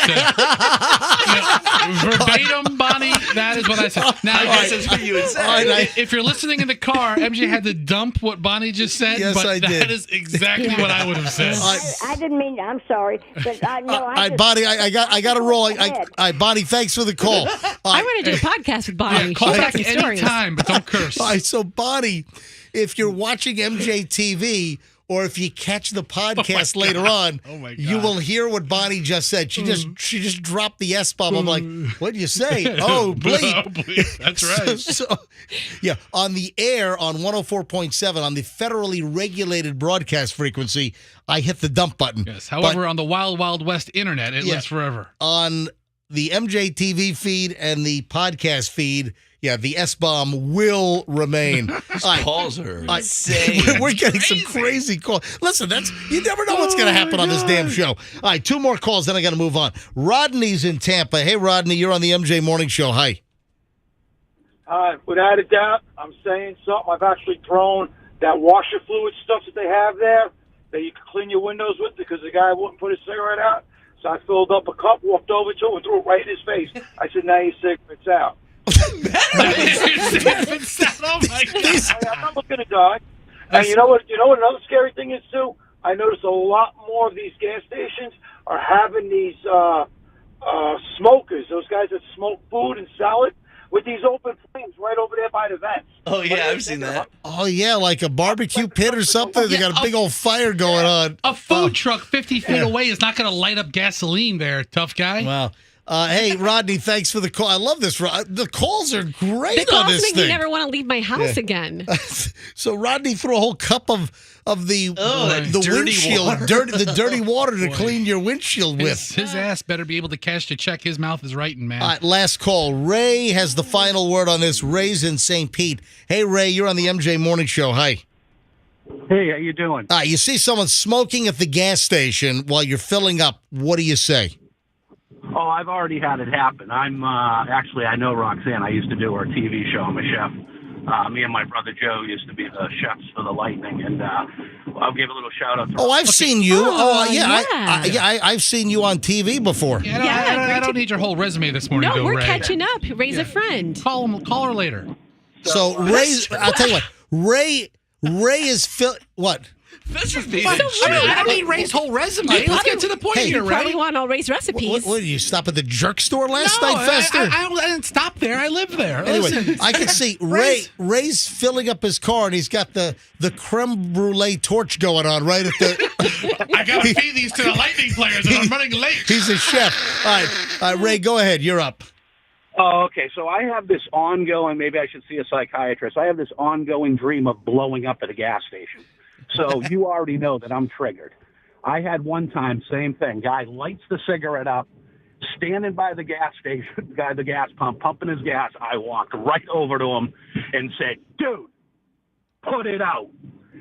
said. Verbatim, Bonnie. That is what I said. Now, I guess that's what you would say. If you're listening in the car, MJ had to dump what Bonnie just said. Yes, but I did. That is exactly what I would have said. I didn't mean to. I'm sorry, but I know. All right, Bonnie, I got to roll. All right, Bonnie, thanks for the call. I want to do a podcast with Bonnie. Call She's back got some stories. anytime, but don't curse. All right, so Bonnie, if you're watching MJTV, or if you catch the podcast later on, you will hear what Bonnie just said. She just dropped the S-bomb. I'm like, what did you say? Oh, bleep. That's right. So, on the air on 104.7, on the federally regulated broadcast frequency, I hit the dump button. Yes. However, on the Wild Wild West internet, it lives forever. On the MJTV feed and the podcast feed, the S-bomb will remain. Calls are insane. We're getting some crazy calls. Listen, you never know what's going to happen on this damn show. All right, 2 more calls, then I got to move on. Rodney's in Tampa. Hey, Rodney, you're on the MJ Morning Show. Hi. Without a doubt, I'm saying something. I've actually thrown that washer fluid stuff that they have there that you can clean your windows with because the guy wouldn't put his cigarette out. So I filled up a cup, walked over to him, and threw it right in his face. I said, now your cigarette's out. Oh my God. I'm not looking to die. And you know what another scary thing is too? I noticed a lot more of these gas stations are having these smokers, those guys that smoke food and sell it, with these open flames right over there by the vents. Oh yeah, I've seen that. Oh yeah, like a barbecue pit or something. They got a big old fire going on. A food truck 50 feet away is not going to light up gasoline there, tough guy. Wow. Hey, Rodney, thanks for the call. I love this. The calls are great the on calls this make thing. me never want to leave my house again. So Rodney threw a whole cup of the dirty windshield, water. the dirty water to clean your windshield with. His ass better be able to cash the check his mouth is writing, man. All right, last call. Ray has the final word on this. Ray's in St. Pete. Hey, Ray, you're on the MJ Morning Show. Hi. Hey, how you doing? You see someone smoking at the gas station while you're filling up. What do you say? Oh, I've already had it happen. I'm actually, I know Roxanne. I used to do her TV show. I'm a chef. Me and my brother Joe used to be the chefs for the Lightning, and I'll give a little shout out to I've seen you. yeah. I've seen you on TV before. I don't need your whole resume this morning. No, we're Ray. catching up. Ray's a friend. Call her later. So Ray's, I'll tell you what, Ray is what? That's just I don't need Ray's whole resume. Let's get to the point here, You Ray. probably want all Ray's recipes. What did you stop at the jerk store last night, Fester? I didn't stop there. I live there. Anyway, Listen. I can see Ray's filling up his car, and he's got the creme brulee torch going on right at the. I got to feed these to the Lightning players, and I'm running late. He's a chef. All right, Ray, go ahead. You're up. Oh, okay. So I have this ongoing, maybe I should see a psychiatrist. I have this ongoing dream of blowing up at a gas station. So you already know that I'm triggered. I had one time, same thing. Guy lights the cigarette up, standing by the gas station, by the gas pump, pumping his gas. I walked right over to him and said, dude, put it out.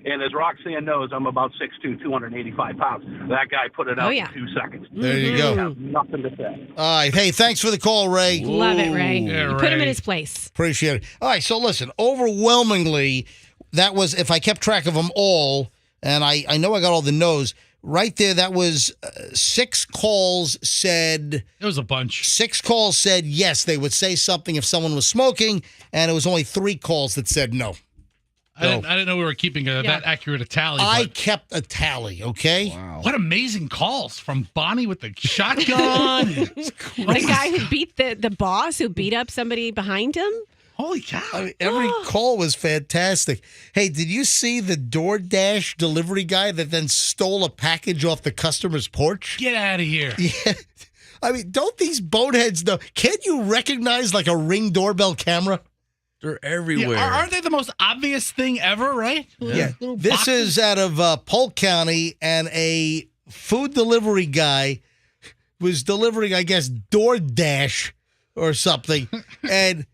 And as Roxanne knows, I'm about 6'2", 285 pounds. That guy put it out in 2 seconds. There you go. I have nothing to say. All right. Hey, thanks for the call, Ray. Love it, Ray. Yeah, You put him in his place. Appreciate it. All right. So listen, overwhelmingly, that was, if I kept track of them all, and I know I got all the no's, right there, that was 6 calls said. It was a bunch. 6 calls said yes, they would say something if someone was smoking, and it was only 3 calls that said no. I didn't know we were keeping that accurate a tally. I but kept a tally, okay? Wow. What amazing calls from Bonnie with the shotgun. The guy who beat the boss who beat up somebody behind him. Holy cow. I mean, every call was fantastic. Hey, did you see the DoorDash delivery guy that then stole a package off the customer's porch? Get out of here. Yeah. I mean, don't these boneheads know? Can't you recognize like a Ring doorbell camera? They're everywhere. Yeah, aren't they the most obvious thing ever, right? Yeah. This is out of Polk County, and a food delivery guy was delivering, I guess, DoorDash or something. And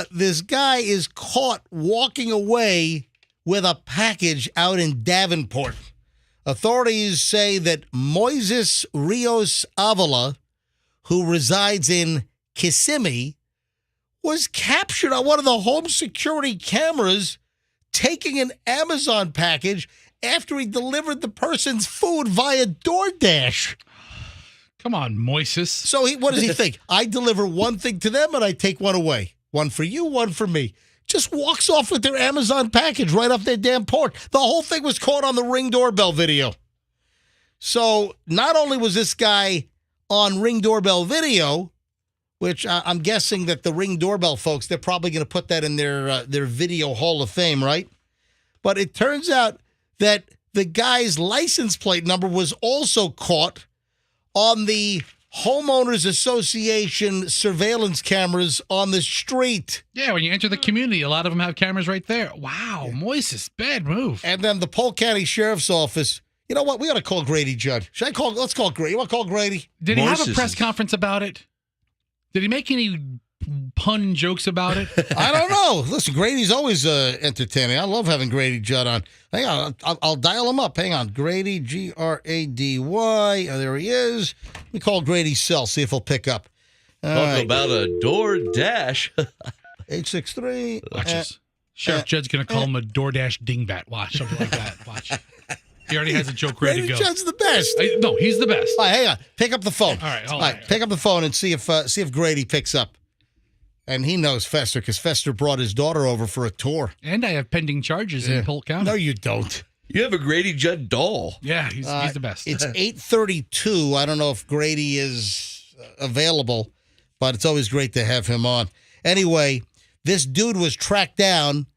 this guy is caught walking away with a package out in Davenport. Authorities say that Moises Rios Avila, who resides in Kissimmee, was captured on one of the home security cameras taking an Amazon package after he delivered the person's food via DoorDash. Come on, Moises. So what does he think? I deliver one thing to them and I take one away. One for you, one for me. Just walks off with their Amazon package right off their damn porch. The whole thing was caught on the Ring doorbell video. So not only was this guy on Ring doorbell video, which I'm guessing that the Ring doorbell folks, they're probably going to put that in their video Hall of Fame, right? But it turns out that the guy's license plate number was also caught on the Homeowners Association surveillance cameras on the street. Yeah, when you enter the community, a lot of them have cameras right there. Wow, Moises, bad move. And then the Polk County Sheriff's Office. You know what? We got to call Grady Judd. Let's call Grady. You want to call Grady? Did he have a press conference about it? Did he make any pun jokes about it? I don't know. Listen, Grady's always entertaining. I love having Grady Judd on. Hang on. I'll dial him up. Hang on. Grady, Grady. Oh, there he is. We call Grady's cell, see if he'll pick up. Talk about a DoorDash. 863. Watch this. Sheriff Judd's going to call him a DoorDash dingbat. Watch, something like that. Watch. He already has a joke ready to go. Grady Judd's the best. No, he's the best. All right, hang on. Pick up the phone. All right, hold on. Pick up the phone and see if Grady picks up. And he knows Fester because Fester brought his daughter over for a tour. And I have pending charges in Polk County. No, you don't. You have a Grady Judd doll. Yeah, he's the best. It's 8:32. I don't know if Grady is available, but it's always great to have him on. Anyway, this dude was tracked down,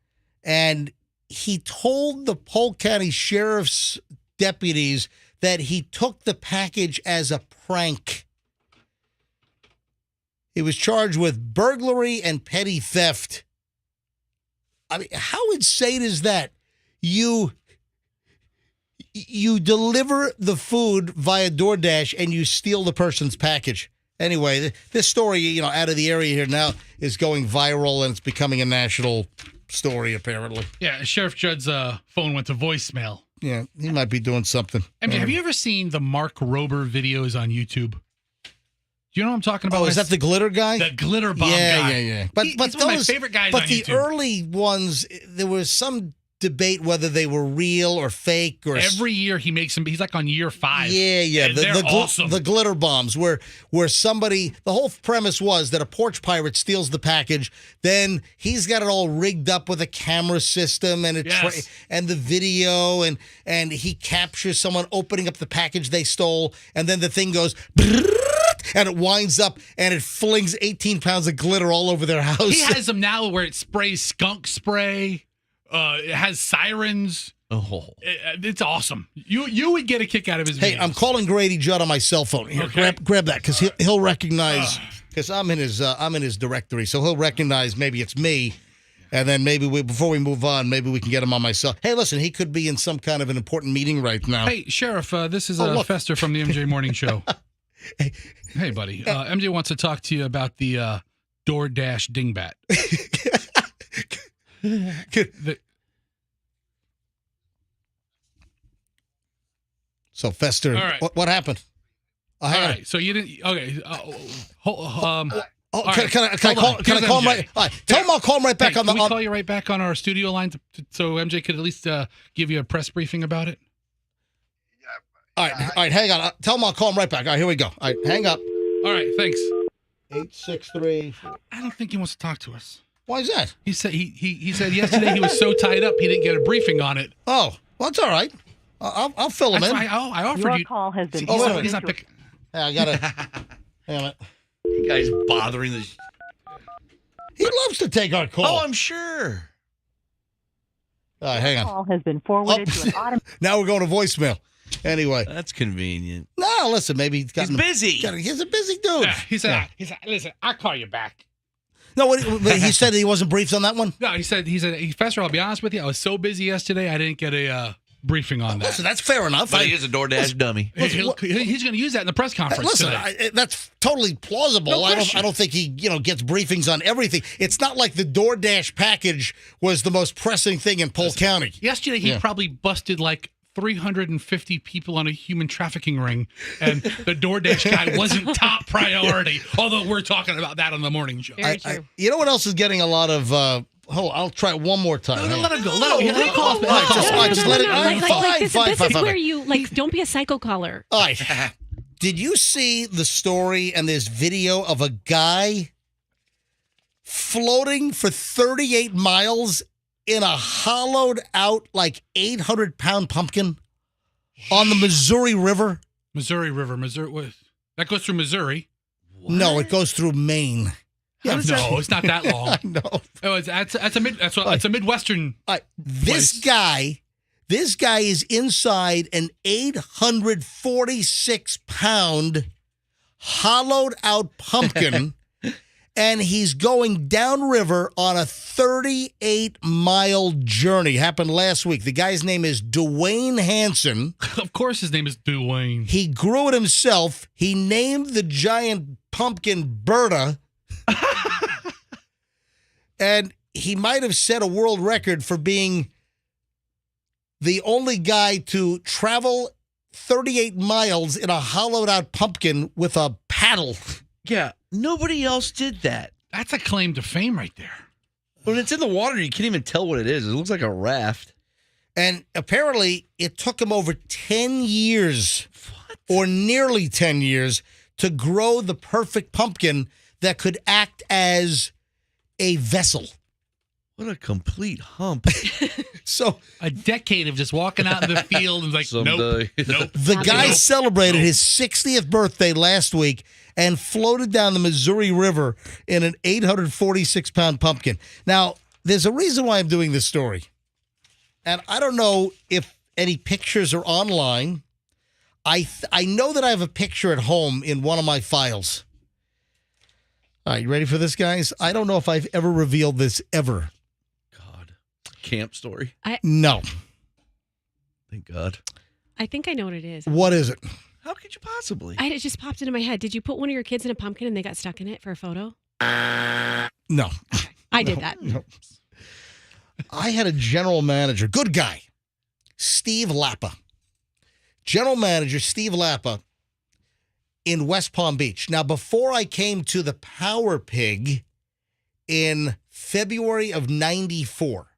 and he told the Polk County Sheriff's deputies that he took the package as a prank. He was charged with burglary and petty theft. I mean, how insane is that? You deliver the food via DoorDash and you steal the person's package. Anyway, this story, out of the area here now is going viral and it's becoming a national story, apparently. Yeah, Sheriff Judd's phone went to voicemail. Yeah, he might be doing something. MJ, have you ever seen the Mark Rober videos on YouTube? Do you know what I'm talking about? Oh, is that the glitter guy? The glitter bomb guy. Yeah. He's one of my favorite guys But on the YouTube. early ones, there was some debate whether they were real or fake. Or Every year he makes them. He's like on year 5. Yeah. And they're awesome. The glitter bombs, where somebody, the whole premise was that a porch pirate steals the package, then he's got it all rigged up with a camera system and and the video, and he captures someone opening up the package they stole, and then the thing goes. And it winds up and it flings 18 pounds of glitter all over their house. He has them now where it sprays skunk spray. It has sirens. Oh, it's awesome. You would get a kick out of his. Hey, videos. I'm calling Grady Judd on my cell phone. Here, Okay. grab that because he'll recognize. Because I'm in his directory, so he'll recognize maybe it's me. And then before we move on, maybe we can get him on my cell. Hey, listen, he could be in some kind of an important meeting right now. Hey, Sheriff, this is Fester from the MJ Morning Show. Hey, buddy. MJ wants to talk to you about the DoorDash dingbat. So, Fester, right. What happened? All right. So you didn't. Okay. Can I call him right? All right. Tell him I'll call him right back Hey, on the. Can we call you right back on our studio line so MJ could at least give you a press briefing about it? All right. Hang on. Tell him I'll call him right back. All right, here we go. All right, hang up. All right. Thanks. 863. I don't think he wants to talk to us. Why is that? He said he said yesterday he was so tied up he didn't get a briefing on it. Oh, well, it's all right. I'll fill him in. I offered Your you. call has been. He's not picking. Hey, I gotta. Damn it. You guys bothering the. He loves to take our call. Oh, I'm sure. All right, hang on. Call has been forwarded to an automated. Now we're going to voicemail. Anyway. That's convenient. No, listen, maybe he's busy. He's a busy dude. Yeah, he said, listen, I'll call you back. No, he said he wasn't briefed on that one? No, he said, Fester, I'll be honest with you. I was so busy yesterday, I didn't get a briefing on that. Listen, that's fair enough. But he is a DoorDash dummy. He's going to use that in the press conference today. That's totally plausible. No I question. don't think he gets briefings on everything. It's not like the DoorDash package was the most pressing thing in Polk County. Yesterday, he probably busted like 350 people on a human trafficking ring, and the DoorDash guy wasn't top priority, although we're talking about that on the morning show. You know what else is getting a lot of... hold on, I'll try it one more time. No, let him go. Let him call. Just let it... This is where you, don't be a psycho caller. All right. Did you see the story and this video of a guy floating for 38 miles in a hollowed out, 800-pound pumpkin on the Missouri River? Missouri. That goes through Missouri. What? No, it goes through Maine. Yeah, it's not that long. No. That's a Midwestern. This guy is inside an 846-pound hollowed out pumpkin. And he's going downriver on a 38-mile journey. Happened last week. The guy's name is Dwayne Hansen. Of course his name is Dwayne. He grew it himself. He named the giant pumpkin Berta. And he might have set a world record for being the only guy to travel 38 miles in a hollowed-out pumpkin with a paddle. Yeah, nobody else did that. That's a claim to fame right there. When it's in the water, you can't even tell what it is. It looks like a raft. And apparently, it took him over 10 years, or nearly 10 years, to grow the perfect pumpkin that could act as a vessel. What a complete hump. So a decade of just walking out in the field and nope. The guy celebrated his 60th birthday last week and floated down the Missouri River in an 846-pound pumpkin. Now, there's a reason why I'm doing this story. And I don't know if any pictures are online. I know that I have a picture at home in one of my files. All right, you ready for this, guys? I don't know if I've ever revealed this ever. Camp story? No. Thank God. I think I know what it is. What is it? How could you possibly? It just popped into my head. Did you put one of your kids in a pumpkin and they got stuck in it for a photo? No. I did that. No. I had a general manager, good guy, Steve Lappa. General manager Steve Lappa in West Palm Beach. Now, before I came to the Power Pig in February of 94,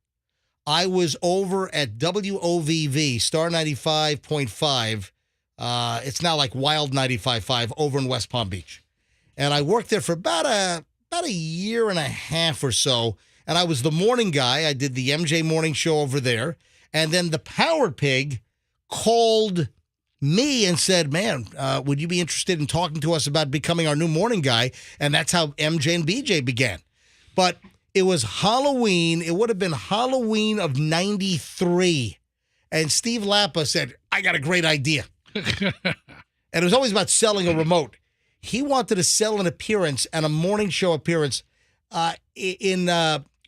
I was over at WOVV, Star 95.5. It's now like Wild 95.5 over in West Palm Beach. And I worked there for about a year and a half or so. And I was the morning guy. I did the MJ morning show over there. And then the Power Pig called me and said, man, would you be interested in talking to us about becoming our new morning guy? And that's how MJ and BJ began. But it was Halloween. It would have been Halloween of 93. And Steve Lappa said, I got a great idea. And it was always about selling a remote. He wanted to sell an appearance and a morning show appearance in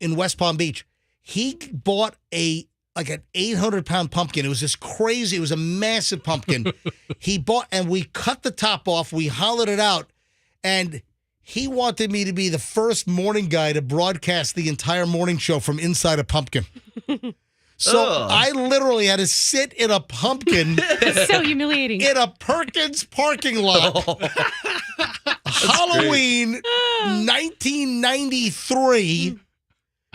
in West Palm Beach. He bought an 800-pound pumpkin. It was this crazy. It was a massive pumpkin. He bought, and we cut the top off. We hollowed it out, and he wanted me to be the first morning guy to broadcast the entire morning show from inside a pumpkin. So I literally had to sit in a pumpkin. It's so humiliating. In a Perkins parking lot. Halloween 1993.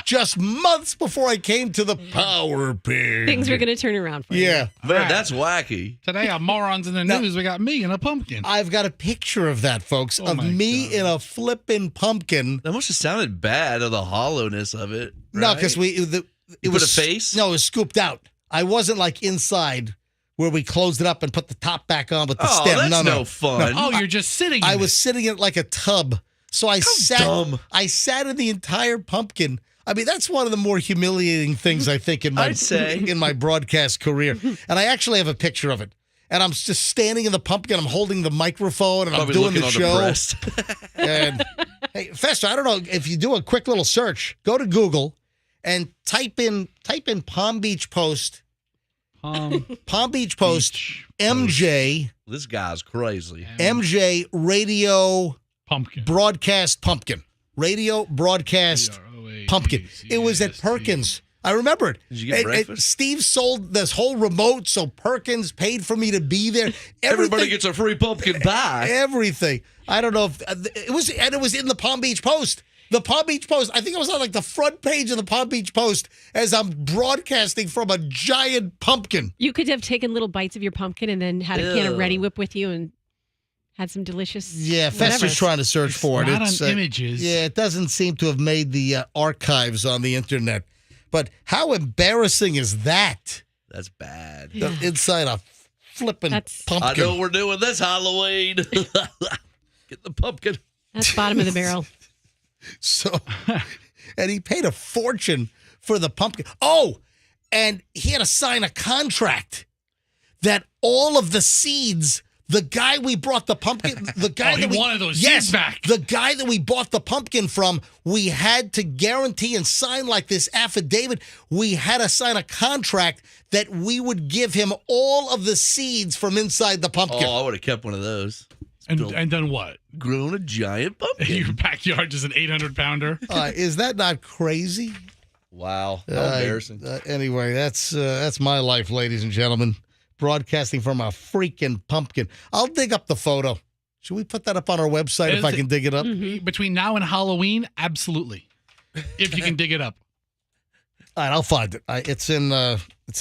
Just months before I came to the Power Pig. Things were going to turn around for you. Yeah. Man, that's wacky. Today on Morons in the News, we got me in a pumpkin. I've got a picture of that, folks, of me in a flippin' pumpkin. That must have sounded bad of the hollowness of it. Right? No, because it put was a face? No, it was scooped out. I wasn't like inside where we closed it up and put the top back on with the stem. That's no fun. No. Oh, you're just sitting in I was sitting in it like a tub. So I sat in the entire pumpkin. I mean, that's one of the more humiliating things I think in my broadcast career. And I actually have a picture of it. And I'm just standing in the pumpkin. I'm holding the microphone and I'm doing the show. And hey, Fester, I don't know if you do a quick little search, go to Google and type in Palm Beach Post. Palm Beach Post MJ. This guy's crazy. MJ radio pumpkin. Broadcast pumpkin. Radio broadcast pumpkin. It was at Perkins. I remember it. Did you get breakfast? Steve sold this whole remote, so Perkins paid for me to be there. Everybody gets a free pumpkin pie. Everything. I don't know if it was in the Palm Beach Post. The Palm Beach Post. I think I was on like the front page of the Palm Beach Post as I'm broadcasting from a giant pumpkin. You could have taken little bites of your pumpkin and then had a can of Ready Whip with you and had some delicious. Yeah, Fester's trying to search for it. It's not on images. Yeah, it doesn't seem to have made the archives on the internet. But how embarrassing is that? That's bad. Inside a flipping pumpkin. I know what we're doing this Halloween. Get the pumpkin. That's bottom of the barrel. So, and he paid a fortune for the pumpkin. Oh, and he had to sign a contract that all of the seeds. The guy we brought the pumpkin, the guy he wanted those seeds back. The guy that we bought the pumpkin from, we had to guarantee and sign like this affidavit. We had to sign a contract that we would give him all of the seeds from inside the pumpkin. Oh, I would have kept one of those. And done what? Grown a giant pumpkin. Your backyard is an 800-pounder. Is that not crazy? Wow, how embarrassing. Anyway, that's my life, ladies and gentlemen. Broadcasting from a freaking pumpkin. I'll dig up the photo. Should we put that up on our website if I can dig it up? Mm-hmm. Between now and Halloween, absolutely. If you can dig it up. All right, I'll find it. It's in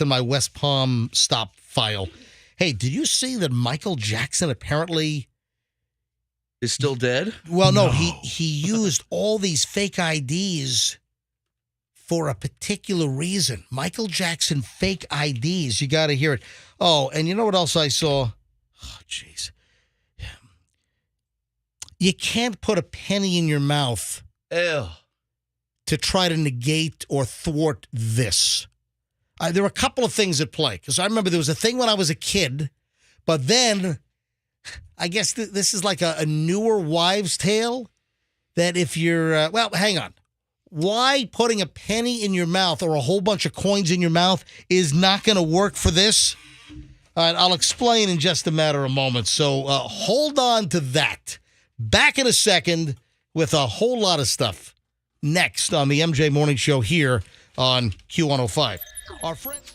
my West Palm stop file. Hey, did you see that Michael Jackson apparently is still dead? Well, no. He used all these fake IDs for a particular reason. Michael Jackson fake IDs. You got to hear it. Oh, and you know what else I saw? Oh, jeez. You can't put a penny in your mouth to try to negate or thwart this. There were a couple of things at play. Because I remember there was a thing when I was a kid, but then I guess this is like a newer wives' tale that if you're, well, hang on. Why putting a penny in your mouth or a whole bunch of coins in your mouth is not going to work for this? All right, I'll explain in just a matter of moments. So hold on to that. Back in a second with a whole lot of stuff next on the MJ Morning Show here on Q105. Our friends.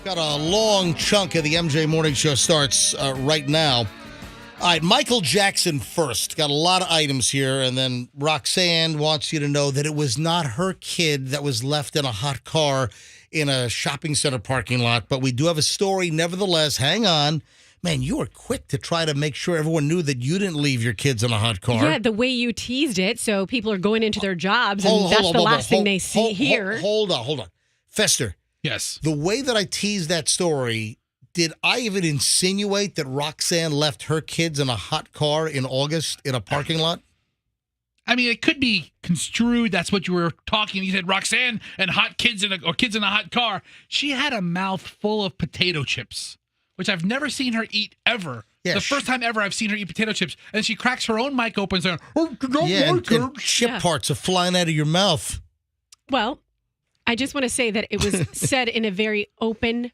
Got a long chunk of the MJ Morning Show starts right now. All right, Michael Jackson first. Got a lot of items here, and then Roxanne wants you to know that it was not her kid that was left in a hot car in a shopping center parking lot, but we do have a story nevertheless. Hang on. Man, you were quick to try to make sure everyone knew that you didn't leave your kids in a hot car. Yeah, the way you teased it, so people are going into their jobs, and that's the last thing they see here. Hold on. Fester. Yes. The way that I teased that story, did I even insinuate that Roxanne left her kids in a hot car in August in a parking lot? I mean, it could be construed. That's what you were talking. You said Roxanne and hot kids or kids in a hot car. She had a mouth full of potato chips, which I've never seen her eat ever. Yeah, the first time ever I've seen her eat potato chips, and she cracks her own mic open saying, and chip parts are flying out of your mouth. Well, I just want to say that it was said in a very open.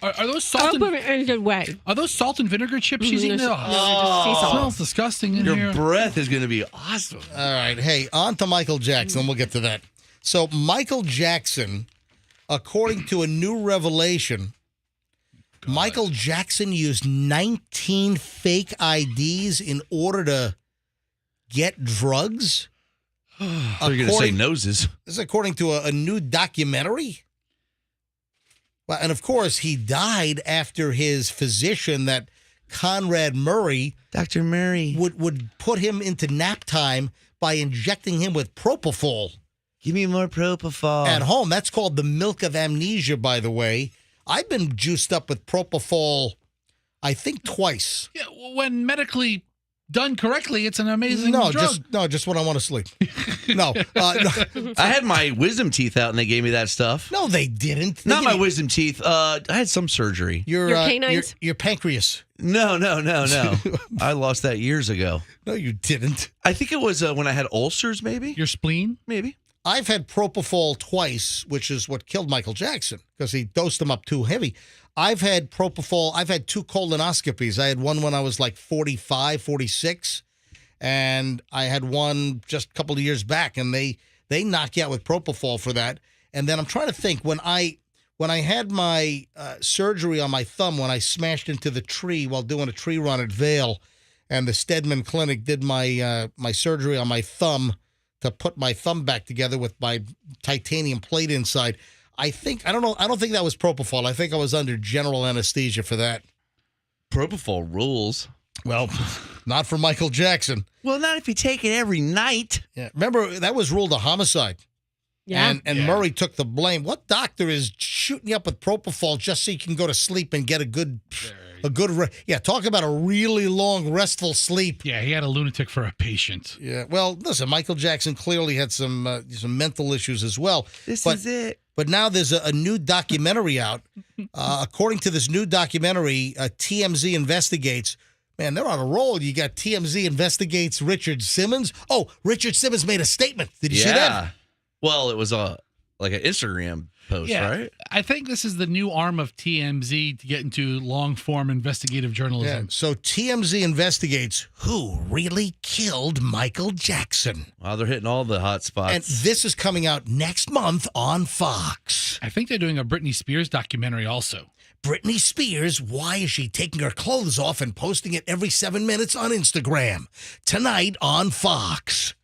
Are those salt and way? Are those salt and vinegar chips she's eating? No, just sea salt. Smells disgusting in Your here. breath is going to be awesome. All right, hey, on to Michael Jackson. We'll get to that. So Michael Jackson, according to a new revelation, Michael Jackson used 19 fake IDs in order to get drugs. You're going to say noses. This is according to a new documentary. Well, and of course, he died after his physician, that Conrad Murray, Dr. Murray, would put him into nap time by injecting him with propofol. Give me more propofol. At home. That's called the milk of amnesia, by the way. I've been juiced up with propofol, I think, twice. Yeah, when medically done correctly, it's an amazing drug. Just when I want to sleep. No. I had my wisdom teeth out, and they gave me that stuff. No, they didn't. Not my wisdom teeth. I had some surgery. Your canines? Your pancreas. No. I lost that years ago. No, you didn't. I think it was when I had ulcers, maybe. Your spleen? Maybe. I've had propofol twice, which is what killed Michael Jackson because he dosed him up too heavy. I've had propofol. I've had 2 colonoscopies. I had one when I was like 45, 46, and I had one just a couple of years back, and they knock you out with propofol for that. And then I'm trying to think, when I had my surgery on my thumb, when I smashed into the tree while doing a tree run at Vail, and the Stedman Clinic did my my surgery on my thumb to put my thumb back together with my titanium plate inside. I don't think that was propofol. I think I was under general anesthesia for that. Propofol rules. Well, Not for Michael Jackson. Well, not if you take it every night. Yeah. Remember, that was ruled a homicide. Yeah. And Murray took the blame. What doctor is shooting you up with propofol just so you can go to sleep and get a good talk about a really long, restful sleep. Yeah, he had a lunatic for a patient. Yeah, well, listen, Michael Jackson clearly had some mental issues as well. This is it. But now there's a new documentary out. According to this new documentary, TMZ Investigates. Man, they're on a roll. You got TMZ Investigates Richard Simmons. Oh, Richard Simmons made a statement. Did you see that? Well, it was like an Instagram post, right? I think this is the new arm of TMZ to get into long-form investigative journalism. Yeah. So TMZ investigates who really killed Michael Jackson. Wow, they're hitting all the hot spots. And this is coming out next month on Fox. I think they're doing a Britney Spears documentary also. Britney Spears, why is she taking her clothes off and posting it every 7 minutes on Instagram? Tonight on Fox.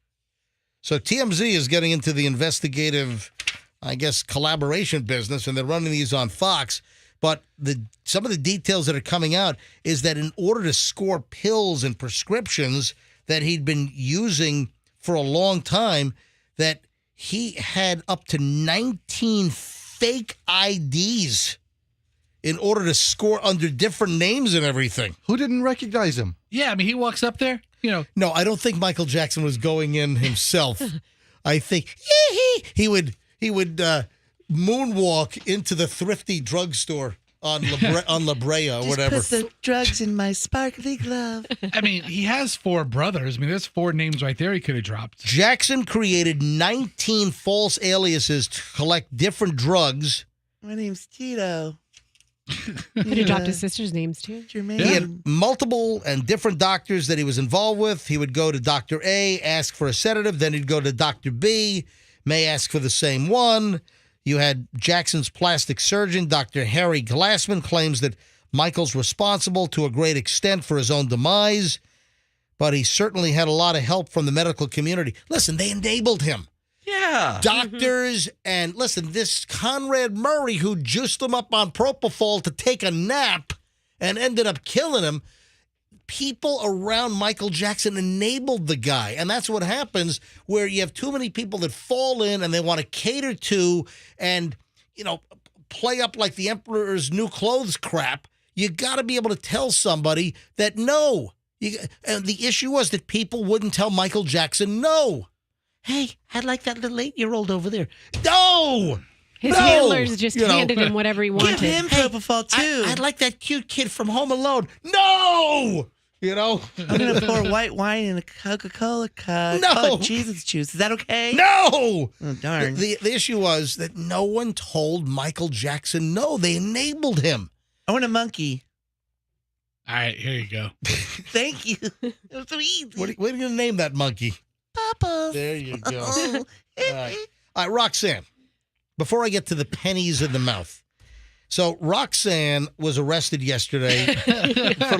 So TMZ is getting into the investigative, I guess, collaboration business, and they're running these on Fox. But some of the details that are coming out is that in order to score pills and prescriptions that he'd been using for a long time, that he had up to 19 fake IDs in order to score under different names and everything. Who didn't recognize him? Yeah, I mean, he walks up there, No, I don't think Michael Jackson was going in himself. I think he would moonwalk into the thrifty drugstore on La Brea or whatever. Put the drugs in my sparkly glove. I mean, he has 4 brothers. I mean, there's 4 names right there he could have dropped. Jackson created 19 false aliases to collect different drugs. My name's Tito. Could have dropped his sister's names too. He had multiple and different doctors that he was involved with. He would go to Dr. A, ask for a sedative. Then he'd go to Dr. B, may ask for the same one. You had Jackson's plastic surgeon, Dr. Harry Glassman, claims that Michael's responsible to a great extent for his own demise, but he certainly had a lot of help from the medical community. Listen, they enabled him. Yeah. Doctors, and listen, this Conrad Murray who juiced him up on propofol to take a nap and ended up killing him, people around Michael Jackson enabled the guy. And that's what happens where you have too many people that fall in and they want to cater to and, play up like the Emperor's New Clothes crap. You got to be able to tell somebody that no. And the issue was that people wouldn't tell Michael Jackson no. Hey, I'd like that little 8-year-old over there. No! His handlers just handed him whatever he wanted. Give him propofol, too. I'd like that cute kid from Home Alone. No! I'm going to pour white wine in a Coca-Cola cup. No! Oh, Jesus juice. Is that okay? No! Oh, darn. The issue was that no one told Michael Jackson no. They enabled him. I want a monkey. All right, here you go. Thank you. It was so easy. What are you going to name that monkey? Papa. There you go. All right, Roxanne, before I get to the pennies in the mouth. So Roxanne was arrested yesterday for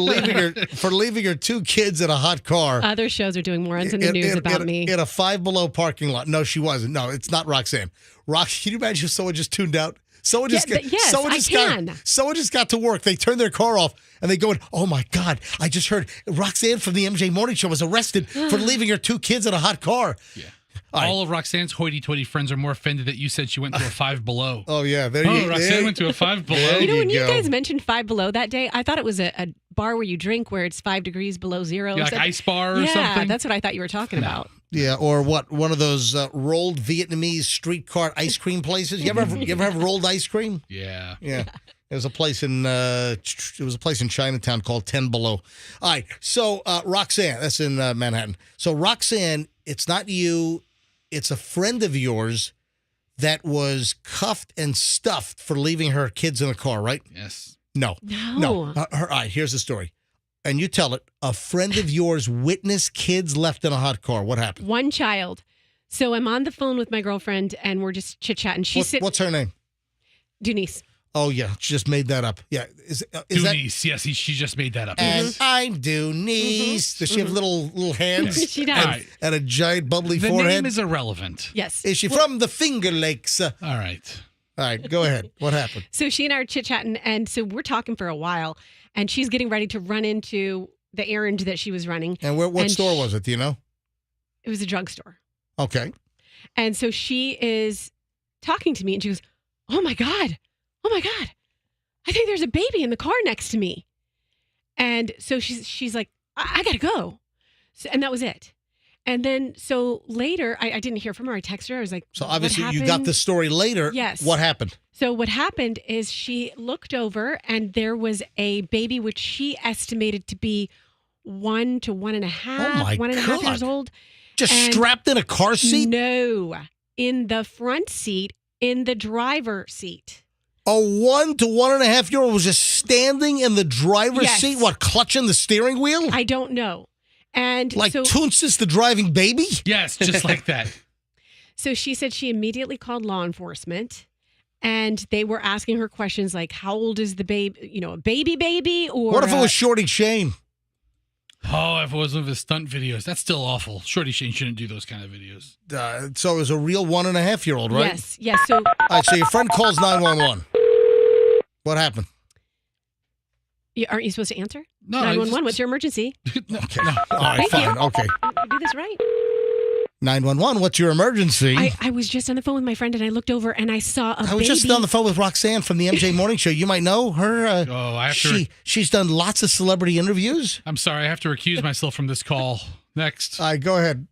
leaving her 2 kids in a hot car. Other shows are doing morons in the news about me. In a Five Below parking lot. No, she wasn't. No, it's not Roxanne. Can you imagine if someone just tuned out? Someone just got to work. They turned their car off and they go in, oh my God, I just heard Roxanne from the MJ Morning Show was arrested for leaving her 2 kids in a hot car. Yeah. All of Roxanne's hoity-toity friends are more offended that you said she went to a Five Below. Oh, yeah. Roxanne went to a Five Below. When you guys mentioned Five Below that day, I thought it was a bar where you drink where it's 5 degrees below zero. Yeah, like Ice Bar or something? Yeah, that's what I thought you were talking about. Yeah, or what? One of those rolled Vietnamese street cart ice cream places. You ever have rolled ice cream? Yeah. There was a place in Chinatown called 10 Below. All right, so Roxanne, that's in Manhattan. So Roxanne, it's not you, it's a friend of yours that was cuffed and stuffed for leaving her kids in the car, right? Yes. No. All right, here's the story. And you tell it. A friend of yours witnessed kids left in a hot car. What happened? One child. So I'm on the phone with my girlfriend, and we're just chit-chatting. What's her name? Denise. Oh, yeah. She just made that up. Yeah. Is Denise. Yes, she just made that up. And I'm Denise. Does she have little hands? Yes. She does. And a giant bubbly the forehead? The name is irrelevant. Yes. Is she from the Finger Lakes? All right. Go ahead. What happened? So she and I are chit-chatting, and so we're talking for a while, and she's getting ready to run into the errand that she was running. And what store was it? Do you know? It was a drugstore. Okay. And so she is talking to me and she goes, oh my God. I think there's a baby in the car next to me. And so she's like, I got to go. So, and that was it. And then so later, I didn't hear from her. I texted her. I was like, so obviously you got the story later. Yes. What happened? So what happened is she looked over and there was a baby which she estimated to be 1 to 1.5, 1.5 years old. Just strapped in a car seat? No, in the front seat, in the driver's seat. A 1 to 1.5 year old was just standing in the driver's seat, what, clutching the steering wheel? I don't know. And like so, Toonsis the driving baby? Yes, just like that. So she said she immediately called law enforcement and they were asking her questions like, how old is the baby? You know, a baby or what if it was Shorty Shane? Oh, if it was one of his stunt videos. That's still awful. Shorty Shane shouldn't do those kind of videos. So it was a real 1.5 year old, right? Yes. So, all right, so your friend calls 911. What happened? Aren't you supposed to answer? No. 911, what's your emergency? Okay. All right, fine. Okay. You do this right. 911, what's your emergency? I was just on the phone with my friend and I looked over and I saw a baby. I was just on the phone with Roxanne from the MJ Morning Show. You might know her. I have to. She's done lots of celebrity interviews. I'm sorry. I have to recuse myself from this call. Next. All right, go ahead.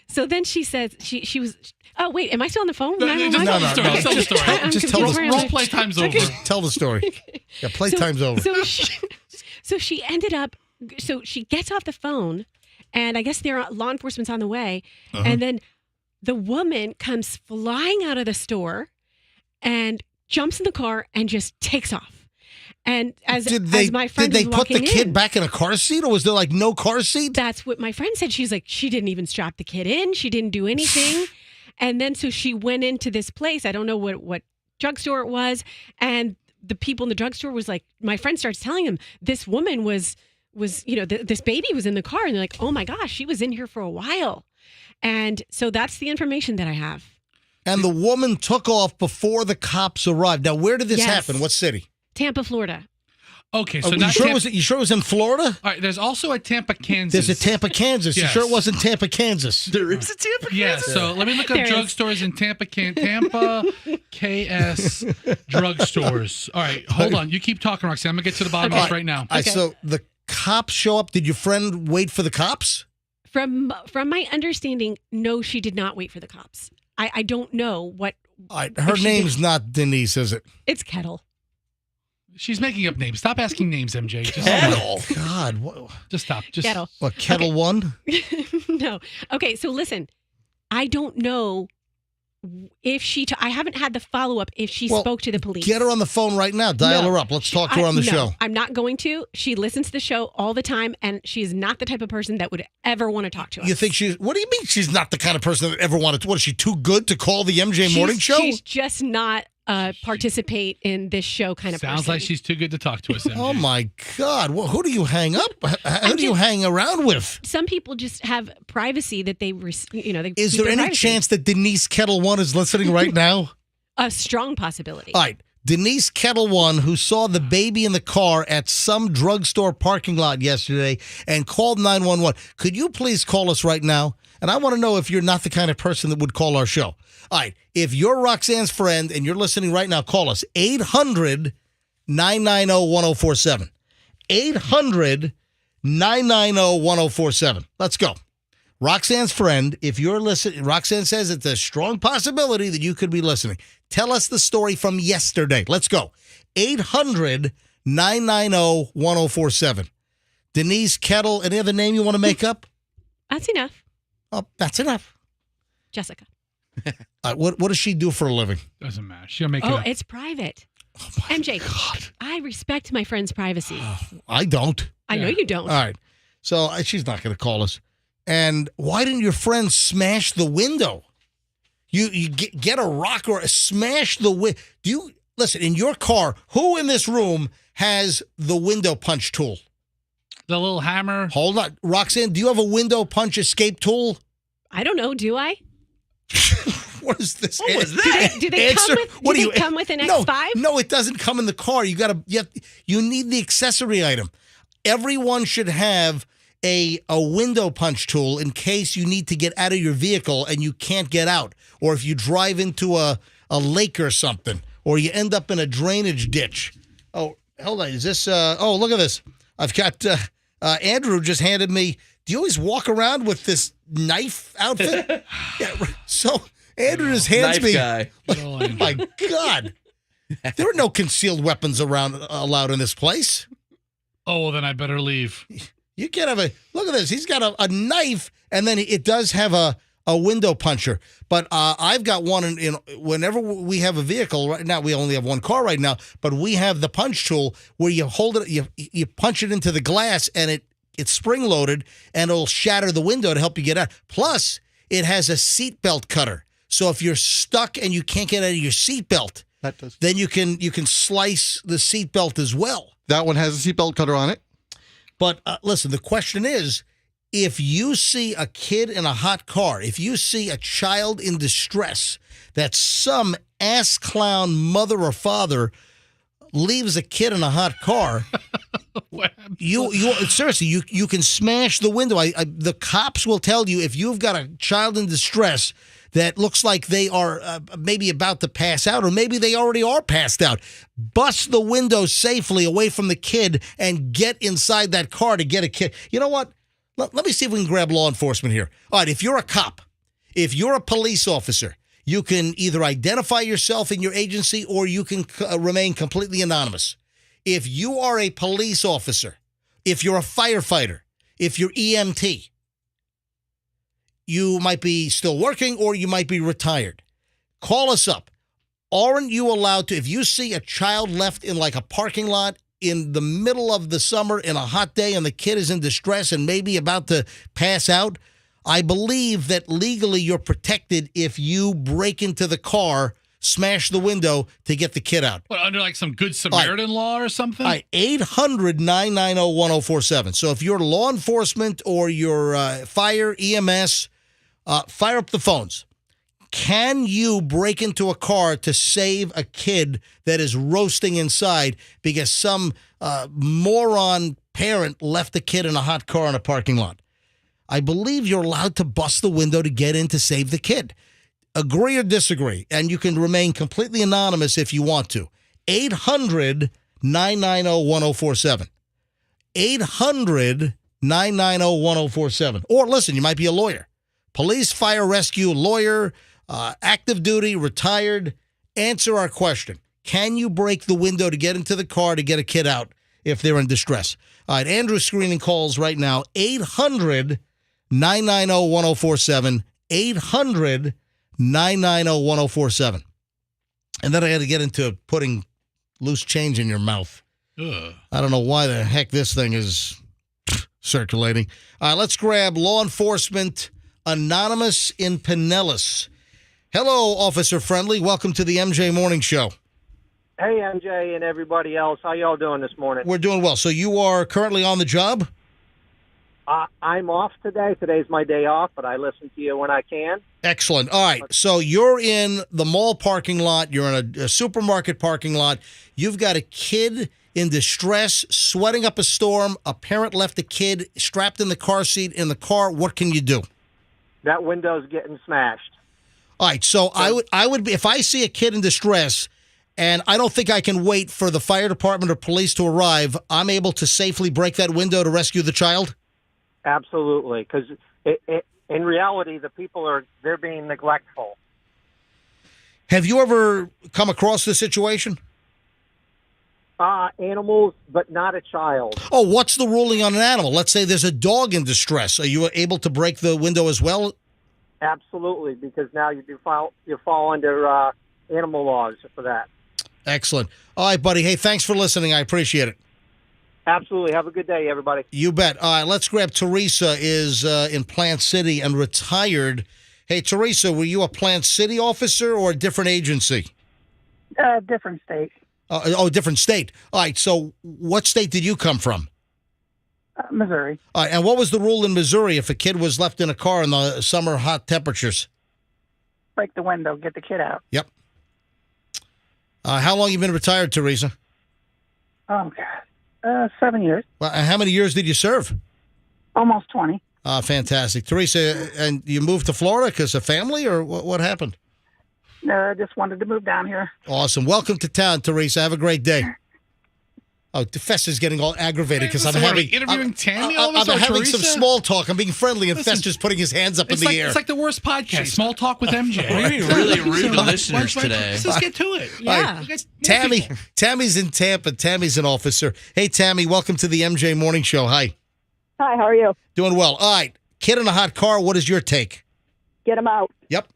So then she says she was. Oh wait, am I still on the phone? No. Just tell the story. Just tell the story. Role play time's over. Just tell the story. Yeah, play time's over. So she ended up. So she gets off the phone, and I guess law enforcement's on the way, and then the woman comes flying out of the store, and jumps in the car and just takes off. And as my friend did they was put the walking kid in, back in a car seat, or was there like no car seat? That's what my friend said. She's like, she didn't even strap the kid in. She didn't do anything. And then so she went into this place. I don't know what drugstore it was. And the people in the drugstore was like, my friend starts telling him this woman was this baby was in the car. And they're like, oh my gosh, she was in here for a while. And so that's the information that I have. And the woman took off before the cops arrived. Now, where did this happen? What city? Tampa, Florida. Okay, so you sure it was in Florida? All right, there's also a Tampa, Kansas. There's a Tampa, Kansas. Yes. You sure it wasn't Tampa, Kansas? There is a Tampa, Kansas? Yeah, so let me look up drugstores in Tampa, Tampa, KS drugstores. All right, hold on. You keep talking, Roxanne. I'm going to get to the bottom of this right now. Okay. So the cops show up. Did your friend wait for the cops? From my understanding, no, she did not wait for the cops. I don't know what. Her name's not Denise, is it? It's Kettle. She's making up names. Stop asking names, MJ. Kettle. God. Just stop. Kettle. What, Kettle One? No. Okay, so listen. I don't know if I haven't had the follow-up if she spoke to the police. Get her on the phone right now. Dial her up. Let's talk to her on the show. I'm not going to. She listens to the show all the time, and she is not the type of person that would ever want to talk to us. You think what do you mean she's not the kind of person that ever wanted to? What, is she too good to call the MJ Morning Show? She's just not participate in this show kind of person. Sounds like she's too good to talk to us, MJ. Oh, my God. Well, who do you hang up? Who do you hang around with? Some people just have privacy that they Is there any chance that Denise Kettle One is listening right now? A strong possibility. All right. Denise Kettle One, who saw the baby in the car at some drugstore parking lot yesterday and called 911. Could you please call us right now? And I want to know if you're not the kind of person that would call our show. All right. If you're Roxanne's friend and you're listening right now, call us 800-990-1047. 800-990-1047. Let's go. Roxanne's friend, if you're listening, Roxanne says it's a strong possibility that you could be listening. Tell us the story from yesterday. Let's go. 800-990-1047. Denise Kettle, any other name you want to make up? That's enough. Oh, that's enough. Jessica. What does she do for a living? Doesn't matter. She'll make it up. It's private. Oh MJ, God. I respect my friend's privacy. I don't. I know you don't. All right. So she's not going to call us. And why didn't your friend smash the window? You get a rock or smash the window. Listen, in your car, who in this room has the window punch tool? The little hammer. Hold on. Roxanne, do you have a window punch escape tool? I don't know. Do I? What is this? What was that? Do they come with an X5? No, it doesn't come in the car. You need the accessory item. Everyone should have a window punch tool in case you need to get out of your vehicle and you can't get out, or if you drive into a lake or something, or you end up in a drainage ditch. Oh, hold on. Is this? Look at this. I've got Andrew just handed me. Do you always walk around with this knife outfit? Yeah. So Andrew just hands me. Guy. Oh my God! There are no concealed weapons allowed in this place. Oh, well, then I better leave. You can't have look at this. He's got a knife, and then it does have a window puncher. But I've got one in whenever we have a vehicle right now. We only have one car right now, but we have the punch tool where you hold it, you punch it into the glass, and it's spring loaded, and it'll shatter the window to help you get out. Plus, it has a seatbelt cutter. So if you're stuck and you can't get out of your seatbelt, then you can slice the seatbelt as well. That one has a seatbelt cutter on it. But listen, the question is, if you see a kid in a hot car, if you see a child in distress, that some ass clown mother or father leaves a kid in a hot car, you seriously, you can smash the window. The cops will tell you if you've got a child in distress that looks like they are maybe about to pass out, or maybe they already are passed out, bust the window safely away from the kid and get inside that car to get a kid. You know what? Let me see if we can grab law enforcement here. All right, if you're a cop, if you're a police officer, you can either identify yourself in your agency or you can remain completely anonymous. If you are a police officer, if you're a firefighter, if you're EMT, you might be still working or you might be retired. Call us up. Aren't you allowed to, if you see a child left in like a parking lot in the middle of the summer in a hot day and the kid is in distress and maybe about to pass out, I believe that legally you're protected if you break into the car, smash the window to get the kid out. What, under like some Good Samaritan law or something? All right, 800-990-1047. So if you're law enforcement or you're fire, EMS, fire up the phones. Can you break into a car to save a kid that is roasting inside because some moron parent left the kid in a hot car in a parking lot? I believe you're allowed to bust the window to get in to save the kid. Agree or disagree? And you can remain completely anonymous if you want to. 800-990-1047. 800-990-1047. Or listen, you might be a lawyer. Police, fire, rescue, lawyer, active duty, retired. Answer our question. Can you break the window to get into the car to get a kid out if they're in distress? All right, Andrew's screening calls right now. 800-990-1047. 800-990-1047. And then I had to get into putting loose change in your mouth. Ugh. I don't know why the heck this thing is circulating. All right, let's grab law enforcement. Anonymous in Pinellas. Hello, Officer Friendly. Welcome to the MJ Morning Show. Hey, MJ and everybody else. How y'all doing this morning? We're doing well. So you are currently on the job? I'm off today. Today's my day off, but I listen to you when I can. Excellent. All right. So you're in the mall parking lot. You're in a supermarket parking lot. You've got a kid in distress, sweating up a storm. A parent left a kid strapped in the car seat in the car. What can you do? That window's getting smashed. All right, so I would be, if I see a kid in distress and I don't think I can wait for the fire department or police to arrive, I'm able to safely break that window to rescue the child? Absolutely, because in reality, the people they're being neglectful. Have you ever come across this situation? Animals, but not a child. Oh, what's the ruling on an animal? Let's say there's a dog in distress. Are you able to break the window as well? Absolutely, because now you fall under animal laws for that. Excellent. All right, buddy. Hey, thanks for listening. I appreciate it. Absolutely. Have a good day, everybody. You bet. All right, let's grab Teresa is in Plant City and retired. Hey, Teresa, were you a Plant City officer or a different agency? Different state. Different state. All right, so what state did you come from? Missouri. All right, and what was the rule in Missouri if a kid was left in a car in the summer hot temperatures? break the window, get the kid out. Yep. How long you been retired, Teresa? Oh, God. 7 years. Well, and how many years did you serve? Almost 20. Fantastic. Teresa, and you moved to Florida because of family, or what happened? I just wanted to move down here. Awesome. Welcome to town, Teresa. Have a great day. Oh, Fester's getting all aggravated because I'm interviewing Tammy. I'm having some small talk. I'm being friendly, and Fester's putting his hands up in the air. It's like the worst podcast. Small talk with MJ. We're being really rude to listeners today. Let's just get to it. Yeah. Tammy's in Tampa. Tammy's an officer. Hey, Tammy, welcome to the MJ Morning Show. Hi. Hi, how are you? Doing well. All right. Kid in a hot car, what is your take? Get him out. Yep.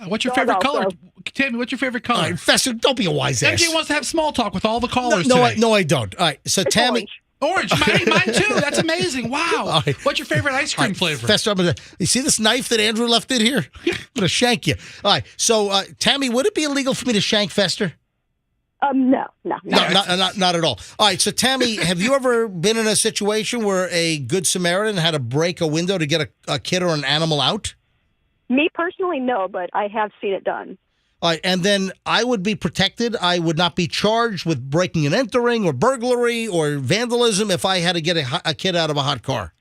What's your favorite color? Tammy, what's your favorite color? All right, Fester, don't be a wise ass. MJ wants to have small talk with all the callers No, today. I don't. All right, so It's Tammy. orange. Mine too. That's amazing. Wow. All right. What's your favorite ice cream flavor? Fester, you see this knife that Andrew left in here? I'm going to shank you. All right, so Tammy, would it be illegal for me to shank Fester? No. Not at all. All right, so Tammy, have you ever been in a situation where a good Samaritan had to break a window to get a kid or an animal out? Me personally, no, but I have seen it done. All right, and then I would be protected. I would not be charged with breaking and entering or burglary or vandalism if I had to get a kid out of a hot car.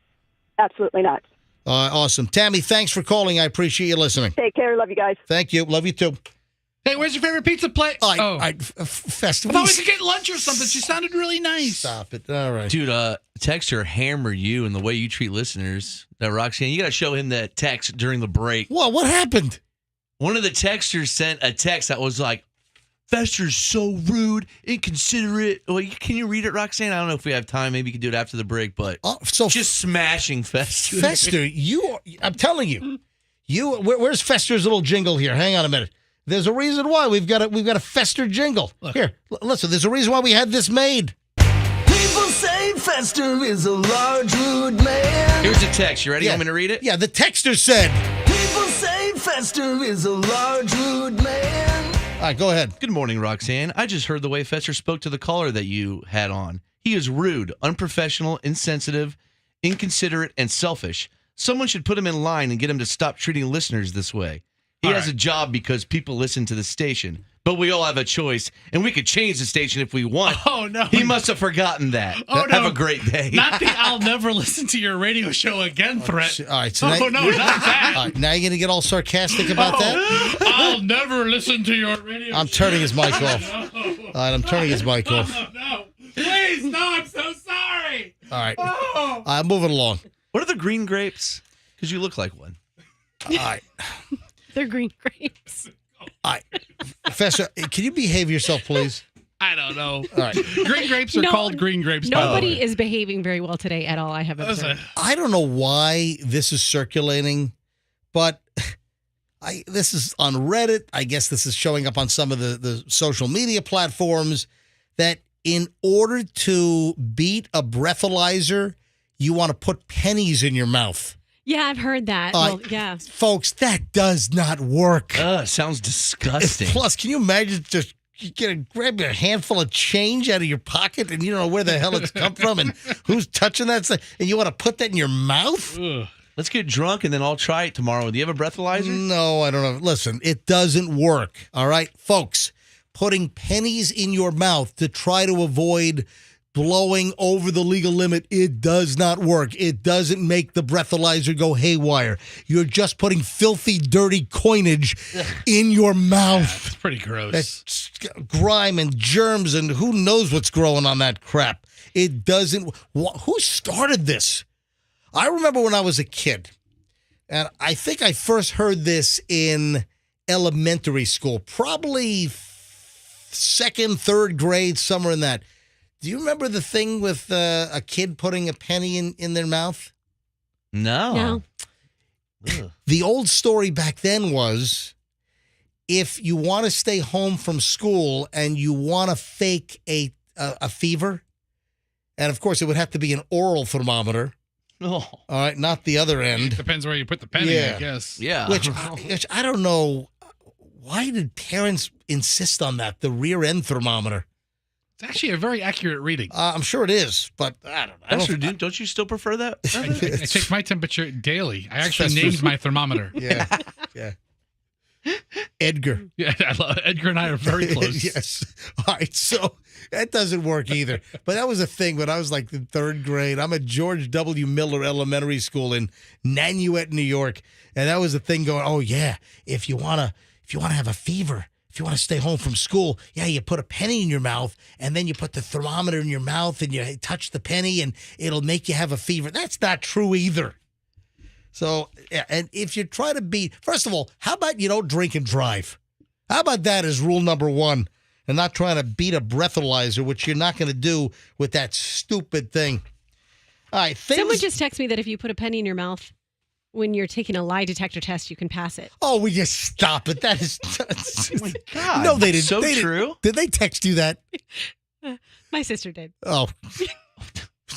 Absolutely not. Awesome. Tammy, thanks for calling. I appreciate you listening. Take care. Love you guys. Thank you. Love you too. Hey, where's your favorite pizza place? Fester. I thought we could get lunch or something. She sounded really nice. Stop it. All right. Dude, texter hammer you and the way you treat listeners. Now, Roxanne, you got to show him that text during the break. What happened? One of the texters sent a text that was like, Fester's so rude, inconsiderate. Well, can you read it, Roxanne? I don't know if we have time. Maybe you can do it after the break, but just smashing Fester. Fester, I'm telling you, where's Fester's little jingle here? Hang on a minute. There's a reason why we've got a Fester jingle. Look. Here, listen, there's a reason why we had this made. People say Fester is a large, rude man. Here's a text. You ready? You want me to read it? Yeah, the texter said. People say Fester is a large, rude man. All right, go ahead. Good morning, Roxanne. I just heard the way Fester spoke to the caller that you had on. He is rude, unprofessional, insensitive, inconsiderate, and selfish. Someone should put him in line and get him to stop treating listeners this way. He has a job because people listen to the station, but we all have a choice, and we could change the station if we want. Oh, no. He must have forgotten that. Oh, no. Have a great day. Not the I'll never listen to your radio show again threat. All right, so not that. All right, now you're going to get all sarcastic about that? I'll never listen to your radio show. I'm turning his mic off. No. All right, I'm turning his mic off. No. Please, no, I'm so sorry. All right. Oh. I'm moving along. What are the green grapes? Because you look like one. All right. They're green grapes. All right. Professor, can you behave yourself, please? I don't know. All right. Green grapes are called green grapes. Nobody is behaving very well today at all, I have observed. I don't know why this is circulating, but this is on Reddit. I guess this is showing up on some of the social media platforms that in order to beat a breathalyzer, you want to put pennies in your mouth. Yeah, I've heard that. Well, yeah. Folks, that does not work. Sounds disgusting. Plus, can you imagine just grab a handful of change out of your pocket and you don't know where the hell it's come from and who's touching that stuff, and you want to put that in your mouth? Ugh. Let's get drunk and then I'll try it tomorrow. Do you have a breathalyzer? No, I don't know. Listen, it doesn't work. All right, folks, putting pennies in your mouth to try to avoid blowing over the legal limit, it does not work. It doesn't make the breathalyzer go haywire. You're just putting filthy, dirty coinage in your mouth. It's pretty gross. That's grime and germs and who knows what's growing on that crap. It doesn't. Who started this? I remember when I was a kid, and I think I first heard this in elementary school, probably second, third grade, somewhere in that. Do you remember the thing with a kid putting a penny in their mouth? No. The old story back then was if you want to stay home from school and you want to fake a fever, and of course it would have to be an oral thermometer. Oh. All right, not the other end. Depends where you put the penny, I guess. Yeah. Which I don't know. Why did parents insist on that, the rear end thermometer? It's actually a very accurate reading. I'm sure it is, but I don't know. Don't you still prefer that? I take my temperature daily. I actually named my thermometer. Yeah. Edgar. Yeah, I love Edgar and I are very close. Yes. All right. So that doesn't work either. But that was a thing when I was like in third grade. I'm at George W. Miller Elementary School in Nanuet, New York. And that was a thing going, oh, yeah, if you wanna have a fever, if you want to stay home from school, yeah, you put a penny in your mouth and then you put the thermometer in your mouth and you touch the penny and it'll make you have a fever. That's not true either. So, yeah, and if you try to beat, first of all, how about you don't drink and drive? How about that as rule number one? And not trying to beat a breathalyzer, which you're not going to do with that stupid thing. All right. Someone just texted me that if you put a penny in your mouth when you're taking a lie detector test, you can pass it. Oh, we just stop it. That is. Oh my God. No, they didn't. So they true. Didn't. Did they text you that? My sister did. Oh.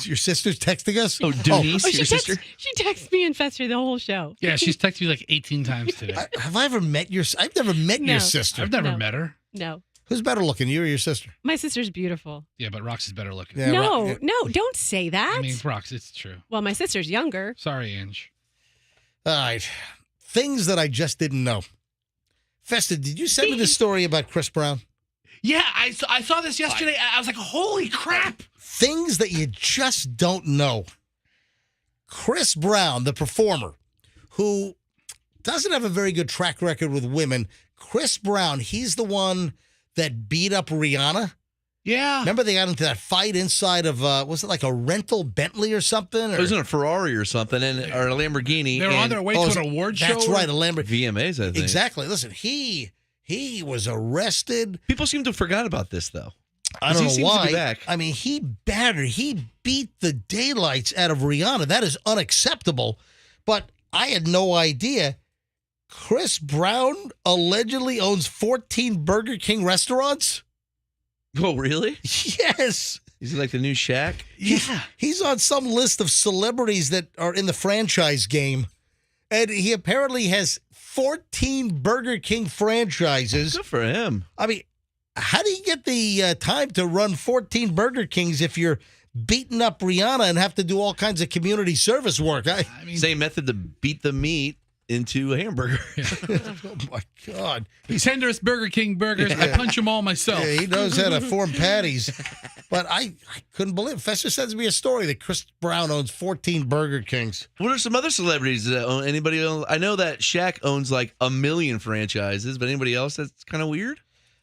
Your sister's texting us? Oh, Denise, your sister? She texted me and festered the whole show. Yeah, she's texted me like 18 times today. Have I ever met your? I've never met your sister. I've never met her. No. Who's better looking, you or your sister? My sister's beautiful. Yeah, but Rox is better looking. Yeah, no, don't say that. I mean, Rox, it's true. Well, my sister's younger. Sorry, Ange. All right. Things that I just didn't know. Festa, did you send me the story about Chris Brown? Yeah, I saw this yesterday. I was like, holy crap. Things that you just don't know. Chris Brown, the performer, who doesn't have a very good track record with women. Chris Brown, he's the one that beat up Rihanna. Yeah. Remember they got into that fight inside of, was it like a rental Bentley or something? Or? It was in a Ferrari or something, or a Lamborghini. They were on their way to an award show? That's right, a Lamborghini. VMAs, I think. Exactly. Listen, he was arrested. People seem to have forgot about this, though. I don't know He seems to why. be back. I mean, he beat the daylights out of Rihanna. That is unacceptable. But I had no idea. Chris Brown allegedly owns 14 Burger King restaurants. Oh, really? Yes. Is he like the new Shaq? Yeah. He's on some list of celebrities that are in the franchise game. And he apparently has 14 Burger King franchises. Good for him. I mean, how do you get the time to run 14 Burger Kings if you're beating up Rihanna and have to do all kinds of community service work? I mean, same method to beat the meat into a hamburger. Oh, my God. He's tenderest Burger King burgers. I punch them all myself. Yeah, he knows how to form patties. But I couldn't believe it. Fester sends me a story that Chris Brown owns 14 Burger Kings. What are some other celebrities that own anybody else? I know that Shaq owns like 1 million franchises, but anybody else that's kind of weird?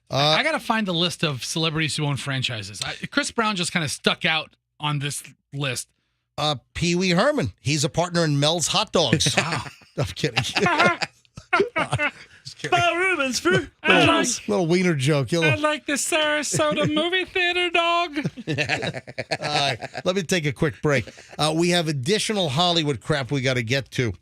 I got to find the list of celebrities who own franchises. Chris Brown just kind of stuck out on this list. Pee Wee Herman. He's a partner in Mel's Hot Dogs. Wow. I'm kidding. Rubens for little wiener joke. I like the Sarasota movie theater, dog. All right, let me take a quick break. We have additional Hollywood crap we got to get to.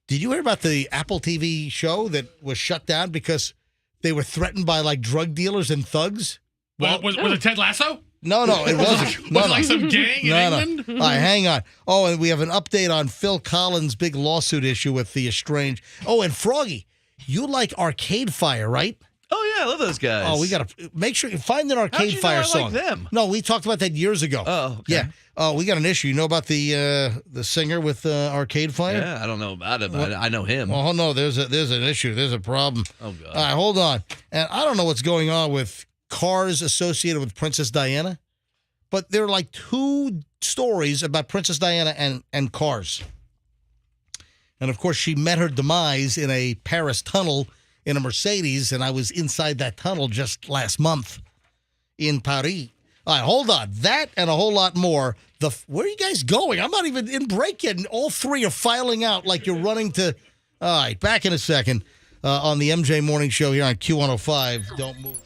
Did you hear about the Apple TV show that was shut down because they were threatened by like drug dealers and thugs? Well, was it Ted Lasso? No, it wasn't. Was it like some gang in England? All right, hang on. Oh, and we have an update on Phil Collins' big lawsuit issue with the estranged. Oh, and Froggy, you like Arcade Fire, right? Oh, yeah, I love those guys. Oh, we got to make sure you find an Arcade Fire song. Like them? No, we talked about that years ago. Oh, okay. Yeah. Oh, we got an issue. You know about the singer with Arcade Fire? Yeah, I don't know about it, but I know him. Oh, no, there's an issue. There's a problem. Oh, God. All right, hold on. And I don't know what's going on with cars associated with Princess Diana, but there are like 2 stories about Princess Diana and cars. And, of course, she met her demise in a Paris tunnel in a Mercedes, and I was inside that tunnel just last month in Paris. All right, hold on. That and a whole lot more. Where are you guys going? I'm not even in break yet, and all 3 are filing out like you're running to. All right, back in a second on the MJ Morning Show here on Q105. Don't move.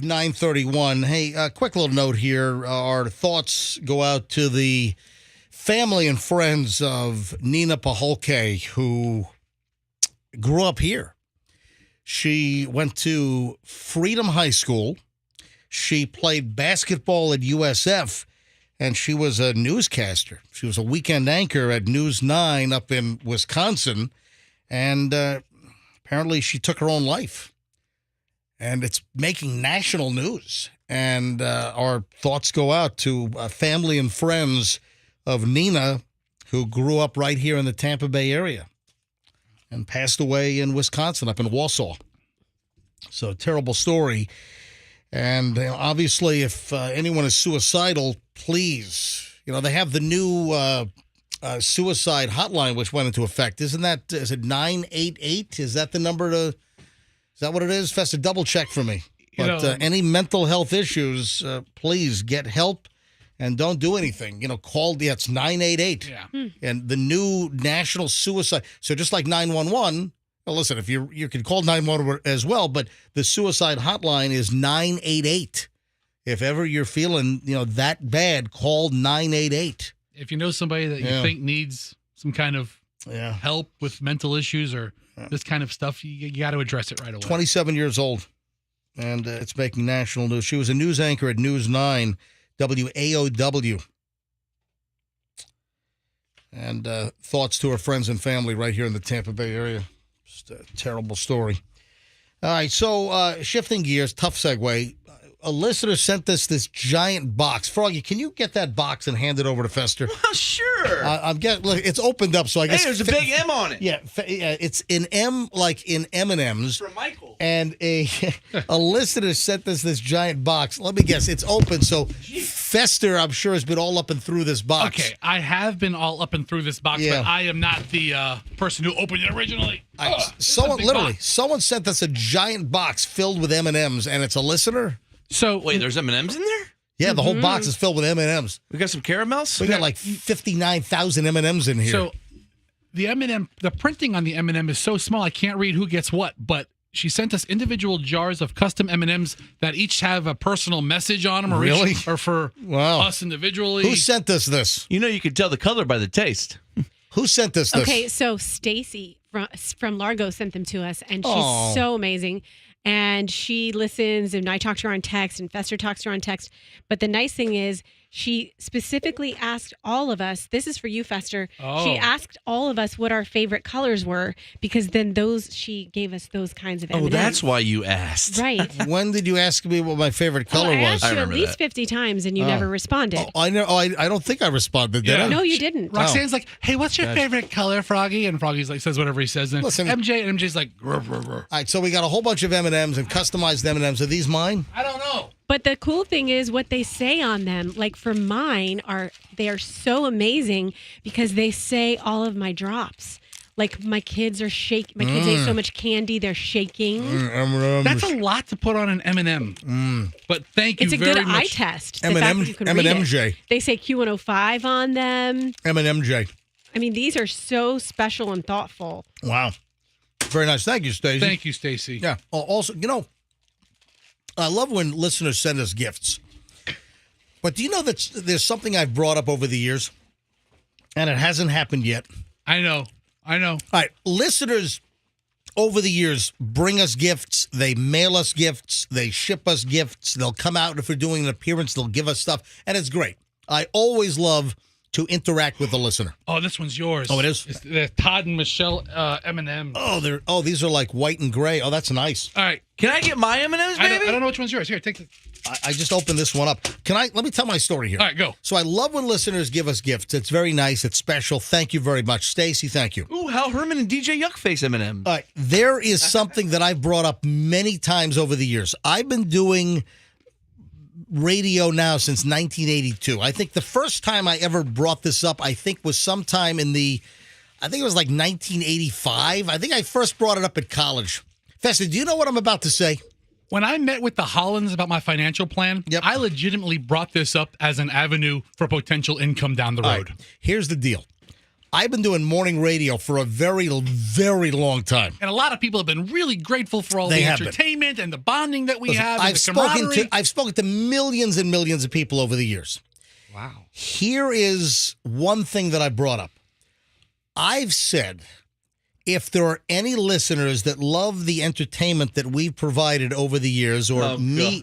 9:31. Hey, a quick little note here. Our thoughts go out to the family and friends of Nina Paholke, who grew up here. She went to Freedom High School. She played basketball at USF, and she was a newscaster. She was a weekend anchor at News 9 up in Wisconsin, and apparently she took her own life. And it's making national news. And our thoughts go out to family and friends of Nina, who grew up right here in the Tampa Bay area and passed away in Wisconsin, up in Wausau. So, terrible story. And obviously, if anyone is suicidal, please, they have the new suicide hotline, which went into effect. Is it 988? Is that the number to... Is that what it is? Festa, double check for me. But any mental health issues, please get help and don't do anything. Call, it's 988. Yeah. And the new national suicide. So just like 911, well, listen, if you can call 911 as well, but the suicide hotline is 988. If ever you're feeling, that bad, call 988. If you know somebody that you think needs some kind of help with mental issues or this kind of stuff, you got to address it right away. 27 years old, and it's making national news. She was a news anchor at News 9, WAOW. And thoughts to her friends and family right here in the Tampa Bay area. Just a terrible story. All right, so shifting gears, tough segue. A listener sent us this giant box. Froggy, can you get that box and hand it over to Fester? Well, sure. Look, it's opened up, so I guess. Hey, there's a big M on it. Yeah, it's an M like in M&M's. From Michael. And a listener sent us this giant box. Let me guess, it's open. So Fester, I'm sure, has been all up and through this box. Okay, I have been all up and through this box, but I am not the person who opened it originally. Someone sent us a giant box filled with M&Ms, and it's a listener. So wait, there's M&Ms in there? Yeah, the whole box is filled with M&Ms. We got some caramels? We got like 59,000 M&Ms in here. So the M&M, the printing on the M&M is so small I can't read who gets what, but she sent us individual jars of custom M&Ms that each have a personal message on them, or for us individually. Who sent us this? You could tell the color by the taste. Who sent us this? Okay, so Stacy from Largo sent them to us, and she's so amazing. And she listens, and I talk to her on text, and Fester talks to her on text. But the nice thing is, she specifically asked all of us, this is for you, Fester. She asked all of us what our favorite colors were, because then she gave us those kinds of M&Ms. Oh, that's why you asked. Right. When did you ask me what my favorite color I was? asked you at least 50 times, and you never responded. I know. I don't think I responded, did I? No, you didn't. Roxanne's like, hey, what's your favorite color, Froggy? And Froggy's like, says whatever he says. And Listen, MJ's like, grr, grr, grr. All right, so we got a whole bunch of M&Ms and customized M&Ms. Are these mine? I don't know. But the cool thing is what they say on them. Like for mine, they are so amazing because they say all of my drops. Like my kids are shaking. My kids ate so much candy, they're shaking. That's a lot to put on an M&M. But thank you very much. It's a good eye test. M&Mj. They say Q105 on them. M&Mj. I mean, these are so special and thoughtful. Wow. Very nice. Thank you, Stacey. Thank you, Stacey. Yeah. Also, I love when listeners send us gifts. But do you know that there's something I've brought up over the years, and it hasn't happened yet? I know. All right. Listeners over the years bring us gifts. They mail us gifts. They ship us gifts. They'll come out. If we're doing an appearance, they'll give us stuff. And it's great. I always love to interact with the listener. Oh, this one's yours. Oh, it is? It's the Todd and Michelle M&M. These are like white and gray. Oh, that's nice. All right. Can I get my M&Ms, baby? I don't know which one's yours. Here, take the... I just opened this one up. Let me tell my story here. All right, go. So I love when listeners give us gifts. It's very nice. It's special. Thank you very much. Stacy, thank you. Ooh, Hal Herman and DJ Yuckface M&M. All right. There is something that I've brought up many times over the years. I've been doing radio now since 1982. I think the first time I ever brought this up, was sometime in I think it was like 1985. I think I first brought it up at college. Festa, do you know what I'm about to say? When I met with the Hollands about my financial plan, I legitimately brought this up as an avenue for potential income down the road. Right. Here's the deal. I've been doing morning radio for a very, very long time. And a lot of people have been really grateful for all the entertainment and the bonding that we have and the camaraderie. I've spoken to millions and millions of people over the years. Wow. Here is one thing that I brought up. I've said, if there are any listeners that love the entertainment that we've provided over the years, or me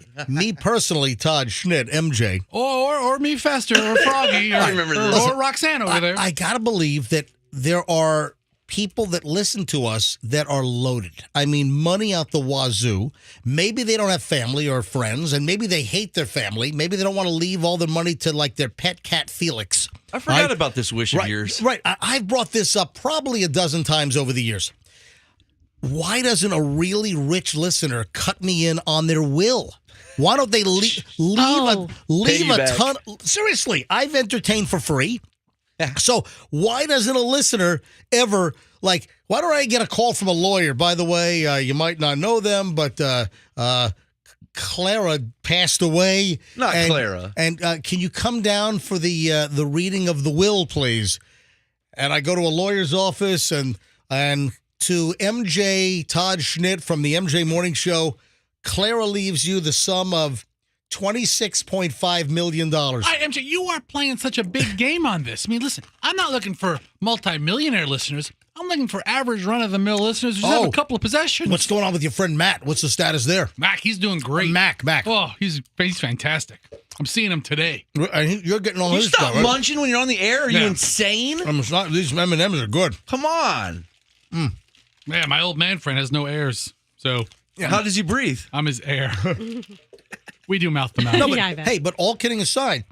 personally, Todd Schnitt, MJ. Or me, Fester, or Froggy, or Roxanne over there. I got to believe that there are people that listen to us that are loaded. I mean, money out the wazoo. Maybe they don't have family or friends, and maybe they hate their family. Maybe they don't want to leave all their money to, like, their pet cat, Felix. I forgot about this wish of yours. Right. I've brought this up probably a dozen times over the years. Why doesn't a really rich listener cut me in on their will? Why don't they leave a ton? Seriously, I've entertained for free. So why doesn't a listener ever, why don't I get a call from a lawyer? By the way, you might not know them, but Clara passed away. Not Clara. And can you come down for the reading of the will, please? And I go to a lawyer's office and to MJ Todd Schnitt from the MJ Morning Show, Clara leaves you the sum of $26.5 million. All right, MJ, you are playing such a big game on this. I mean, listen, I'm not looking for multimillionaire listeners. I'm looking for average run-of-the-mill listeners who just have a couple of possessions. What's going on with your friend Matt? What's the status there? Mac, he's doing great. Mac. Oh, he's fantastic. I'm seeing him today. You're getting all you his stop stuff, right? munching when you're on the air? Are you insane? These M&Ms are good. Come on. Yeah, my old man friend has no heirs. So how does he breathe? I'm his heir. We do mouth to mouth. No, but all kidding aside,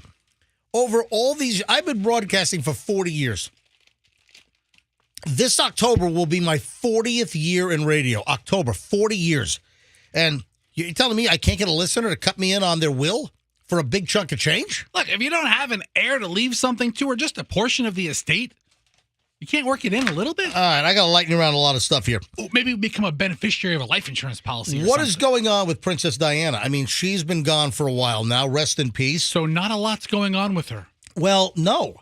over all these, I've been broadcasting for 40 years. This October will be my 40th year in radio. October, 40 years. And you're telling me I can't get a listener to cut me in on their will for a big chunk of change? Look, if you don't have an heir to leave something to, or just a portion of the estate, you can't work it in a little bit? All right, I got to lighten around a lot of stuff here. Ooh, maybe become a beneficiary of a life insurance policy. What is going on with Princess Diana? I mean, she's been gone for a while now. Rest in peace. So not a lot's going on with her. Well, no.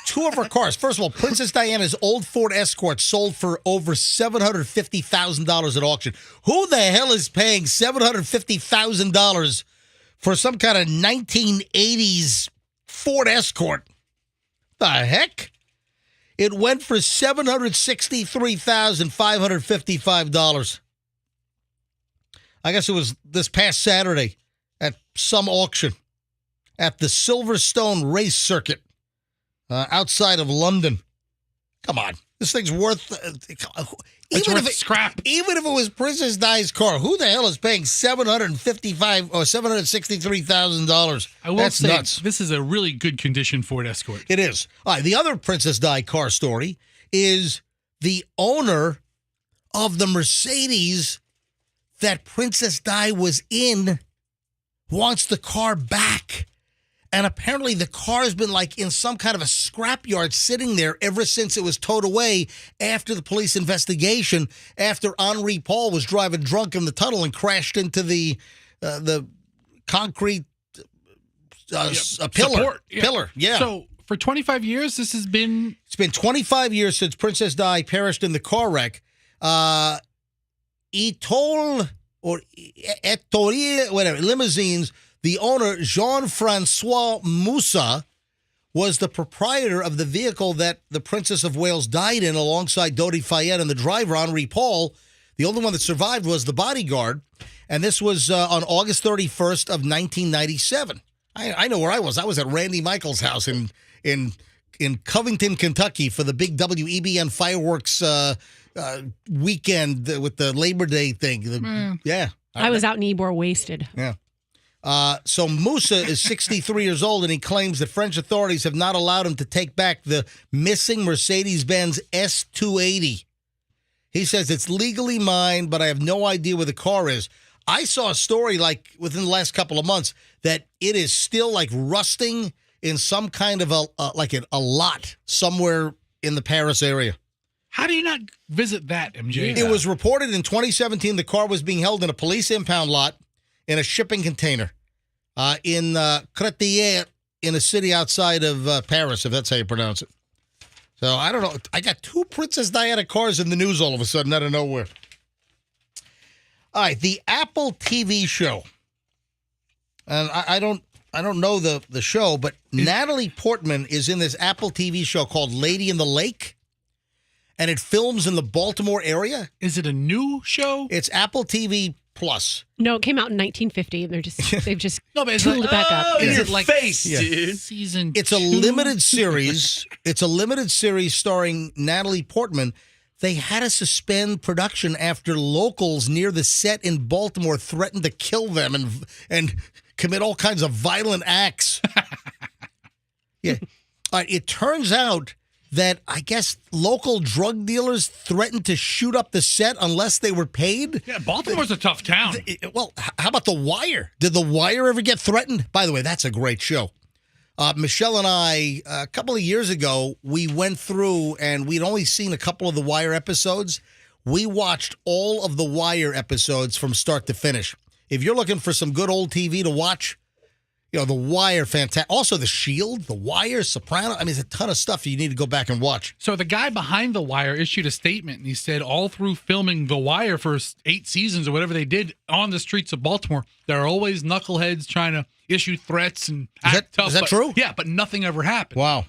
Two of her cars. First of all, Princess Diana's old Ford Escort sold for over $750,000 at auction. Who the hell is paying $750,000 for some kind of 1980s Ford Escort? The heck? It went for $763,555. I guess it was this past Saturday at some auction at the Silverstone Race Circuit outside of London. Come on. This thing's worth... scrap. Even if it was Princess Di's car, who the hell is paying $755,000 or $763,000? I will say, nuts. This is a really good condition Ford Escort. It is. All right, the other Princess Di car story is the owner of the Mercedes that Princess Di was in wants the car back. And apparently the car has been in some kind of a scrapyard sitting there ever since it was towed away after the police investigation, after Henri Paul was driving drunk in the tunnel and crashed into the concrete pillar. Support. Yeah. Pillar, yeah. So for 25 years, this has been... It's been 25 years since Princess Di perished in the car wreck. Etoile Limousines... The owner, Jean-Francois Moussa, was the proprietor of the vehicle that the Princess of Wales died in alongside Dodi Fayed, and the driver, Henri Paul. The only one that survived was the bodyguard. And this was on August 31st of 1997. I know where I was. I was at Randy Michael's house in in Covington, Kentucky for the big WEBN fireworks weekend with the Labor Day thing. Yeah. I was out in Ybor wasted. Yeah. So Musa is 63 years old, and he claims that French authorities have not allowed him to take back the missing Mercedes-Benz S280. He says it's legally mine, but I have no idea where the car is. I saw a story like within the last couple of months that it is still like rusting in some kind of a lot somewhere in the Paris area. How do you not visit that, MJ? It was reported in 2017 the car was being held in a police impound lot in a shipping container in Créteil, in a city outside of Paris, if that's how you pronounce it. So I don't know. I got 2 Princess Diana cars in the news all of a sudden out of nowhere. All right, the Apple TV show. And I don't know the show, but Natalie Portman is in this Apple TV show called Lady in the Lake, and it films in the Baltimore area. Is it a new show? It's Apple TV Plus. No, it came out in 1950, and they've just no, but it's tooled it back up. Is it like face, dude? Season It's a limited series. It's a limited series starring Natalie Portman. They had to suspend production after locals near the set in Baltimore threatened to kill them and commit all kinds of violent acts. Yeah. All right, it turns out that I guess local drug dealers threatened to shoot up the set unless they were paid. Yeah, Baltimore's a tough town. Well, how about The Wire? Did The Wire ever get threatened? By the way, that's a great show. Michelle and I, a couple of years ago, we went through and we'd only seen a couple of The Wire episodes. We watched all of The Wire episodes from start to finish. If you're looking for some good old TV to watch, you know, The Wire, fantastic. Also, The Shield, The Wire, Soprano. I mean, there's a ton of stuff you need to go back and watch. So the guy behind The Wire issued a statement, and he said all through filming The Wire for 8 seasons or whatever they did on the streets of Baltimore, there are always knuckleheads trying to issue threats and act tough. Is that true? Yeah, but nothing ever happened. Wow.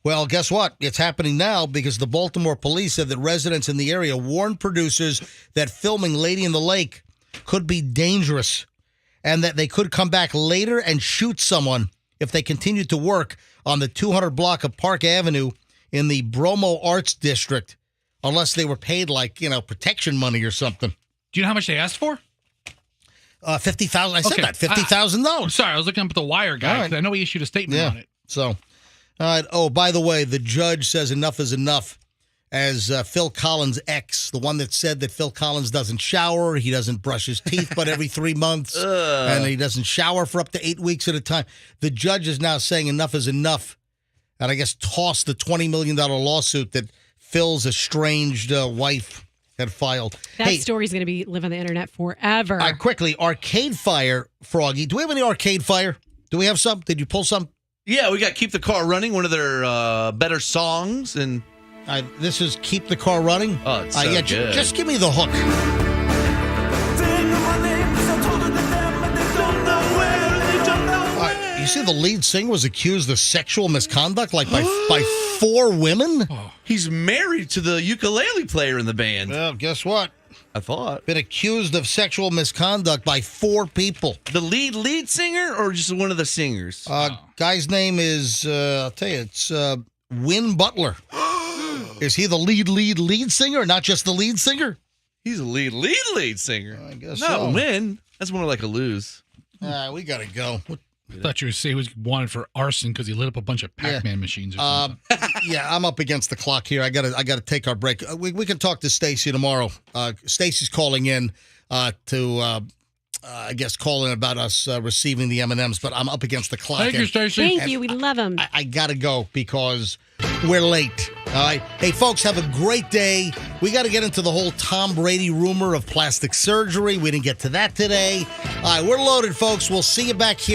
Well, guess what? It's happening now because the Baltimore police said that residents in the area warned producers that filming Lady in the Lake could be dangerous and that they could come back later and shoot someone if they continued to work on the 200 block of Park Avenue in the Bromo Arts District unless they were paid protection money or something. Do you know how much they asked for? $50,000. I said that, $50,000. Sorry, I was looking up at The Wire guy. Right. I know he issued a statement on it. So, all right. Oh, by the way, the judge says enough is enough. As Phil Collins' ex, the one that said that Phil Collins doesn't shower, he doesn't brush his teeth but every 3 months, and he doesn't shower for up to 8 weeks at a time. The judge is now saying enough is enough, and I guess tossed the $20 million lawsuit that Phil's estranged wife had filed. That story's going to live on the internet forever. All right, quickly, Arcade Fire, Froggy. Do we have any Arcade Fire? Do we have some? Did you pull some? Yeah, we got Keep the Car Running, one of their better songs, and this is Keep the Car Running. Oh, it's so good. Just give me the hook. You see, the lead singer was accused of sexual misconduct, by 4 women. Oh. He's married to the ukulele player in the band. Well, guess what? I thought. Been accused of sexual misconduct by 4 people. The lead singer, or just one of the singers? Guy's name is I'll tell you, it's Win Butler. Is he the lead singer, not just the lead singer? He's a lead singer. I guess no, so. win. That's more like a lose. We got to go. I thought you were saying he was wanted for arson because he lit up a bunch of Pac-Man machines or something. Yeah, I'm up against the clock here. I got to take our break. We can talk to Stacy tomorrow. Stacy's calling in to I guess call in about us receiving the M&Ms, but I'm up against the clock. Thank you, Stacy. Thank you. We love them. I got to go because we're late. All right. Hey, folks, have a great day. We got to get into the whole Tom Brady rumor of plastic surgery. We didn't get to that today. All right, we're loaded, folks. We'll see you back here.